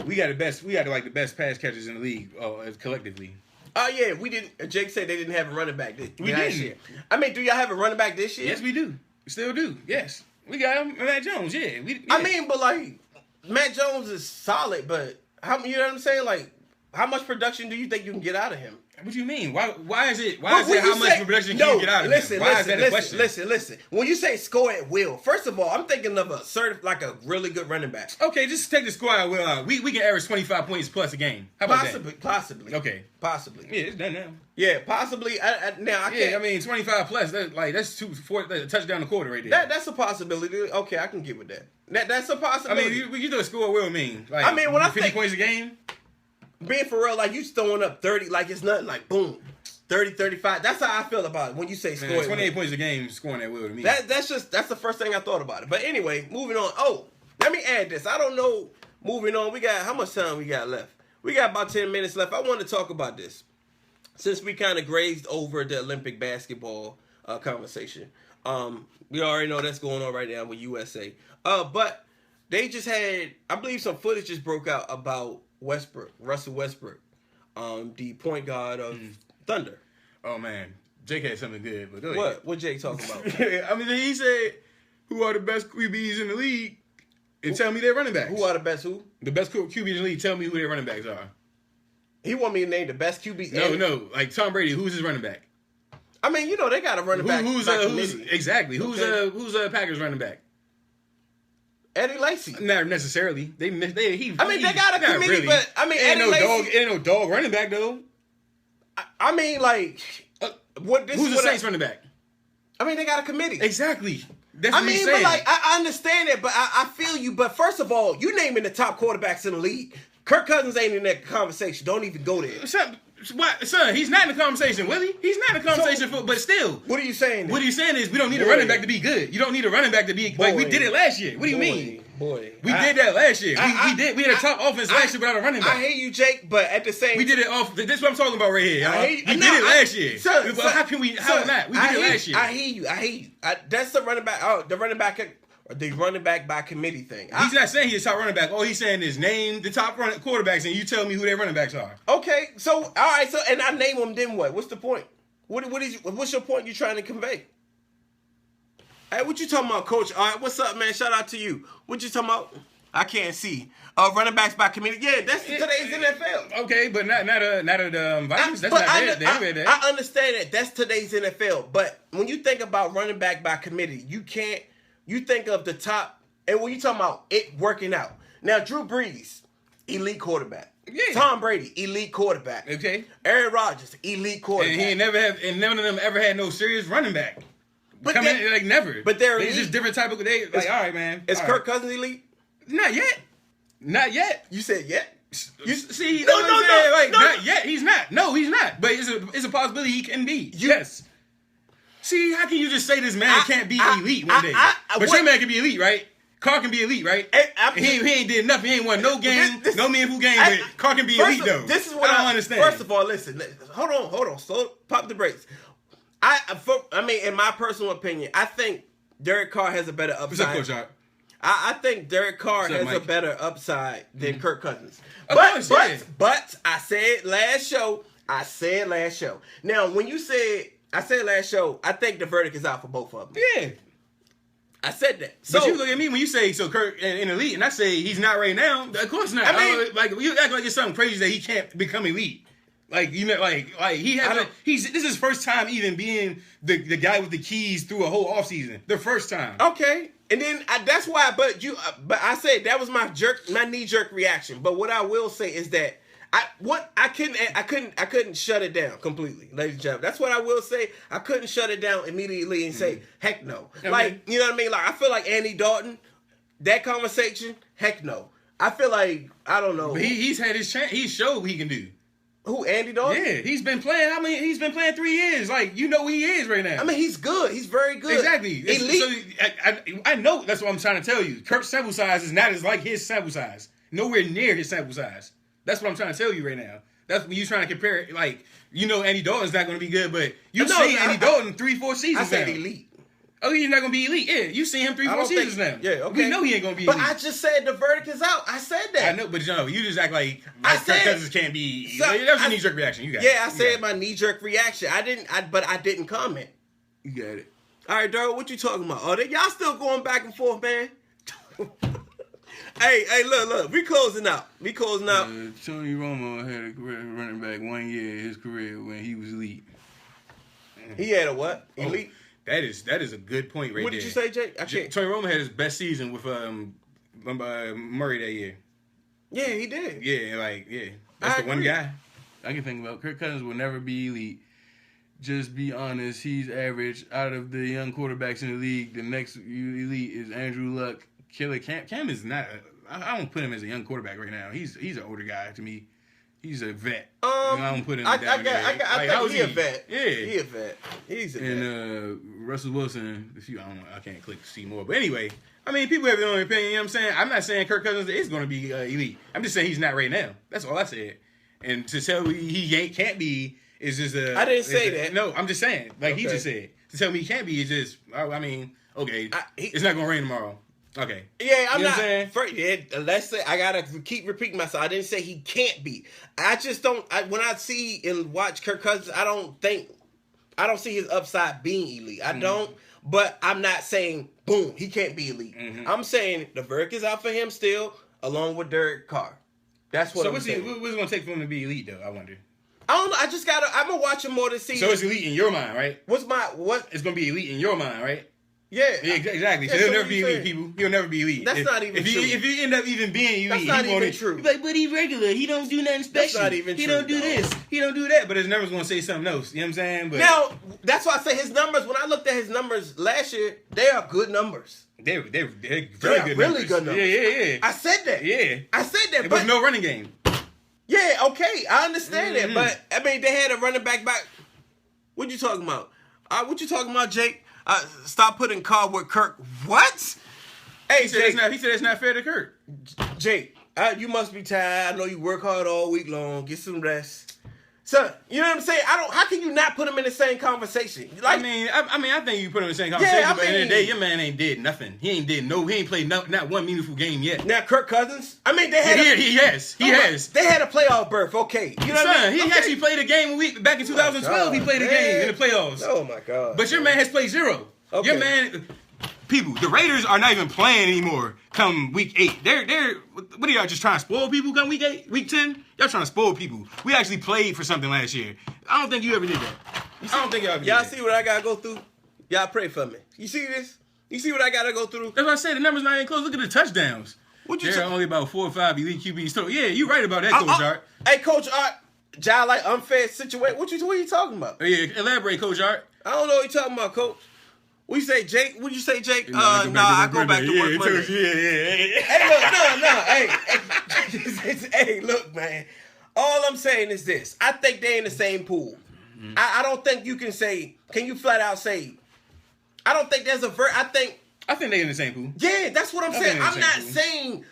Speaker 2: we got like the best pass catchers in the league collectively.
Speaker 1: Oh yeah, we didn't. Jake said they didn't have a running back last
Speaker 2: didn't.
Speaker 1: year. I mean, do y'all have a running back this year?
Speaker 2: Yes, we do. We still do. Yes, we got him, Matt Jones. Yeah,
Speaker 1: I mean, but like Matt Jones is solid, but you know what I'm saying? Like, how much production do you think you can get out of him?
Speaker 2: What do you mean? Why is it how much production can you get out of him? Why is that a question?
Speaker 1: Listen. When you say score at will, first of all, I'm thinking of a really good running back.
Speaker 2: Okay, just take the score at will out. We can average 25 points plus a game. How about that?
Speaker 1: Possibly.
Speaker 2: Okay.
Speaker 1: Possibly.
Speaker 2: Yeah, it's done now.
Speaker 1: Yeah, possibly. I can't.
Speaker 2: Yeah, I mean 25 plus. That's a touchdown a quarter right there.
Speaker 1: That's a possibility. Okay, I can get with that. That's a possibility.
Speaker 2: I mean, you know what score at will mean? Like,
Speaker 1: I mean, when I
Speaker 2: 50
Speaker 1: think
Speaker 2: points a game.
Speaker 1: Being for real, like you throwing up 30, like it's nothing. Like boom. 30, 35. That's how I feel about it when you say score.
Speaker 2: Man, 28 points a game scoring at will to me.
Speaker 1: That's the first thing I thought about it. But anyway, moving on. Oh, let me add this. I don't know. Moving on. How much time we got left? We got about 10 minutes left. I want to talk about this. Since we kind of grazed over the Olympic basketball conversation. We already know that's going on right now with USA. But they just had, I believe some footage just broke out about Russell Westbrook, the point guard of Thunder.
Speaker 2: Oh man, Jake had something good. But
Speaker 1: What Jake talking about?
Speaker 2: I mean, he said, "Who are the best QBs in the league?" And tell me their running backs.
Speaker 1: Who are the best? Who?
Speaker 2: The best QBs in the league. Tell me who their running backs are.
Speaker 1: He want me to name the best QBs.
Speaker 2: No, like Tom Brady. Who's his running back?
Speaker 1: I mean, they got a running back.
Speaker 2: Who's exactly? Who's Packers running back?
Speaker 1: Eddie Lacy.
Speaker 2: Not necessarily. They got a
Speaker 1: committee,
Speaker 2: really.
Speaker 1: But I mean, Eddie Lacy
Speaker 2: ain't no dog running back though.
Speaker 1: I mean, like,
Speaker 2: who's the Saints running back?
Speaker 1: I mean, they got a committee.
Speaker 2: Exactly. That's what he's saying.
Speaker 1: But like, I understand it, but I feel you. But first of all, you naming the top quarterbacks in the league. Kirk Cousins ain't in that conversation. Don't even go there.
Speaker 2: Son, he's not in the conversation, will he? He's not in the conversation, but still.
Speaker 1: What are you saying?
Speaker 2: What he's saying is we don't need a running back to be good. You don't need a running back to be like we did it last year. What do you mean? We did that last year. We had a top offense last year without a running back.
Speaker 1: I hear you, Jake, but at the same
Speaker 2: we did it off. This is what I'm talking about right here. We did it last year. How can we? How not? We did it last year.
Speaker 1: I hear you. That's the running back. The running back by committee thing.
Speaker 2: He's not saying he's top running back. All he's saying is name the top quarterbacks, and you tell me who their running backs are.
Speaker 1: Okay, so all right, and I name them. Then what? What's the point? What's your point you're trying to convey? Hey, what you talking about, Coach? All right, what's up, man? Shout out to you. What you talking about? I can't see. Running backs by committee. Yeah, that's today's NFL.
Speaker 2: Okay, but not Vikings. That's not there.
Speaker 1: I understand that. That's today's NFL. But when you think about running back by committee, you think of the top, and when you talking about it working out. Now, Drew Brees, elite quarterback. Yeah. Tom Brady, elite quarterback.
Speaker 2: Okay.
Speaker 1: Aaron Rodgers, elite quarterback.
Speaker 2: And none of them ever had no serious running back. Never.
Speaker 1: But they're
Speaker 2: elite. Just different type of. All right, man.
Speaker 1: Is Kirk Cousins elite?
Speaker 2: Not yet.
Speaker 1: You said yet?
Speaker 2: You see? No. Not yet. He's not. No, he's not. But it's a possibility he can be. Yes. See, how can you just say this man can't be elite one day? But your man can be elite, right? Carr can be elite, right? He ain't did nothing. He ain't won no game, no meaningful game. But Carr can be elite, though.
Speaker 1: This is what I don't understand. First of all, listen. Hold on. Slow, pop the brakes. I mean, in my personal opinion, I think Derek Carr has a better upside.
Speaker 2: What's up, Coach?
Speaker 1: I think Derek Carr has a better upside than Kirk Cousins. But I said last show. Now, when you said, I said last show, I think the verdict is out for both of them.
Speaker 2: Yeah.
Speaker 1: I said that.
Speaker 2: But you look at me when you say Kirk in elite, and I say he's not right now. Of course not. I mean, you act like it's something crazy that he can't become elite. Like he hasn't. This is his first time even being the guy with the keys through a whole offseason. The first time.
Speaker 1: Okay, and then that's why. But I said that was my knee jerk reaction. But what I will say is that I couldn't shut it down completely, ladies and gentlemen. That's what I will say. I couldn't shut it down immediately and say heck no. Okay. Like, you know what I mean? Like, I feel like Andy Dalton, that conversation, heck no. I feel like I don't know.
Speaker 2: But he's had his chance. He showed what he can do.
Speaker 1: Who, Andy Dalton?
Speaker 2: Yeah, he's been playing. I mean, he's been playing 3 years. Like, you know who he is right now.
Speaker 1: I mean, he's good. He's very good.
Speaker 2: Exactly.
Speaker 1: Elite.
Speaker 2: So I know that's what I'm trying to tell you. Kirk's sample size is not as like his sample size. Nowhere near his sample size. That's what I'm trying to tell you right now. That's when you trying to compare it. Like, you know, Andy Dalton's not going to be good, but you've
Speaker 1: No,
Speaker 2: seen
Speaker 1: I-
Speaker 2: Andy Dalton 3-4
Speaker 1: I
Speaker 2: seasons
Speaker 1: said
Speaker 2: now.
Speaker 1: elite.
Speaker 2: Oh, he's not going to be elite. Yeah, you seen him 3-4 seasons now.
Speaker 1: Yeah, okay.
Speaker 2: We know he ain't going to be
Speaker 1: But
Speaker 2: elite.
Speaker 1: I just said the verdict is out. I said that.
Speaker 2: I know, but you just act like
Speaker 1: I
Speaker 2: Kirk
Speaker 1: said-
Speaker 2: Cousins can't be.
Speaker 1: So,
Speaker 2: that was
Speaker 1: I-
Speaker 2: a knee-jerk reaction. You got it.
Speaker 1: Yeah, I
Speaker 2: You
Speaker 1: said
Speaker 2: got
Speaker 1: my knee-jerk reaction. But I didn't comment.
Speaker 2: it. You got it.
Speaker 1: All right, Daryl, what you talking about? Oh, y'all still going back and forth, man? Hey, look, we closing out.
Speaker 2: Tony Romo had a career running back 1 year in his career when he was elite.
Speaker 1: He had a what? Elite?
Speaker 2: That is a good point right
Speaker 1: What
Speaker 2: there.
Speaker 1: did you say, Jake? I can't.
Speaker 2: Tony Romo had his best season with Murray that year.
Speaker 1: Yeah, he did.
Speaker 2: Yeah, that's
Speaker 1: I
Speaker 2: the one
Speaker 1: agree.
Speaker 2: guy I can think about. Kirk Cousins will never be elite. Just be honest, he's average. Out of the young quarterbacks in the league, the next elite is Andrew Luck. Killer Cam is not. I don't put him as a young quarterback right now. He's an older guy to me. He's a vet. I don't put him
Speaker 1: I
Speaker 2: down there.
Speaker 1: think
Speaker 2: how
Speaker 1: he a
Speaker 2: is
Speaker 1: vet.
Speaker 2: Yeah,
Speaker 1: He a vet. He's a vet.
Speaker 2: and Russell Wilson. I can't click to see more. But anyway, I mean, people have their own opinion. You know what I'm saying? I'm not saying Kirk Cousins is going to be elite. I'm just saying he's not right now. That's all I said. And to tell me he can't be is just a.
Speaker 1: I didn't say that.
Speaker 2: No, I'm just saying. Like he
Speaker 1: Okay.
Speaker 2: just said. To tell me he can't be is just. I mean, okay,
Speaker 1: He-
Speaker 2: it's not going to rain tomorrow. Okay.
Speaker 1: Yeah, I'm
Speaker 2: You know
Speaker 1: not.
Speaker 2: what I'm saying?
Speaker 1: First, yeah, let's say I gotta keep repeating myself. I didn't say he can't be. I just don't. When I see and watch Kirk Cousins, I don't see his upside being elite. I don't. But I'm not saying boom, he can't be elite. I'm saying the verdict is out for him still, along with Derek Carr. That's what
Speaker 2: So
Speaker 1: I'm
Speaker 2: what's
Speaker 1: saying.
Speaker 2: it going to take for him to be elite though? I wonder.
Speaker 1: I don't know. I just gotta. I'm gonna watch him more this season.
Speaker 2: So it's elite in your mind, right?
Speaker 1: What's my what?
Speaker 2: It's going to be elite in your mind, right?
Speaker 1: Yeah,
Speaker 2: Yeah, exactly.
Speaker 1: Yeah,
Speaker 2: So he'll
Speaker 1: so
Speaker 2: never
Speaker 1: what
Speaker 2: be
Speaker 1: you
Speaker 2: elite,
Speaker 1: saying?
Speaker 2: people. He'll never be elite.
Speaker 1: That's not even
Speaker 2: if
Speaker 1: true.
Speaker 2: If you end up even being elite,
Speaker 1: That's not
Speaker 2: he won't
Speaker 1: even true.
Speaker 2: Be like, but he regular. He don't do nothing special.
Speaker 1: not even
Speaker 2: he
Speaker 1: true,
Speaker 2: don't do
Speaker 1: dog.
Speaker 2: this. He don't do that. But his numbers going to say something else. You know what I'm saying? But
Speaker 1: Now that's why I say his numbers. When I looked at his numbers last year, they are good numbers.
Speaker 2: they're very good
Speaker 1: really
Speaker 2: numbers.
Speaker 1: good numbers.
Speaker 2: Yeah.
Speaker 1: I said that.
Speaker 2: Yeah.
Speaker 1: I said that.
Speaker 2: There
Speaker 1: But
Speaker 2: was no running game.
Speaker 1: yeah, okay, I understand that. But I mean, they had a running back. What you talking about? What you talking about, Jake? Stop putting Carr with Kirk. What? Hey,
Speaker 2: He said
Speaker 1: Jake.
Speaker 2: it's not fair to Kirk.
Speaker 1: Jake, you must be tired. I know you work hard all week long. Get some rest. Son, you know what I'm saying? How can you not put him in the same conversation? Like,
Speaker 2: I think you put him in the same conversation,
Speaker 1: I
Speaker 2: but at the end of the
Speaker 1: mean-
Speaker 2: day, your man ain't did nothing. He ain't played not one meaningful game yet.
Speaker 1: now Kirk Cousins. I mean, they had.
Speaker 2: He has.
Speaker 1: They had a playoff berth. Okay, you know what I
Speaker 2: Son,
Speaker 1: mean?
Speaker 2: he
Speaker 1: Okay.
Speaker 2: actually played a game a week back in 2012. He played a game in the playoffs.
Speaker 1: Oh my god!
Speaker 2: But your man has played zero.
Speaker 1: Okay.
Speaker 2: Your man, people, the Raiders are not even playing anymore. Come week 8, they're what are y'all just trying to spoil people? Come week 8, week 10, y'all trying to spoil people. We actually played for something last year. I don't think you ever did that. I don't think y'all ever did
Speaker 1: Y'all
Speaker 2: that.
Speaker 1: see what I gotta go through? Y'all pray for me. You see this? You see what I gotta go through?
Speaker 2: That's what I said. The numbers not even close. Look at the touchdowns.
Speaker 1: What you
Speaker 2: There
Speaker 1: say?
Speaker 2: are only about 4 or 5 elite QBs. So yeah, you right about that, Coach Art.
Speaker 1: Hey, Coach Art, y'all like unfair situation. What you talking about?
Speaker 2: Oh, yeah, elaborate, Coach Art.
Speaker 1: I don't know what you talking about, Coach. What you say, Jake? What you say, Jake?
Speaker 2: I
Speaker 1: go back to work Monday.
Speaker 2: Yeah.
Speaker 1: Hey, look, hey, look, man. All I'm saying is this. I think they in the same pool. I don't think you can say, can you flat out say, I don't think there's I think,
Speaker 2: I think they in the same pool.
Speaker 1: yeah, that's what I'm
Speaker 2: think
Speaker 1: saying.
Speaker 2: they're in
Speaker 1: I'm
Speaker 2: the
Speaker 1: not
Speaker 2: same pool.
Speaker 1: saying,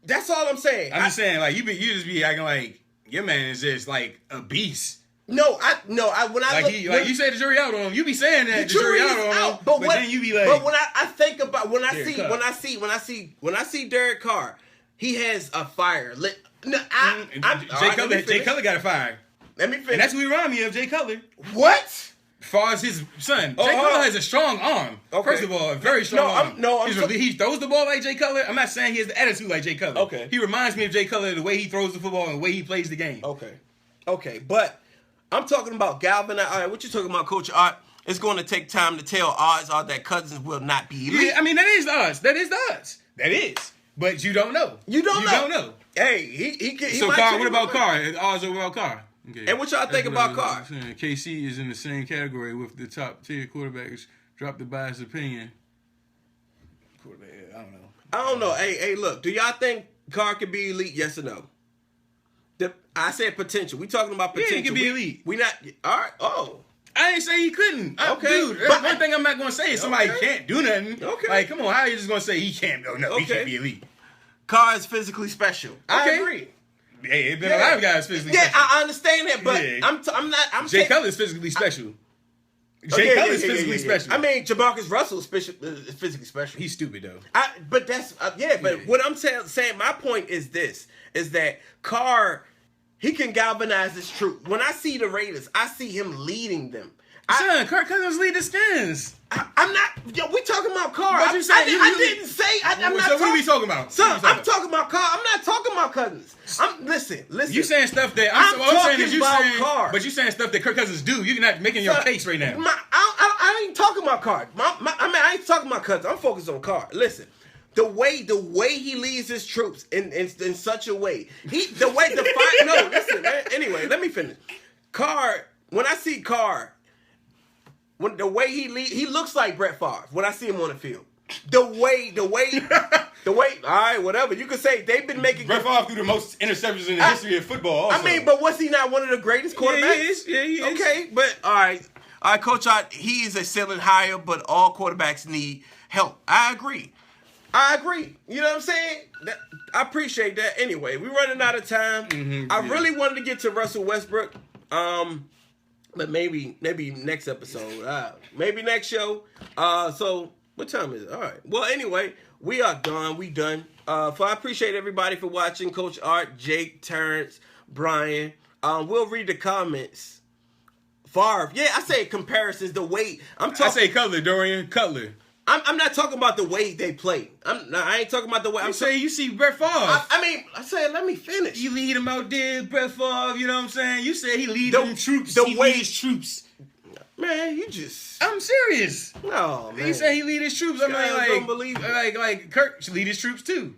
Speaker 1: that's all I'm saying.
Speaker 2: I'm just saying, like you just be acting like your man is just like a beast.
Speaker 1: When I
Speaker 2: Like
Speaker 1: look,
Speaker 2: you say the jury out on him. You be saying that
Speaker 1: the
Speaker 2: the jury
Speaker 1: jury
Speaker 2: out
Speaker 1: is
Speaker 2: on him,
Speaker 1: out,
Speaker 2: but then you be like,
Speaker 1: but when I think about when I
Speaker 2: Derek
Speaker 1: see
Speaker 2: Carr.
Speaker 1: Derek Carr, he has a fire lit. No,
Speaker 2: Jay Cutler got a fire,
Speaker 1: Let me finish.
Speaker 2: and that's who he remind me of. Jay Cutler.
Speaker 1: What?
Speaker 2: As far as his son,
Speaker 1: Oh,
Speaker 2: Jay Cutler has a strong arm.
Speaker 1: Okay.
Speaker 2: First of all, a very strong arm. He throws the ball like Jay Cutler. I'm not saying he has the attitude like Jay Cutler.
Speaker 1: Okay.
Speaker 2: He reminds me of Jay Cutler, the way he throws the football and the way he plays the game.
Speaker 1: Okay, but I'm talking about galvanized. All right, what you talking about, Coach Art? It's going to take time to tell. Odds are that Cousins will not be elite.
Speaker 2: Yeah, I mean that is the odds. That is the odds. That is. But you don't know.
Speaker 1: You don't know.
Speaker 2: Don't know.
Speaker 1: Hey, he
Speaker 2: So
Speaker 1: might
Speaker 2: Carr,
Speaker 1: change
Speaker 2: what about
Speaker 1: my
Speaker 2: Carr?
Speaker 1: mind.
Speaker 2: Odds are about Carr. Okay.
Speaker 1: And what y'all think
Speaker 2: That's
Speaker 1: about
Speaker 2: what I
Speaker 1: Carr?
Speaker 2: was saying. KC is in the same category with the top tier quarterbacks. Drop the biased opinion. Quarterback, I don't know.
Speaker 1: Hey, look. Do y'all think Carr can be elite? Yes or no? I said potential. We talking about
Speaker 2: Yeah,
Speaker 1: potential.
Speaker 2: he can be elite.
Speaker 1: We not. All right. Oh.
Speaker 2: I ain't say he couldn't.
Speaker 1: Okay.
Speaker 2: Dude,
Speaker 1: But-
Speaker 2: one thing I'm not going to say is somebody
Speaker 1: Okay.
Speaker 2: can't do nothing.
Speaker 1: Okay.
Speaker 2: Like, come on, how are you just going to say he can't? No, he
Speaker 1: Okay.
Speaker 2: can't be elite.
Speaker 1: Carr is physically special. I
Speaker 2: Okay.
Speaker 1: agree.
Speaker 2: Hey, it's been a lot of guys physically
Speaker 1: Yeah,
Speaker 2: special.
Speaker 1: I understand that, but
Speaker 2: Yeah.
Speaker 1: I'm
Speaker 2: Jay Cutler is physically special. Jay Cutler is physically special.
Speaker 1: I mean, Jamarcus Russell is physically special.
Speaker 2: He's stupid though.
Speaker 1: But that's But what I'm saying, my point is this: is that Carr, he can galvanize his troop. When I see the Raiders, I see him leading them.
Speaker 2: Son, Kirk Cousins lead the Skins.
Speaker 1: I'm not. Yo, we talking about Carr.
Speaker 2: What you saying?
Speaker 1: I didn't say. I'm not.
Speaker 2: So what are we talking about?
Speaker 1: Son, I'm talking about Carr. I'm not talking about Cousins. Listen.
Speaker 2: You saying stuff that
Speaker 1: I'm
Speaker 2: saying is you
Speaker 1: talking
Speaker 2: saying,
Speaker 1: about Carr.
Speaker 2: but you saying stuff that Kirk Cousins do. You're not making your case right now.
Speaker 1: I ain't talking about Carr. I ain't talking about Cousins. I'm focused on Carr. Listen. The way he leads his troops in such a way. No, listen, man. Anyway, let me finish. Carr, when I see Carr, the way he looks like Brett Favre when I see him on the field. The way, all right, whatever. You could say they've been making...
Speaker 2: Brett Favre threw the most interceptions in the history of football also.
Speaker 1: I mean, but was he not one of the greatest quarterbacks?
Speaker 2: Yeah, he is.
Speaker 1: Okay, but all right, Coach, he is a ceiling higher, but all quarterbacks need help. I agree. You know what I'm saying? I appreciate that. Anyway, we're running out of time. I really wanted to get to Russell Westbrook. But maybe next episode. Maybe next show. So what time is it? All right. Well, anyway, we are gone. We done. I appreciate everybody for watching. Coach Art, Jake, Terrence, Brian. We'll read the comments. Favre. Yeah, I say comparisons. The way I
Speaker 2: say Cutler, Dorian Cutler.
Speaker 1: I'm not talking about the way they play. I ain't talking about the way.
Speaker 2: You see Brett Favre.
Speaker 1: I said, let me finish.
Speaker 2: You lead him out there, Brett Favre. You know what I'm saying? You said he lead them troops.
Speaker 1: He
Speaker 2: lead his troops.
Speaker 1: Man, you just.
Speaker 2: I'm serious.
Speaker 1: No, man.
Speaker 2: He said he lead his troops. I'm
Speaker 1: don't believe it.
Speaker 2: Like Kirk should lead his troops too.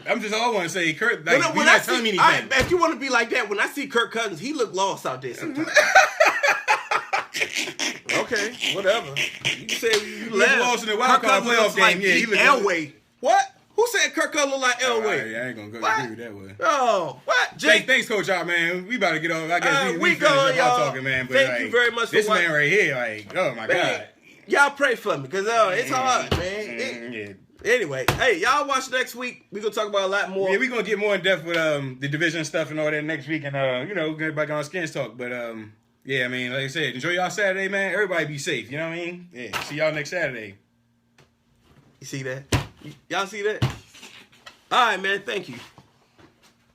Speaker 2: I'm just all want to say Kirk. Like,
Speaker 1: when
Speaker 2: you're not telling me anything.
Speaker 1: If you want to be like that, when I see Kirk Cousins, he look lost out there sometimes. Okay, whatever. You can say you
Speaker 2: lost in the wild card playoff game. Yeah, he looked
Speaker 1: Elway. What? Who said Kirk Cousins look like Elway?
Speaker 2: I ain't gonna go agree with that one.
Speaker 1: Oh, what? Jake,
Speaker 2: thanks, Coach Out, man. We about to get off. I guess we
Speaker 1: going, y'all.
Speaker 2: Talking, man. But
Speaker 1: thank you very much for
Speaker 2: this
Speaker 1: watching.
Speaker 2: man right here. Like, oh my God.
Speaker 1: Y'all pray for me because it's hard, man. Anyway, hey, y'all watch next week. We're gonna talk about a lot more.
Speaker 2: Yeah, we're gonna get more in depth with the division stuff and all that next week, and get back on Skins Talk. But yeah, I mean, like I said, enjoy y'all Saturday, man. Everybody be safe. You know what I mean? Yeah. See y'all next Saturday.
Speaker 1: You see that? Y'all see that? All right, man. Thank you.